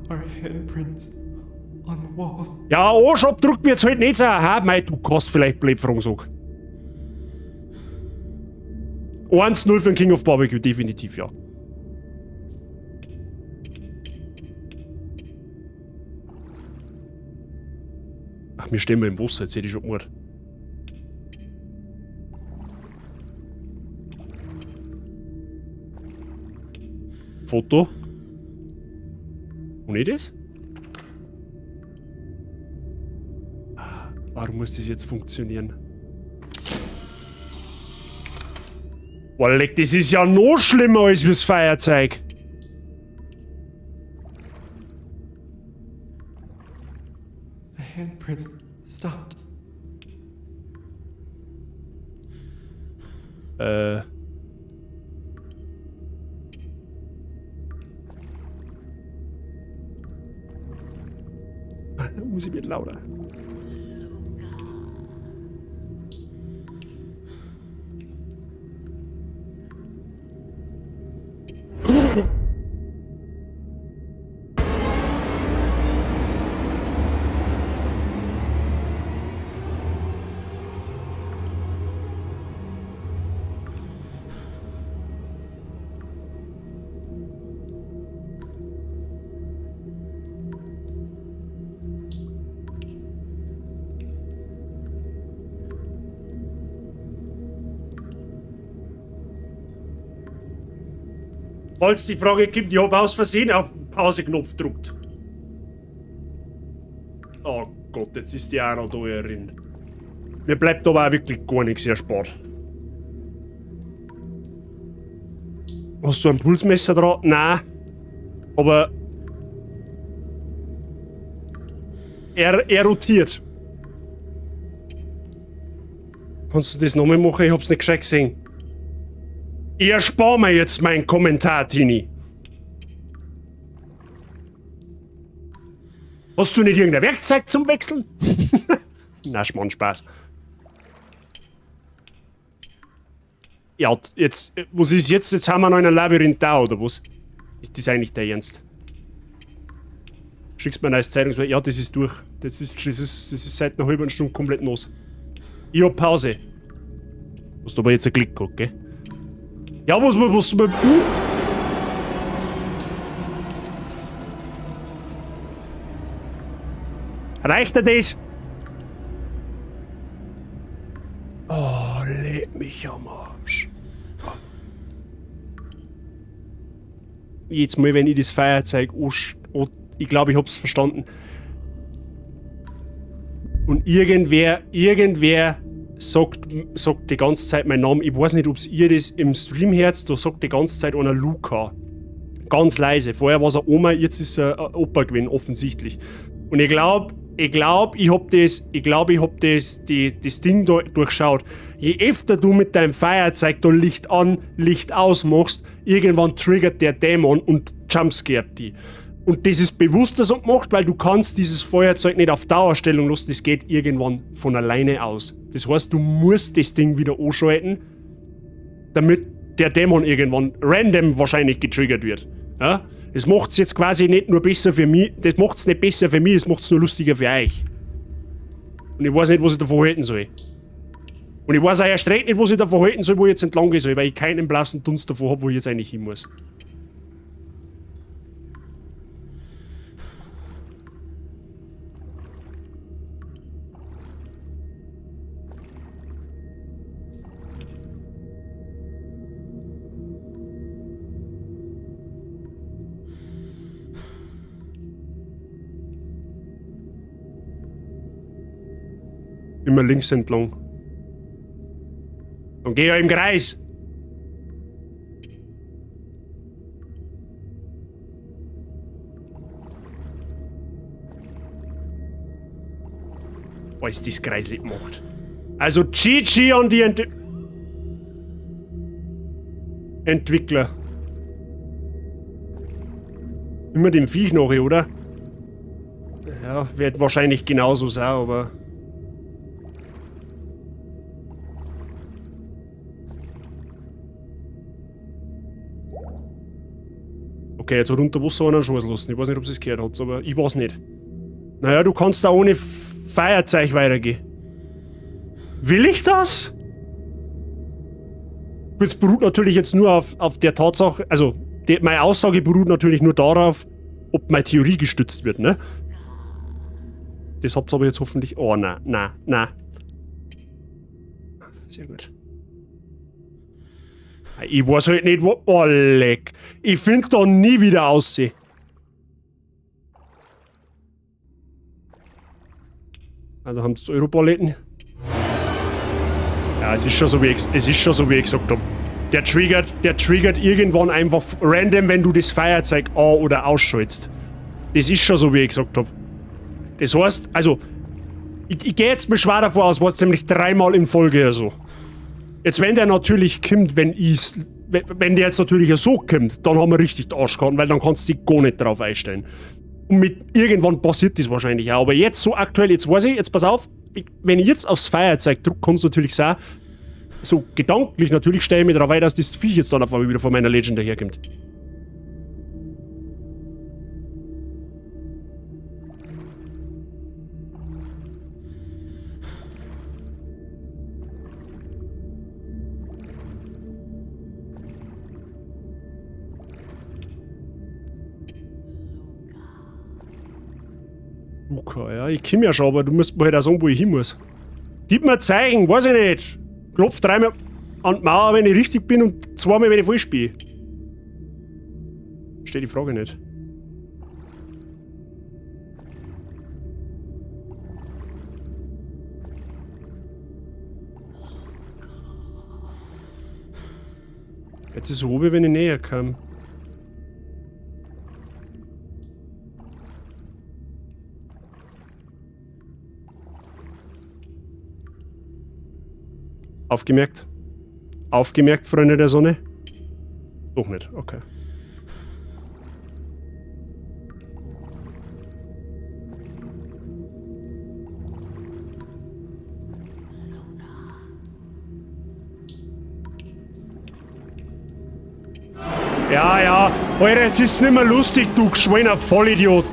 are handprints on the walls. Ja, Arschabdruck wird's halt nicht sein. Ha, mei, du kannst vielleicht blöd fragen, sag. 1-0 für den King of Barbecue, definitiv, ja. Ach, wir stehen mal im Wasser, jetzt hätte ich schon gemacht. Foto. Und nicht das? Warum muss das jetzt funktionieren? Boah, leck, das ist ja noch schlimmer als das Feuerzeug. The handprints stopped. Da muss ich wieder lauter. Falls die Frage kommt, ich habe aus Versehen auf den Pause-Knopf gedrückt. Oh Gott, jetzt ist die auch noch da drin. Mir bleibt aber auch wirklich gar nichts erspart. Hast du ein Pulsmesser dran? Nein. Aber... Er rotiert. Kannst du das nochmal machen? Ich hab's nicht gescheit gesehen. Ich erspare mir jetzt meinen Kommentar, Tini. Hast du nicht irgendein Werkzeug zum Wechseln? Na, Schmarrn, Spaß. Ja, jetzt, was ist jetzt? Jetzt haben wir noch einen Labyrinth da, oder was? Ist das eigentlich der Ernst? Schickst mir ein neues Zeitungsblatt? Ja, das ist durch. Das ist seit einer halben Stunde komplett los. Ich hab Pause. Du hast aber jetzt einen Klick gehabt, gell? Ja, was reicht dir das? Oh, leck mich am Arsch. Jetzt mal, wenn ich das Feuerzeug ich glaube, ich hab's verstanden. Und irgendwer sagt die ganze Zeit meinen Namen. Ich weiß nicht, ob ihr das im Stream hört, da sagt die ganze Zeit einer Luca. Ganz leise. Vorher war es eine Oma, jetzt ist er ein Opa gewesen, offensichtlich. Und ich glaube, ich hab das Ding da durchschaut. Je öfter du mit deinem Feuerzeug da Licht an, Licht aus machst, irgendwann triggert der Dämon und jumpscaret die. Und das ist bewusst so gemacht, weil du kannst dieses Feuerzeug nicht auf Dauerstellung lassen, das geht irgendwann von alleine aus. Das heißt, du musst das Ding wieder anschalten, damit der Dämon irgendwann random wahrscheinlich getriggert wird. Ja? Das macht's jetzt quasi nicht nur besser für mich, das macht's nicht besser für mich, das macht's nur lustiger für euch. Und ich weiß nicht, was ich davon halten soll. Und ich weiß auch erst recht nicht, was ich davon halten soll, wo ich jetzt entlang gehen soll, weil ich keinen blassen Dunst davon habe, wo ich jetzt eigentlich hin muss. Immer links entlang. Dann geh ja im Kreis. alles das Kreisli gemacht. Also GG an die Entwickler. Immer dem Viech noch, oder? Ja, wird wahrscheinlich genauso sein, aber... Okay, jetzt hat unter Wasser einen schossen lassen. Ich weiß nicht, ob es gehört hat, aber ich weiß nicht. Naja, du kannst da ohne Feuerzeug weitergehen. Will ich das? Das beruht natürlich jetzt nur auf der Tatsache, also meine Aussage beruht natürlich nur darauf, ob meine Theorie gestützt wird, ne? Das habt ihr aber jetzt hoffentlich... Oh, na. Sehr gut. Ich weiß halt nicht, wo... Oh, leck. Ich finde da nie wieder aussehen. Also haben sie Europaletten. Ja, es ist schon so, wie ich gesagt habe. Der triggert irgendwann einfach random, wenn du das Feuerzeug an- oder ausschaltest. Das ist schon so, wie ich gesagt habe. Das heißt, also, ich gehe jetzt mal schwer davon aus, war es nämlich 3-mal in Folge oder so. Jetzt, wenn der natürlich kommt, wenn der jetzt natürlich so kommt, dann haben wir richtig den Arsch gehabt, weil dann kannst du dich gar nicht drauf einstellen. Und irgendwann passiert das wahrscheinlich auch. Aber jetzt so aktuell, jetzt weiß ich, jetzt pass auf, wenn ich jetzt aufs Feuerzeug drücke, kannst du natürlich sagen, so gedanklich natürlich stelle ich mir darauf ein, dass das Viech jetzt dann auf einmal wieder von meiner Legend daherkommt. Luca, ja, ich komm ja schon, aber du musst mir halt auch sagen, wo ich hin muss. Gib mir Zeichen, weiß ich nicht. Klopf 3-mal an die Mauer, wenn ich richtig bin und 2-mal, wenn ich falsch spiele. Stell die Frage nicht. Jetzt ist es oben, wenn ich näher komme. Aufgemerkt? Aufgemerkt, Freunde der Sonne? Doch nicht, okay. Ja, Alter, jetzt ist es nicht mehr lustig, du geschweiner Vollidiot.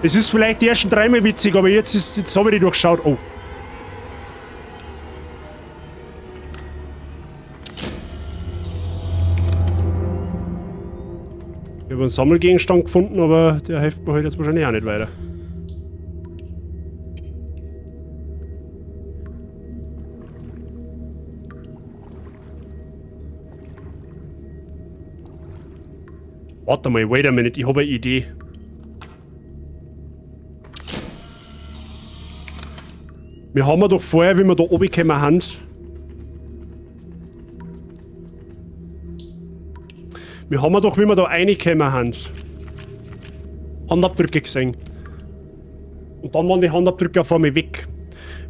Es ist vielleicht die ersten 3-mal witzig, aber jetzt habe ich die durchschaut. Oh. Ich habe einen Sammelgegenstand gefunden, aber der hilft mir halt jetzt wahrscheinlich auch nicht weiter. Warte mal, wait a minute, ich habe eine Idee. Wir haben doch vorher, wie wir da oben gekommen sind, wir haben doch, wie wir da reingekommen sind, Handabdrücke gesehen. Und dann waren die Handabdrücke auf einmal weg.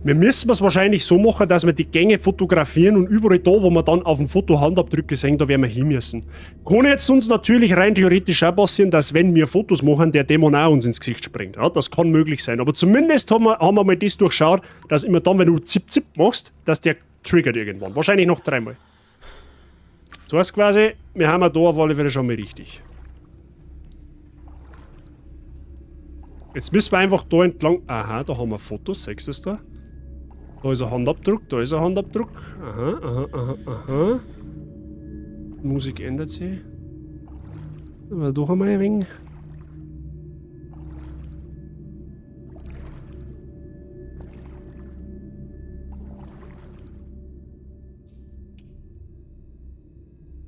Wir müssen es wahrscheinlich so machen, dass wir die Gänge fotografieren und überall da, wo wir dann auf dem Foto Handabdrücke sehen, da werden wir hin müssen. Kann jetzt uns natürlich rein theoretisch auch passieren, dass wenn wir Fotos machen, der Dämon auch uns ins Gesicht springt. Ja, das kann möglich sein. Aber zumindest haben wir mal das durchschaut, dass immer dann, wenn du Zip-Zip machst, dass der triggert irgendwann. Wahrscheinlich noch 3-mal. Das heißt quasi, wir haben da auf alle Fälle schon mal richtig. Jetzt müssen wir einfach da entlang... Aha, da haben wir Fotos, sechst du es da? Da ist ein Handabdruck, da ist ein Handabdruck. Aha. Die Musik ändert sich. Aber doch einmal ein wenig.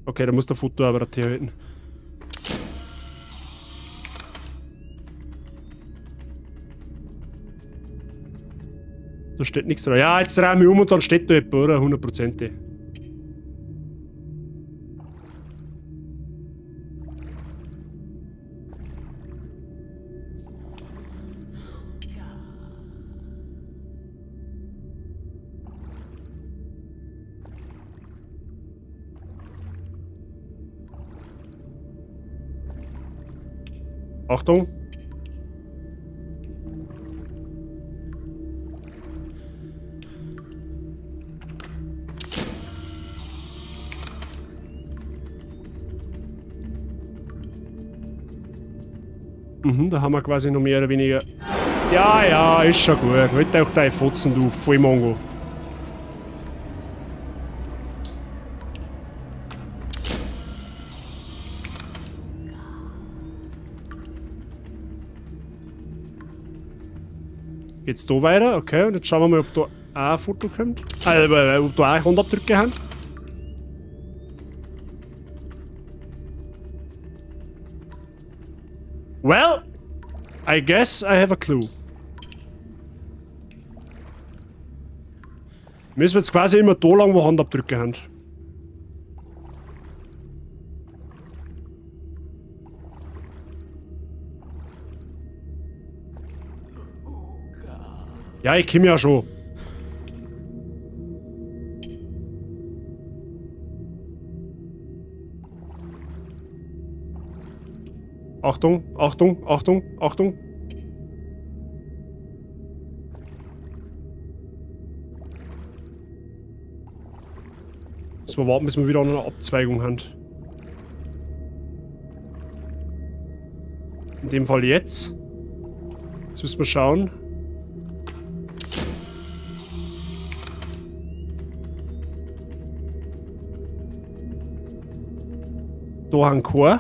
Okay, da muss der Fotoapparat herhalten. Da steht nichts dran. Ja, jetzt drehe ich mich um und dann steht da jemand, oder? 100%. Achtung. Da haben wir quasi noch mehr oder weniger... Ja, ja, ist schon gut. Halt auch dein Fotzen, du Vollmongo. Geht's da weiter? Okay, und jetzt schauen wir mal, ob da auch ein Foto kommt. Ob da auch Handabdrücke haben. Well, I guess I have a clue. Müssen wir jetzt quasi immer da lang, wo Handabdrücke haben. Ja, ich komme ja schon. Achtung, Achtung, Achtung, Achtung. Müssen wir warten, bis wir wieder an einer Abzweigung haben. In dem Fall jetzt. Jetzt müssen wir schauen. Da haben wir Chor.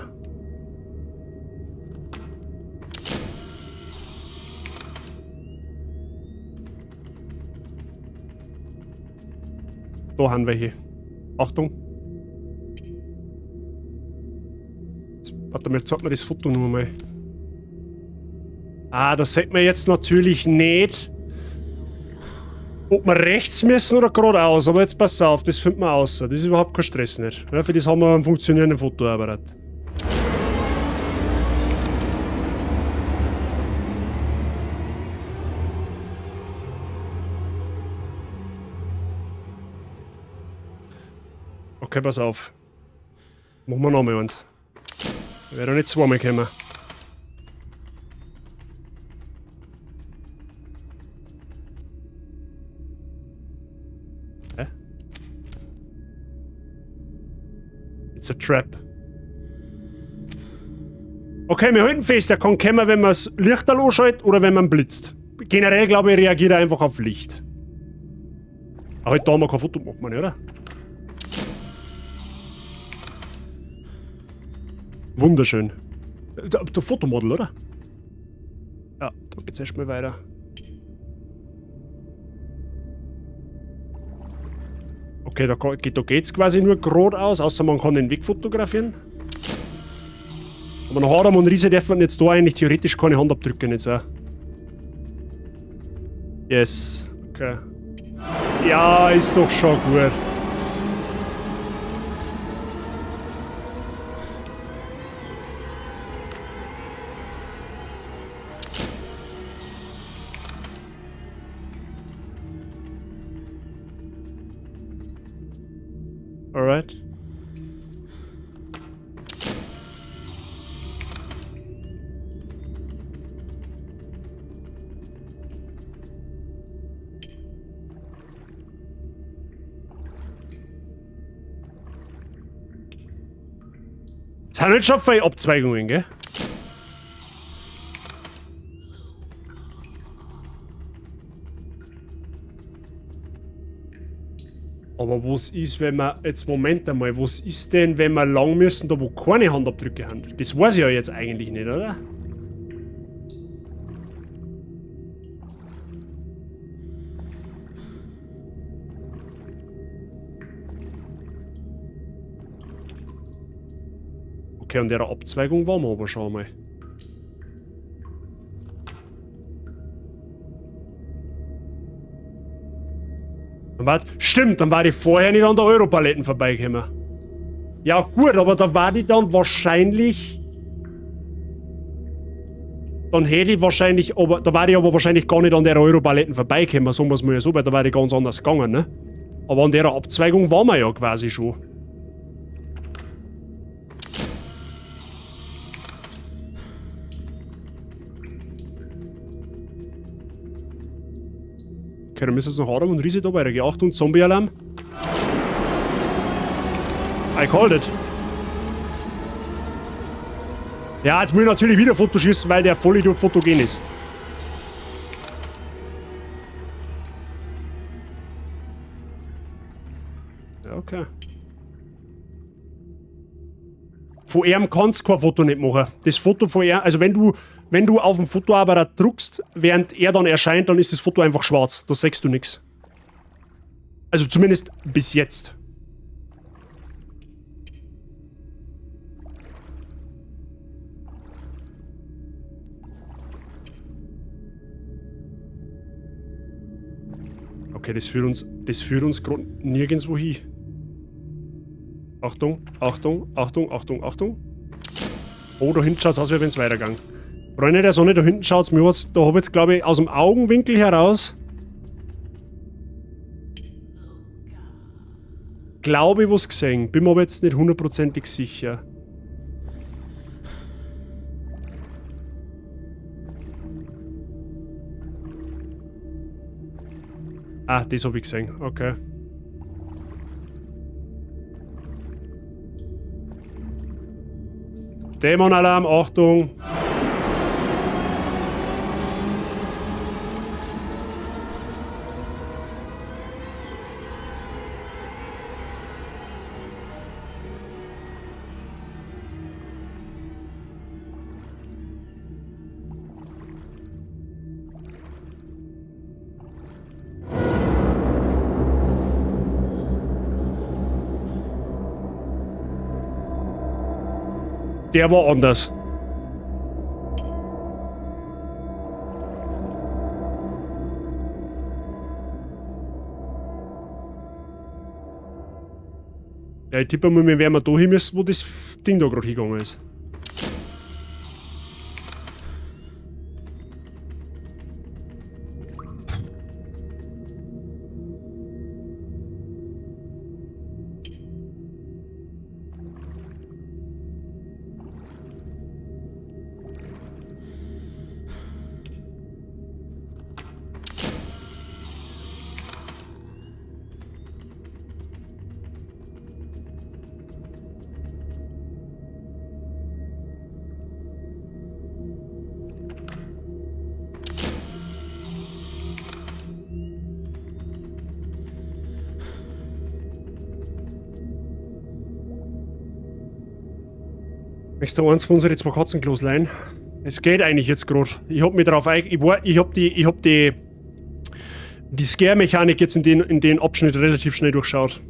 Da haben wir hier. Achtung. Jetzt, warte mal, jetzt zeigt mir das Foto nur mal. Ah, das sieht man jetzt natürlich nicht. Ob wir rechts müssen oder geradeaus, aber jetzt pass auf, das findet man aus. Das ist überhaupt kein Stress nicht. Ja, für das haben wir einen funktionierenden Fotoapparat. Okay, pass auf. Machen wir noch mal eins. Ich werde nicht zweimal kommen. Hä? It's a trap. Okay, wir halten fest, er kann kommen, wenn man das Licht anschaltet oder wenn man blitzt. Generell glaube ich, reagiert er einfach auf Licht. Aber heute da haben wir kein Foto gemacht, man, oder? Wunderschön. Der Fotomodel, oder? Ja, da geht's erstmal weiter. Okay, da geht's quasi nur geradeaus, außer man kann den Weg fotografieren. Aber nach Adam und Riese darf man jetzt da eigentlich theoretisch keine Handabdrücke nicht so. Yes, okay. Ja, ist doch schon gut. Alright. Es sind nicht schon viele Abzweigungen, gell? Aber was ist, wenn wir... Jetzt, Moment einmal. Was ist denn, wenn wir lang müssen, da wo keine Handabdrücke haben? Das weiß ich ja jetzt eigentlich nicht, oder? Okay, an der Abzweigung waren wir aber schon mal. Stimmt, dann war ich vorher nicht an der Europaletten vorbeigekommen. Ja gut, aber da war ich dann wahrscheinlich... Dann hätte ich wahrscheinlich... Aber, da war ich aber wahrscheinlich gar nicht an der Europaletten vorbeigekommen, so muss man ja so, weil da war ich ganz anders gegangen, ne? Aber an der Abzweigung waren wir ja quasi schon. Okay, dann müssen wir es noch haben und Riese da weitergehen. Achtung, Zombie-Alarm. I called it. Ja, jetzt muss ich natürlich wieder Foto schießen, weil der Vollidiot fotogen ist. Ja, okay. Von ihm kannst du kein Foto nicht machen. Das Foto von ihm, also wenn du auf dem Fotoapparat druckst, während er dann erscheint, dann ist das Foto einfach schwarz. Da siehst du nichts. Also zumindest bis jetzt. Okay, das führt uns gerade nirgendwo hin. Achtung, Achtung, Achtung, Achtung, Achtung. Oh, da hinten schaut es aus, wie wenn es weitergegangen. Freunde der Sonne, da hinten schaut es mir aus. Da habe ich jetzt, glaube ich, aus dem Augenwinkel heraus. Glaube ich, was gesehen. Bin mir aber jetzt nicht hundertprozentig sicher. Ah, das habe ich gesehen. Okay. Dämonalarm, Achtung! Der war anders. Ja, ich tippe mal, wir werden da hin müssen, wo das Ding da gerade hingegangen ist. Möchtest du eins von unseren zwei Katzenklos leihen? Es geht eigentlich jetzt gerade. Ich hab mich drauf ich hab die Scare-Mechanik jetzt in den Abschnitt relativ schnell durchschaut.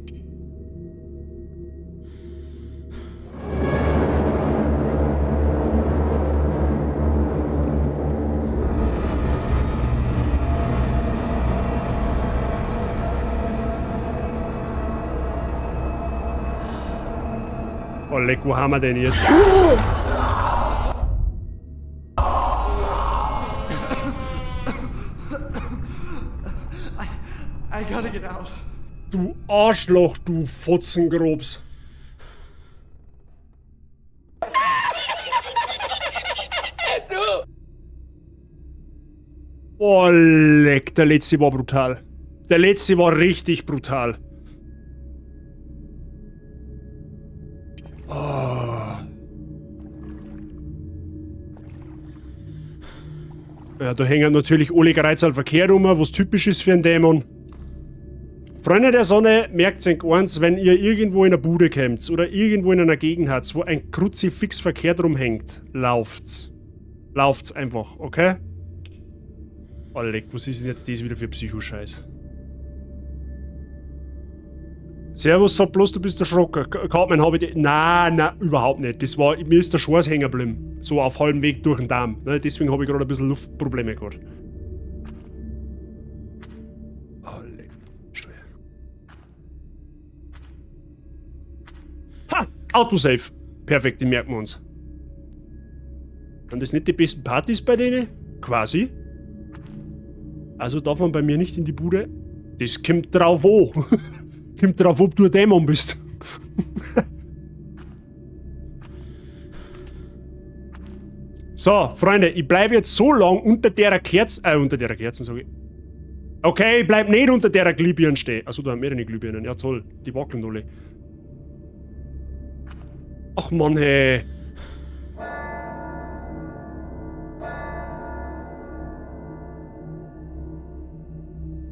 Oh leck, wo haben wir denn jetzt? I gotta get out. Du Arschloch, du Fotzengrobs. Oh leck, der letzte war brutal. Der letzte war richtig brutal. Ja, da hängen natürlich alle Gereizahl Verkehr rum, was typisch ist für einen Dämon. Freunde der Sonne, merkt euch eins, wenn ihr irgendwo in der Bude kommt oder irgendwo in einer Gegend habt, wo ein Kruzifix verkehrt rumhängt, lauft's. Lauft's einfach, okay? Oh leck, was ist denn jetzt das wieder für Psychoscheiß? Servus, sag bloß, du bist erschrocken. Cartman, habe ich die... Nein, überhaupt nicht. Das war... Mir ist der Schweiß hängen geblieben. So auf halbem Weg durch den Darm. Ne? Deswegen habe ich gerade ein bisschen Luftprobleme gehabt. Oh, leck. Steuer. Ha! Autosave. Perfekt, die merken wir uns. Waren das nicht die besten Partys bei denen? Quasi. Also darf man bei mir nicht in die Bude? Das kommt drauf an. Kommt drauf, ob du ein Dämon bist. So, Freunde, ich bleibe jetzt so lang unter der Kerzen, sage ich. Okay, bleib nicht unter der Glühbirne stehen. Achso, da haben mehrere Glühbirnen. Ja toll, die wackeln alle. Ach Mann, hey.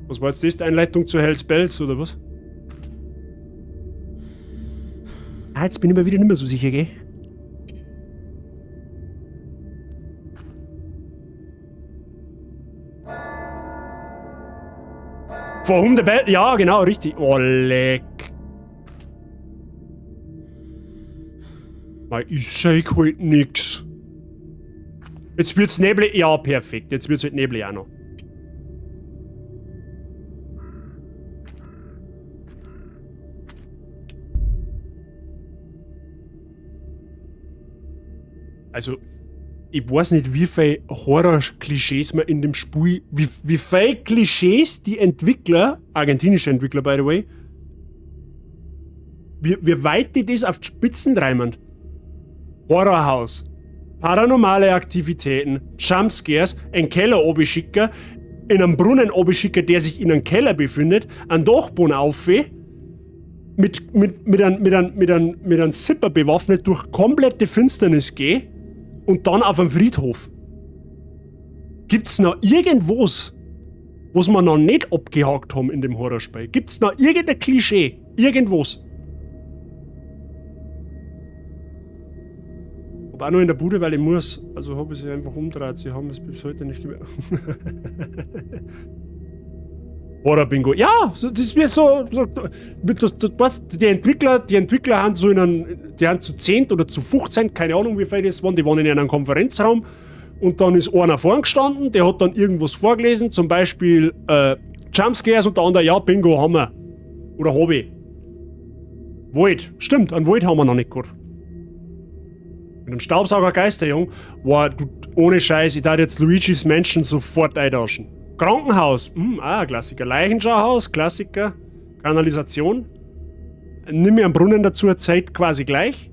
Was war jetzt das, die Einleitung zu Hells Bells, oder was? Ah, jetzt bin ich mir wieder nicht mehr so sicher, gell? Warum der Bell? Ja, genau, richtig. Oh, leck. Ich sag halt nix. Jetzt wird's neblig. Ja, perfekt. Jetzt wird's halt neblig auch noch. Also, ich weiß nicht, wie viele Horror-Klischees man in dem Spiel, wie viele Klischees die Entwickler, argentinische Entwickler by the way, wie weit die das auf die Spitzen treiben. Horrorhaus, paranormale Aktivitäten, Jumpscares, einen Keller oberschicken, in einem Brunnen oberschicken, der sich in einem Keller befindet, einen Dachboden aufweh, mit einem Zipper bewaffnet durch komplette Finsternis gehen und dann auf dem Friedhof. Gibt's noch irgendwas, was wir noch nicht abgehakt haben in dem Horrorspiel? Gibt's noch irgendein Klischee? Irgendwas? Aber auch nur in der Bude, weil ich muss. Also habe ich sie einfach umgedreht. Sie haben es bis heute nicht gemerkt. Horror-Bingo. Ja, das wird so die Entwickler haben so die haben zu 10 oder zu 15, keine Ahnung wie viele das waren, die waren in einem Konferenzraum und dann ist einer vorn gestanden, der hat dann irgendwas vorgelesen, zum Beispiel Jumpscares und der andere, ja, Bingo haben wir. Oder hab ich. Wald. Stimmt, einen Wald haben wir noch nicht gehabt. Mit einem Staubsauger Geisterjung, wow, du, ohne Scheiß, ich darf jetzt Luigi's Mansion sofort eintauschen. Krankenhaus, Klassiker. Leichenschauhaus, Klassiker. Kanalisation. Nimm mir einen Brunnen dazu, Zeit quasi gleich.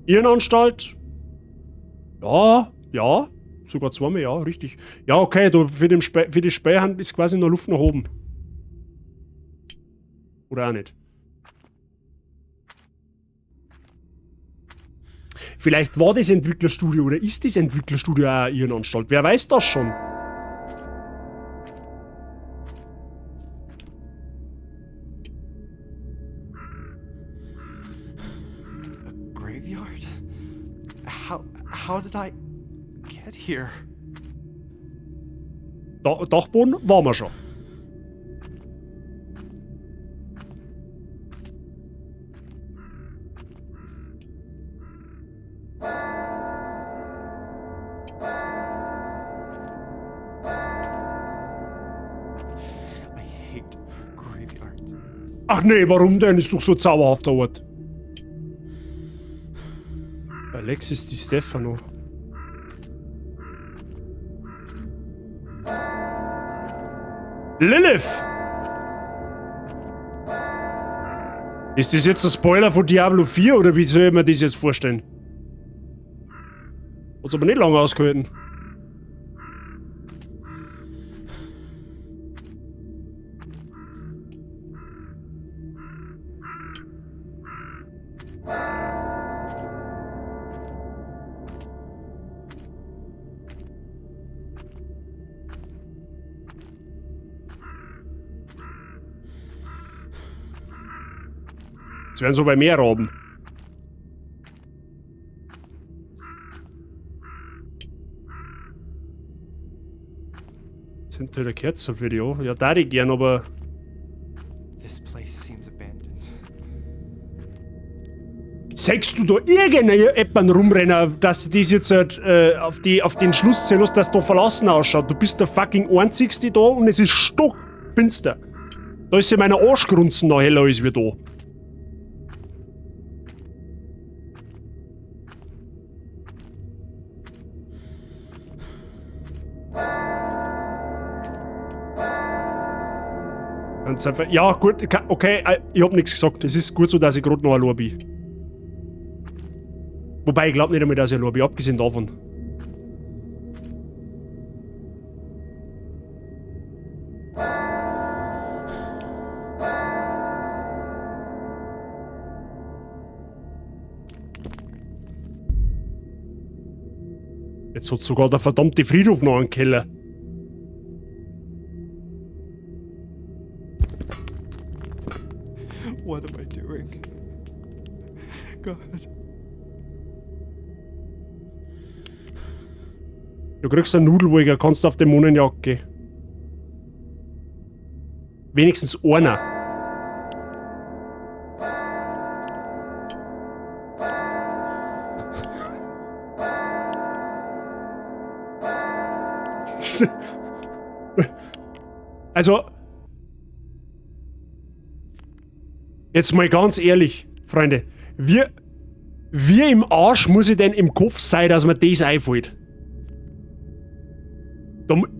Irrenanstalt. Ja. Sogar zweimal, ja, richtig. Ja, okay, für die Spähhand ist quasi noch Luft nach oben. Oder auch nicht. Vielleicht war das Entwicklerstudio oder ist das Entwicklerstudio auch eine Irrenanstalt. Wer weiß das schon? How did I get here? Dachboden waren wir schon. I hate graveyards. Ach nee, warum denn? Ist doch so ein zauberhafter Ort. Alexis Di Stefano. Lilith! Ist das jetzt ein Spoiler von Diablo 4 oder wie soll ich mir das jetzt vorstellen? Hat's aber nicht lange ausgehalten. Jetzt werden so bei mehr Raben. Jetzt hinter der Kerzenvideo. Ja, da ich gern, aber. This place seems abandoned. Sagst du da irgendeinen rumrennen, dass das jetzt auf den Schluss zählen lässt, dass da verlassen ausschaut? Du bist der fucking Einzigste da und es ist stockfinster. Da ist ja meine Arschgrunzen noch heller als wir da. Ja, gut, okay, ich hab nichts gesagt. Es ist gut so, dass ich gerade noch allein bin. Wobei, ich glaube nicht einmal, dass ich allein bin, abgesehen davon. Jetzt hat sogar der verdammte Friedhof noch einen Keller. What am I doing? God. Du kriegst einen Nudelwolger, kannst auf Dämonenjagd gehen. Wenigstens einer. Also, jetzt mal ganz ehrlich, Freunde, wie im Arsch muss ich denn im Kopf sein, dass mir das einfällt?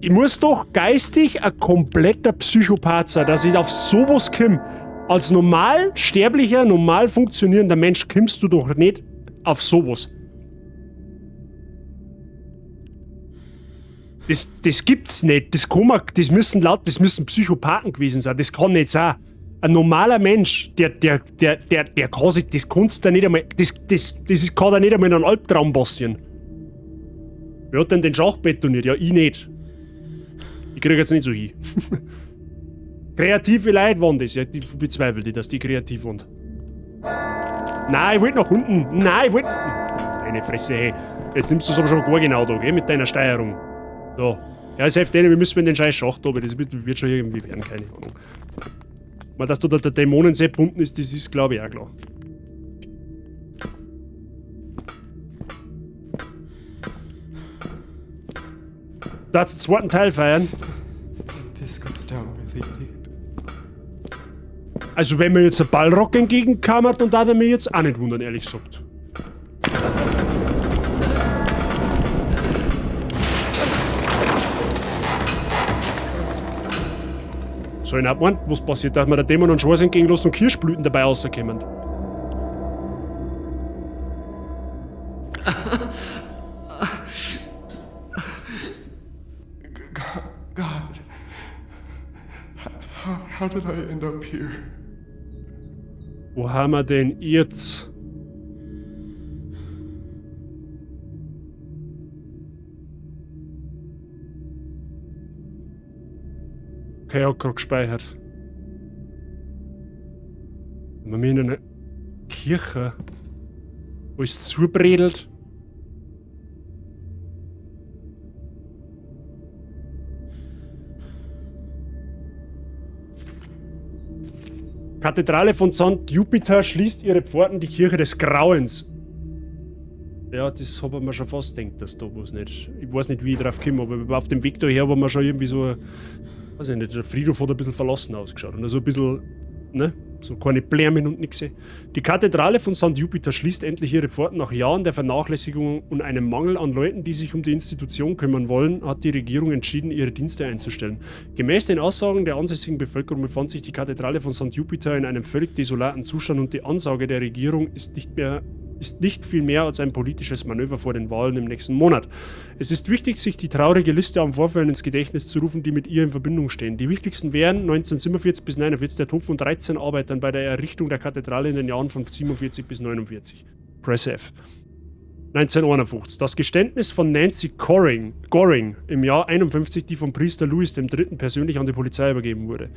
Ich muss doch geistig ein kompletter Psychopath sein, dass ich auf sowas komme. Als normal sterblicher, normal funktionierender Mensch kommst du doch nicht auf sowas. Das gibt's nicht. Das müssen Psychopathen gewesen sein. Das kann nicht sein. Ein normaler Mensch, der kann sich, das kannst du nicht einmal, das kann da nicht einmal in einen Albtraum passieren. Wer hat denn den Schach betoniert? Ja, ich nicht. Ich krieg jetzt nicht so hin. Kreative Leute waren das, ja, ich bezweifle die, dass die kreativ waren. Nein, ich wollte nach unten. Nein, ich wollte... Meine Fresse, hey. Jetzt nimmst du es aber schon gar genau da, gell, mit deiner Steuerung. So. Ja, es hilft denen, wir müssen in den scheiß Schacht aber das wird schon irgendwie werden, keine Ahnung. Mal, dass da der Dämonensepp unten ist, das ist, glaube ich, auch klar. Darfst du den zweiten Teil feiern? This goes down really deep. Also wenn mir jetzt ein Ballrock entgegenkammert, dann darf er mir jetzt auch nicht wundern, ehrlich gesagt. So in Abmord, was passiert, dass mir der Dämon und Schwarz entgegenlässt und Kirschblüten dabei rauskommen? God. How did I end up here? Wo haben wir denn jetzt? Okay, ich hab grad gespeichert. Wir sind in einer Kirche. Wo es zubredelt. Kathedrale von St. Jupiter schließt ihre Pforten, die Kirche des Grauens. Ja, das hab ich mir schon fast gedacht, dass da was nicht. Ich weiß nicht, wie ich drauf komme, aber auf dem Weg daher war mir schon irgendwie so. Weiß ich nicht, der Friedhof hat ein bisschen verlassen ausgeschaut. Und also ein bisschen, ne? So keine Blämen und nix. Die Kathedrale von St. Jupiter schließt endlich ihre Pforten. Nach Jahren der Vernachlässigung und einem Mangel an Leuten, die sich um die Institution kümmern wollen, hat die Regierung entschieden, ihre Dienste einzustellen. Gemäß den Aussagen der ansässigen Bevölkerung befand sich die Kathedrale von St. Jupiter in einem völlig desolaten Zustand und die Ansage der Regierung ist nicht viel mehr als ein politisches Manöver vor den Wahlen im nächsten Monat. Es ist wichtig, sich die traurige Liste an Vorfällen ins Gedächtnis zu rufen, die mit ihr in Verbindung stehen. Die wichtigsten wären 1947 bis 1949 der Tod von 13 Arbeitern bei der Errichtung der Kathedrale in den Jahren von 47 bis 49. Press F. 1951. Das Geständnis von Nancy Goring im Jahr 51, die vom Priester Louis III. Persönlich an die Polizei übergeben wurde.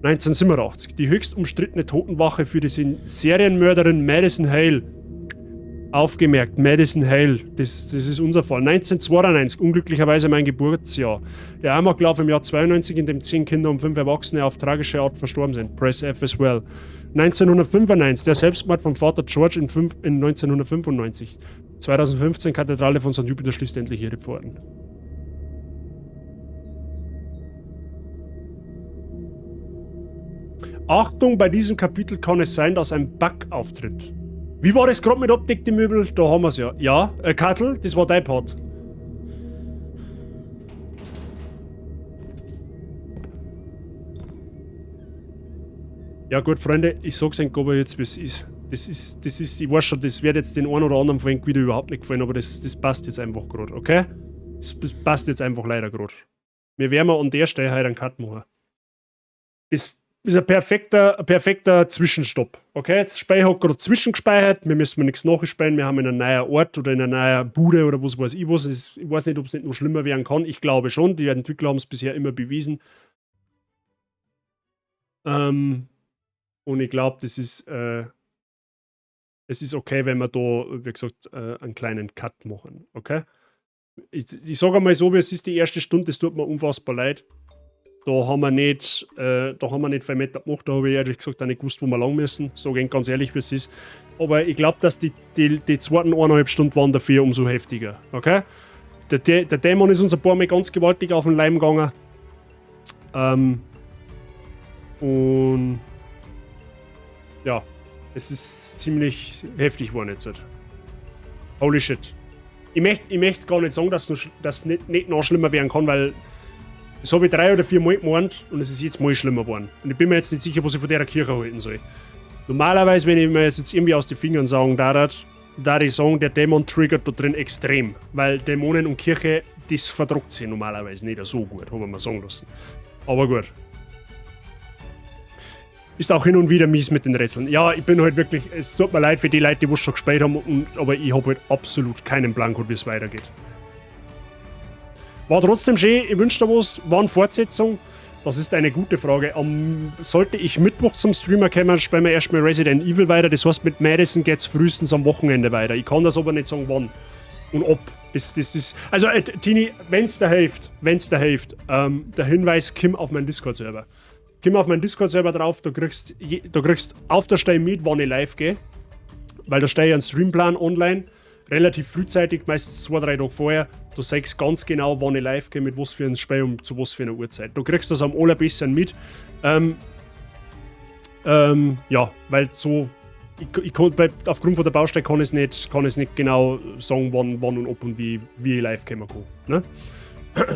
1987. Die höchst umstrittene Totenwache für die Serienmörderin Madison Hale. Aufgemerkt, Madison Hale, das ist unser Fall. 1992, unglücklicherweise mein Geburtsjahr. Der Amoklauf im Jahr 92, in dem 10 Kinder und 5 Erwachsene auf tragische Art verstorben sind. Press F as well. 1995, der Selbstmord von Vater George in 1995. 2015, Kathedrale von St. Jupiter schließt endlich ihre Pforten. Achtung, bei diesem Kapitel kann es sein, dass ein Bug auftritt. Wie war das gerade mit abdeckten Möbel? Da haben wir es ja. Ja, Kattel, das war dein Part. Ja gut, Freunde, ich sag's euch aber jetzt, wie es ist. Das ist, ich weiß schon, das wird jetzt den einen oder anderen von euch wieder überhaupt nicht gefallen, aber das passt jetzt einfach gerade, okay? Das passt jetzt einfach leider gerade. Wir werden an der Stelle heute einen Cut machen. Das ist ein perfekter Zwischenstopp. Okay, das Spiel hat gerade zwischengespeichert, wir müssen nichts nachspielen, wir haben in einem neuen Ort oder in einer neuen Bude oder was weiß ich was. Ich weiß nicht, ob es nicht noch schlimmer werden kann. Ich glaube schon, die Entwickler haben es bisher immer bewiesen. Und ich glaube, es ist okay, wenn wir da, wie gesagt, einen kleinen Cut machen. Okay? Ich sage einmal so, wie es ist, die erste Stunde, das tut mir unfassbar leid. Da haben wir nicht viel Meter gemacht, da habe ich ehrlich gesagt auch nicht gewusst, wo wir lang müssen. So ganz ehrlich, wie es ist. Aber ich glaube, dass die zweiten 1,5 Stunden waren dafür umso heftiger. Okay? Der Dämon ist uns ein paar Mal ganz gewaltig auf den Leim gegangen. Und ja, es ist ziemlich heftig geworden jetzt. Holy shit. Ich möchte gar nicht sagen, dass das nicht noch schlimmer werden kann, weil das habe ich 3 oder 4 Mal gemeint und es ist jetzt mal schlimmer geworden. Und ich bin mir jetzt nicht sicher, was ich von der Kirche halten soll. Normalerweise, wenn ich mir jetzt irgendwie aus den Fingern sagen darf, ich sagen, der Dämon triggert da drin extrem. Weil Dämonen und Kirche, das verdruckt sich normalerweise nicht so gut, haben wir mal sagen lassen. Aber gut. Ist auch hin und wieder mies mit den Rätseln. Ja, ich bin halt wirklich, es tut mir leid für die Leute, die es schon gespielt haben, aber ich habe halt absolut keinen Plan, wie es weitergeht. War trotzdem schön, ich wünsche dir was, war eine Fortsetzung? Das ist eine gute Frage. Sollte ich Mittwoch zum Streamer kommen, spielen wir erstmal Resident Evil weiter. Das heißt, mit Madison geht es frühestens am Wochenende weiter. Ich kann das aber nicht sagen, wann und ob. Das ist, also, Tini, wenn's da hilft, der Hinweis, komm auf meinen Discord-Server. Komm auf meinen Discord-Server drauf, du kriegst auf der Stelle mit, wann ich live gehe. Weil da stehe ich einen Streamplan online. Relativ frühzeitig, meistens 2-3 Tage vorher. Du sagst ganz genau, wann ich live gehe, mit was für einem Spiel und zu was für einer Uhrzeit. Du kriegst das am allerbesten mit. Ja, weil so, aufgrund von der Baustelle kann ich es nicht genau sagen, wann und ob und wie ich live kommen kann. Ne?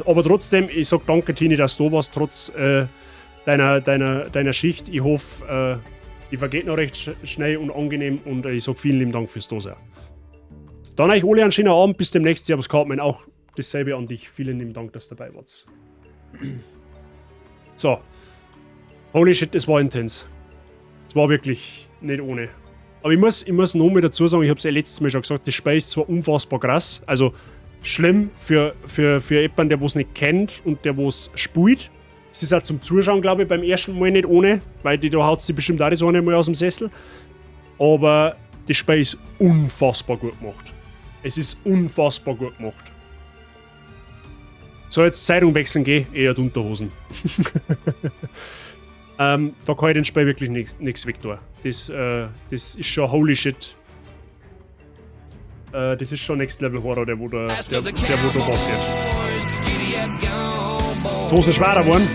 Aber trotzdem, ich sag danke, Tini, dass du da warst, trotz deiner Schicht. Ich hoffe, die vergeht noch recht schnell und angenehm und ich sag vielen lieben Dank fürs Dasein. Dann euch alle einen schönen Abend, bis demnächst. Servus Cartman, auch dasselbe an dich. Vielen lieben Dank, dass du dabei warst. So. Holy shit, das war intens. Das war wirklich nicht ohne. Aber ich muss noch mal dazu sagen, ich habe es ja letztes Mal schon gesagt, das Spiel ist zwar unfassbar krass, also schlimm für jemanden, der es nicht kennt und der es spielt. Es ist auch zum Zuschauen, glaube ich, beim ersten Mal nicht ohne, weil da haut sie bestimmt auch das eine Mal aus dem Sessel. Aber das Spiel ist unfassbar gut gemacht. Es ist unfassbar gut gemacht. So, jetzt Zeitung wechseln gehen, eher die Unterhosen. Da kann ich den Spiel wirklich nichts weg tun. Das ist schon holy shit. Das ist schon Next Level Horror, der wo da passiert. Die Hosen schwerer geworden.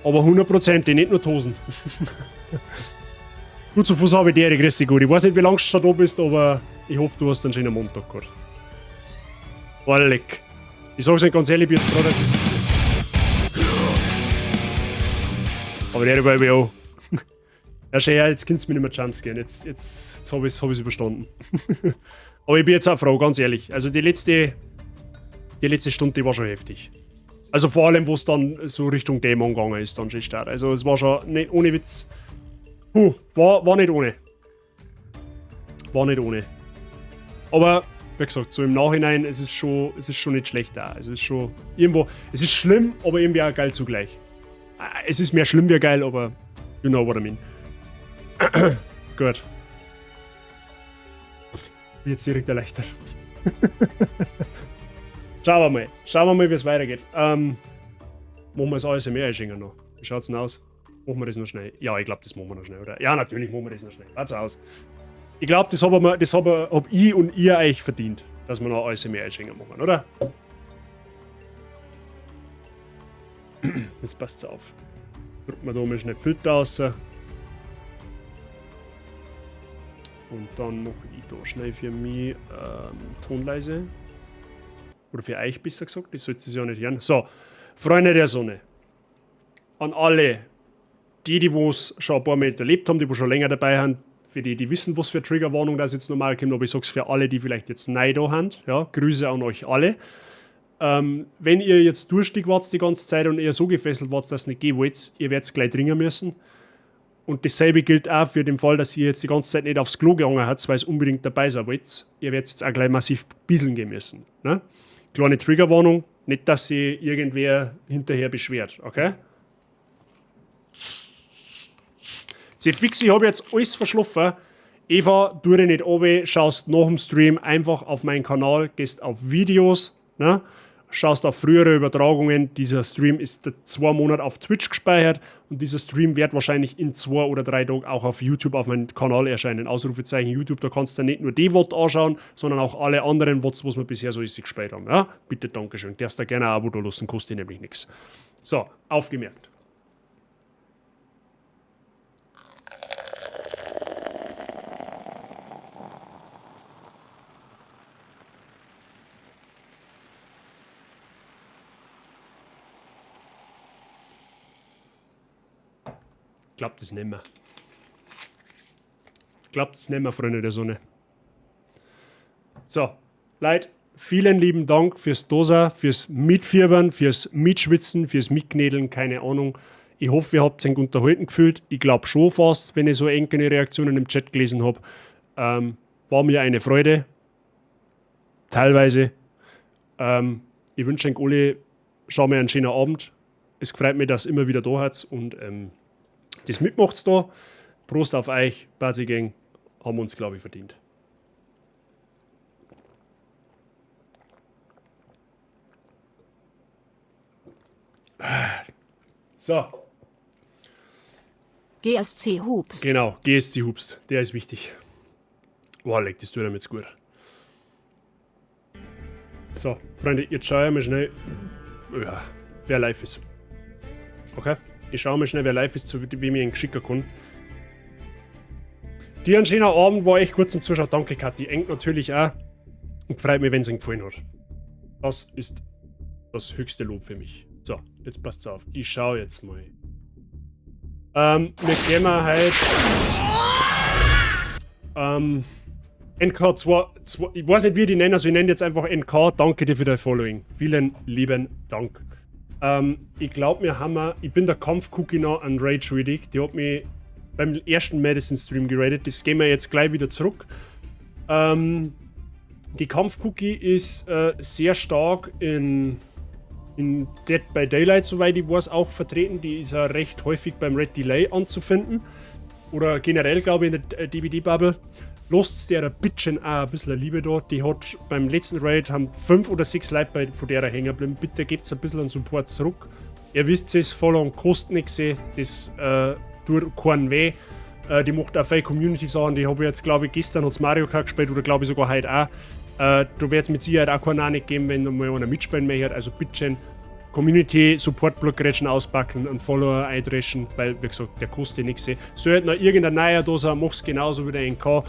Aber 100%, nicht nur die Hosen. Gut, zu Fuß habe ich die grüß dich gut. Ich weiß nicht, wie lange du schon da bist, aber ich hoffe, du hast einen schönen Montag gehabt. Oh, leck. Ich sag's euch ganz ehrlich, ich bin jetzt gerade. Aber der war ich auch. Ja, schön, ja, jetzt kannst du mir nicht mehr Chance gehen. Jetzt habe ich es überstanden. Aber ich bin jetzt auch froh, ganz ehrlich. Also die letzte Stunde, die war schon heftig. Also vor allem, wo es dann so Richtung Dämon gegangen ist, dann schon stark. Also es war schon nicht ohne Witz. War nicht ohne. War nicht ohne. Aber, wie gesagt, so im Nachhinein, es ist schon nicht schlecht da. Also es ist schon irgendwo, es ist schlimm, aber irgendwie auch geil zugleich. Es ist mehr schlimm wie geil, aber you know what I mean. Gut. Jetzt direkt erleichtert. Schauen wir mal, wie es weitergeht. Machen wir das alles mehr einschenken noch. Wie schaut's denn aus? Machen wir das noch schnell? Ja, ich glaube, das machen wir noch schnell, oder? Ja, natürlich machen wir das noch schnell. Schaut's aus. Ich glaube, das hab ich und ihr euch verdient, dass wir noch alles mehr einschenken machen, oder? Jetzt passt's auf. Drücken wir da mal schnell Filter raus. Und dann mache ich da schnell für mich Tonleise. Oder für euch besser gesagt, ich sollte es ja nicht hören. So, Freunde der Sonne. An alle, die es schon ein paar Mal erlebt haben, die schon länger dabei sind, für die wissen, was für Triggerwarnung das jetzt normal kommt, aber ich sag's für alle, die vielleicht jetzt neu da haben. Ja, Grüße an euch alle. Wenn ihr jetzt durstig wart die ganze Zeit und ihr so gefesselt wart, dass ihr nicht gehen wollt, ihr werdet gleich dringen müssen. Und dasselbe gilt auch für den Fall, dass ihr jetzt die ganze Zeit nicht aufs Klo gegangen habt, weil ihr unbedingt dabei sein wollt. Ihr werdet jetzt auch gleich massiv bieseln gehen müssen. Ne? Kleine Triggerwarnung, nicht, dass sich irgendwer hinterher beschwert, okay? Sehr fix, ich habe jetzt alles verschlafen. Eva, tu dich nicht runter, schaust nach dem Stream einfach auf meinen Kanal, gehst auf Videos, ne? Schaust auf frühere Übertragungen. Dieser Stream ist 2 Monate auf Twitch gespeichert und dieser Stream wird wahrscheinlich in 2 oder 3 Tagen auch auf YouTube auf meinem Kanal erscheinen. Ausrufezeichen YouTube, da kannst du nicht nur die VOD anschauen, sondern auch alle anderen VODs, was wir bisher so gespeichert haben. Ja? Bitte, Dankeschön. Darfst da gerne ein Abo da lassen, kostet nämlich nichts. So, aufgemerkt. Glaubt es nicht mehr. Glaubt es nicht mehr, Freunde der Sonne. So, Leute, vielen lieben Dank fürs Dosa, fürs Mitfiebern, fürs Mitschwitzen, fürs Mitgnädeln, keine Ahnung. Ich hoffe, ihr habt euch unterhalten gefühlt. Ich glaube schon fast, wenn ich so enge Reaktionen im Chat gelesen habe. War mir eine Freude. Teilweise. Ich wünsche euch alle, schauen wir einen schönen Abend. Es freut mich, dass ihr immer wieder da seid und das mitmacht's da. Prost auf euch, Basi Gang. Haben wir uns, glaube ich, verdient. So. GSC Hubst. Genau, GSC Hubst. Der ist wichtig. Boah, leck, das tut einem jetzt gut. So, Freunde, jetzt schaue ich mal schnell, ja, wer live ist. Okay? Ich schaue mal schnell, wer live ist, so wie mir ihn schicken kann. Dir ein schöner Abend, war echt gut zum Zuschauen. Danke, Kathi. Eng natürlich auch. Und freut mich, wenn es Ihnen gefallen hat. Das ist das höchste Lob für mich. So, jetzt passt's auf. Ich schaue jetzt mal. Wir gehen mal halt. NK2. Ich weiß nicht, wie ich die nenne, also ich nenne jetzt einfach NK. Danke dir für dein Following. Vielen lieben Dank. Ich glaube, ich bin der Kampf-Cookie noch an Rage schuldig. Die hat mich beim ersten Medicine-Stream geradet. Das gehen wir jetzt gleich wieder zurück. Die Kampf-Cookie ist sehr stark in Dead by Daylight, soweit ich weiß, auch vertreten. Die ist ja recht häufig beim Red Delay anzufinden. Oder generell, glaube ich, in der DBD-Bubble. Lasst der ein bisschen auch ein bisschen Liebe da. Die hat beim letzten Raid haben 5 oder 6 Leute von der hängen geblieben. Bitte gebt ein bisschen an Support zurück. Ihr wisst es, Follow kostet nichts. Das tut keinen weh. Die macht auch viele Community-Sachen. Die habe ich jetzt, glaube ich, gestern hat Mario Kart gespielt oder glaube ich sogar heute auch. Da wird es mit Sicherheit auch keine Ahnung geben, wenn noch mal einer mitspielen möchte. Also bitte Community Support Block-Gretchen auspacken und Follower eindreschen, weil, wie gesagt, der kostet nichts. Sollte noch irgendein neuer da sein, mach's genauso wie der NK.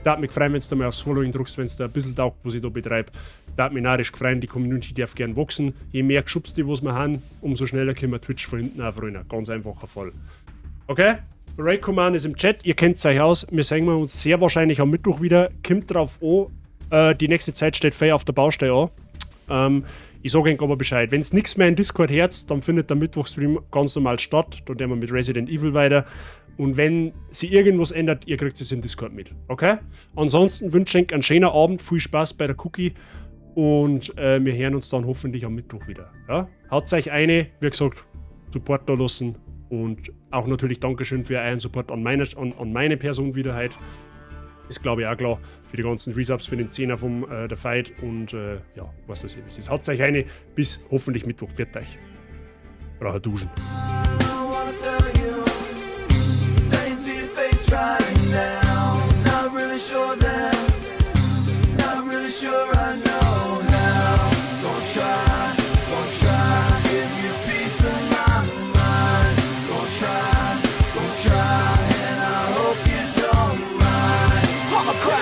Da hat mich gefreut, wenn du mal aufs Following drückst, wenn es da ein bisschen taugt, was ich da betreibe. Da hat mich narrisch gefreut, die Community darf gerne wachsen. Je mehr geschubst, was wir haben, umso schneller können wir Twitch von hinten auch freuen. Ganz einfacher Fall. Okay? Raid Command ist im Chat, ihr kennt es euch aus. Wir sehen uns sehr wahrscheinlich am Mittwoch wieder. Kommt drauf an, die nächste Zeit steht fei auf der Baustelle an. Ich sage euch aber Bescheid. Wenn es nichts mehr in Discord herzt, dann findet der Mittwochstream ganz normal statt. Da gehen wir mit Resident Evil weiter. Und wenn sich irgendwas ändert, ihr kriegt es in Discord mit. Okay? Ansonsten wünsche ich einen schönen Abend, viel Spaß bei der Cookie und wir hören uns dann hoffentlich am Mittwoch wieder. Ja? Haut euch eine, wie gesagt, Support da lassen und auch natürlich Dankeschön für euren Support an meine Person wieder heute. Ist glaube ich auch klar, für die ganzen Resubs, für den 10er vom der Fight und ja, was das eben ist. Haut euch eine, bis hoffentlich Mittwoch. Pfiat euch. Brauche duschen.